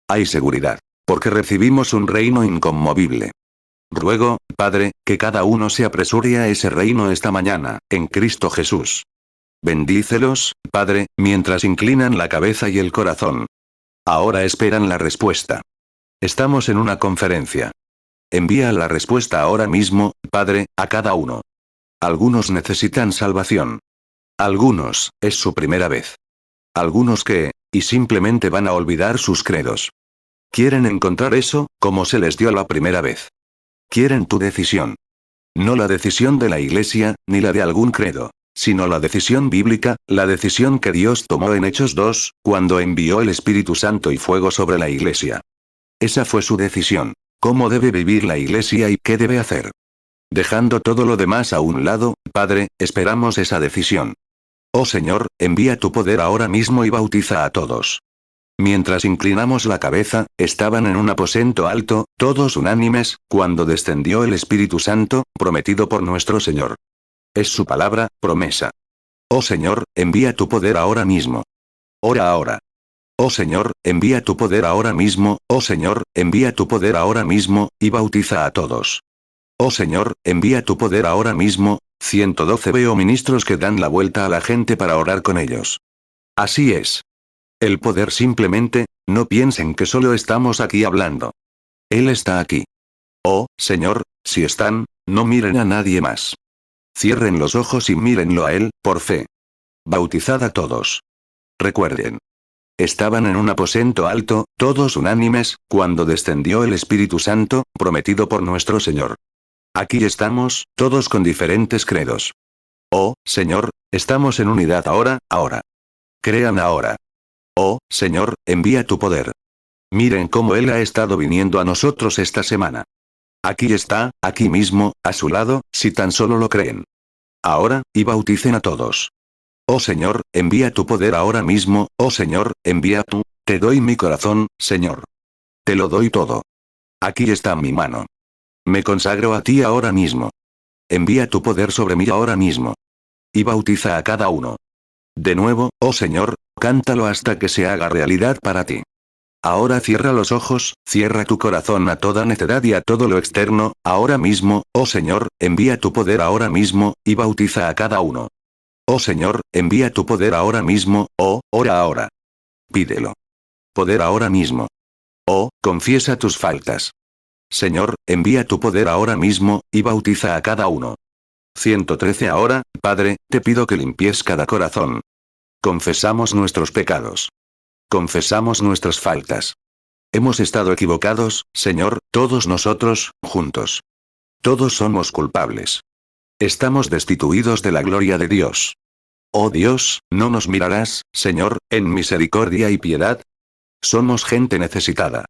Hay seguridad. Porque recibimos un reino inconmovible. Ruego, Padre, que cada uno se apresure a ese reino esta mañana, en Cristo Jesús. Bendícelos, Padre, mientras inclinan la cabeza y el corazón. Ahora esperan la respuesta. Estamos en una conferencia. Envía la respuesta ahora mismo, Padre, a cada uno. Algunos necesitan salvación. Algunos, es su primera vez. Algunos y simplemente van a olvidar sus credos. Quieren encontrar eso, como se les dio la primera vez. Quieren tu decisión. No la decisión de la iglesia, ni la de algún credo. Sino la decisión bíblica, la decisión que Dios tomó en Hechos 2, cuando envió el Espíritu Santo y fuego sobre la iglesia. Esa fue su decisión. ¿Cómo debe vivir la iglesia y qué debe hacer? Dejando todo lo demás a un lado, Padre, esperamos esa decisión. Oh Señor, envía tu poder ahora mismo y bautiza a todos. Mientras inclinamos la cabeza, estaban en un aposento alto, todos unánimes, cuando descendió el Espíritu Santo, prometido por nuestro Señor. Es su palabra, promesa. Oh Señor, envía tu poder ahora mismo. Ora ahora. Oh Señor, envía tu poder ahora mismo, oh Señor, envía tu poder ahora mismo, y bautiza a todos. Oh Señor, envía tu poder ahora mismo. 112 Veo ministros que dan la vuelta a la gente para orar con ellos. Así es. El poder simplemente, no piensen que solo estamos aquí hablando. Él está aquí. Oh, Señor, si están, no miren a nadie más. Cierren los ojos y mírenlo a Él, por fe. Bautizad a todos. Recuerden. Estaban en un aposento alto, todos unánimes, cuando descendió el Espíritu Santo, prometido por nuestro Señor. Aquí estamos, todos con diferentes credos. Oh, Señor, estamos en unidad ahora. Crean ahora. Oh, Señor, envía tu poder. Miren cómo Él ha estado viniendo a nosotros esta semana. Aquí está, aquí mismo, a su lado, si tan solo lo creen. Ahora, y bauticen a todos. Oh Señor, envía tu poder ahora mismo, oh Señor, envía tú. Te doy mi corazón, Señor. Te lo doy todo. Aquí está mi mano. Me consagro a ti ahora mismo. Envía tu poder sobre mí ahora mismo. Y bautiza a cada uno. De nuevo, oh Señor, cántalo hasta que se haga realidad para ti. Ahora cierra los ojos, cierra tu corazón a toda necedad y a todo lo externo, ahora mismo, oh Señor, envía tu poder ahora mismo, y bautiza a cada uno. Oh Señor, envía tu poder ahora mismo, oh, ora ahora. Pídelo. Poder ahora mismo. Oh, confiesa tus faltas. Señor, envía tu poder ahora mismo, y bautiza a cada uno. 113 Ahora, Padre, te pido que limpies cada corazón. Confesamos nuestros pecados. Confesamos nuestras faltas. Hemos estado equivocados, Señor, todos nosotros, juntos. Todos somos culpables. Estamos destituidos de la gloria de Dios. Oh Dios, ¿no nos mirarás, Señor, en misericordia y piedad? Somos gente necesitada.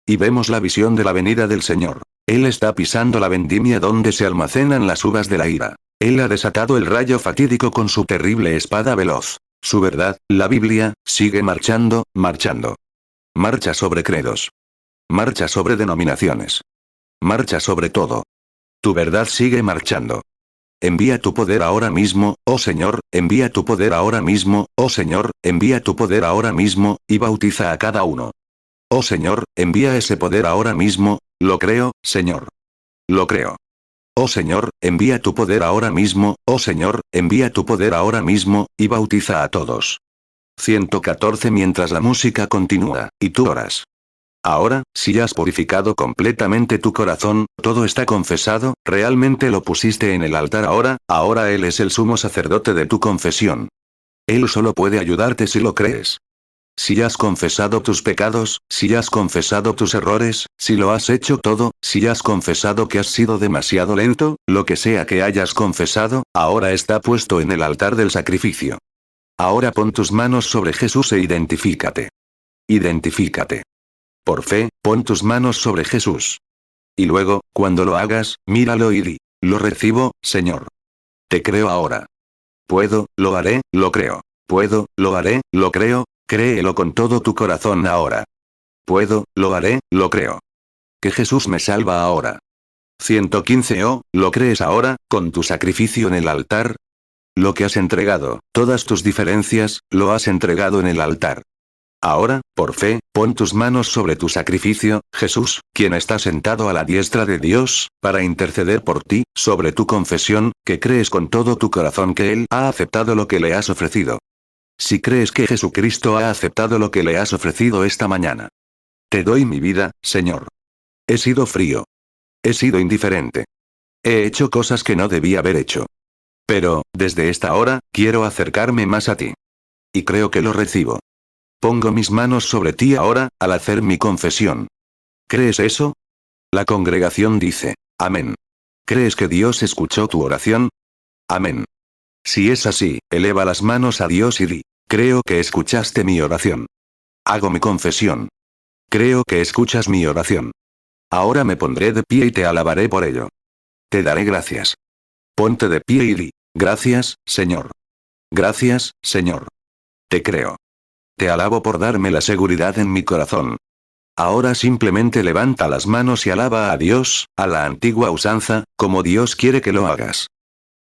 Y vemos la visión de la venida del Señor. Él está pisando la vendimia donde se almacenan las uvas de la ira. Él ha desatado el rayo fatídico con su terrible espada veloz. Su verdad, la Biblia, sigue marchando, marchando. Marcha sobre credos. Marcha sobre denominaciones. Marcha sobre todo. Tu verdad sigue marchando. Envía tu poder ahora mismo, oh Señor, envía tu poder ahora mismo, oh Señor, envía tu poder ahora mismo, y bautiza a cada uno. Oh Señor, envía ese poder ahora mismo, lo creo, Señor. Lo creo. Oh Señor, envía tu poder ahora mismo, oh Señor, envía tu poder ahora mismo, y bautiza a todos. 114 Mientras la música continúa, y tú oras. Ahora, si has purificado completamente tu corazón, todo está confesado, realmente lo pusiste en el altar ahora Él es el sumo sacerdote de tu confesión. Él solo puede ayudarte si lo crees. Si has confesado tus pecados, si has confesado tus errores, si lo has hecho todo, si has confesado que has sido demasiado lento, lo que sea que hayas confesado, ahora está puesto en el altar del sacrificio. Ahora pon tus manos sobre Jesús e identifícate. Identifícate. Por fe, pon tus manos sobre Jesús. Y luego, cuando lo hagas, míralo y di, lo recibo, Señor. Te creo ahora. Puedo, lo haré, lo creo. Puedo, lo haré, lo creo, créelo con todo tu corazón ahora. Puedo, lo haré, lo creo. Que Jesús me salva ahora. 115 Oh, ¿lo crees ahora, con tu sacrificio en el altar? Lo que has entregado, todas tus diferencias, lo has entregado en el altar. Ahora, por fe, pon tus manos sobre tu sacrificio, Jesús, quien está sentado a la diestra de Dios, para interceder por ti, sobre tu confesión, que crees con todo tu corazón que Él ha aceptado lo que le has ofrecido. Si crees que Jesucristo ha aceptado lo que le has ofrecido esta mañana. Te doy mi vida, Señor. He sido frío. He sido indiferente. He hecho cosas que no debía haber hecho. Pero, desde esta hora, quiero acercarme más a ti. Y creo que lo recibo. Pongo mis manos sobre ti ahora, al hacer mi confesión. ¿Crees eso? La congregación dice, amén. ¿Crees que Dios escuchó tu oración? Amén. Si es así, eleva las manos a Dios y di, creo que escuchaste mi oración. Hago mi confesión. Creo que escuchas mi oración. Ahora me pondré de pie y te alabaré por ello. Te daré gracias. Ponte de pie y di, gracias, Señor. Gracias, Señor. Te creo. Te alabo por darme la seguridad en mi corazón. Ahora simplemente levanta las manos y alaba a Dios, a la antigua usanza, como Dios quiere que lo hagas.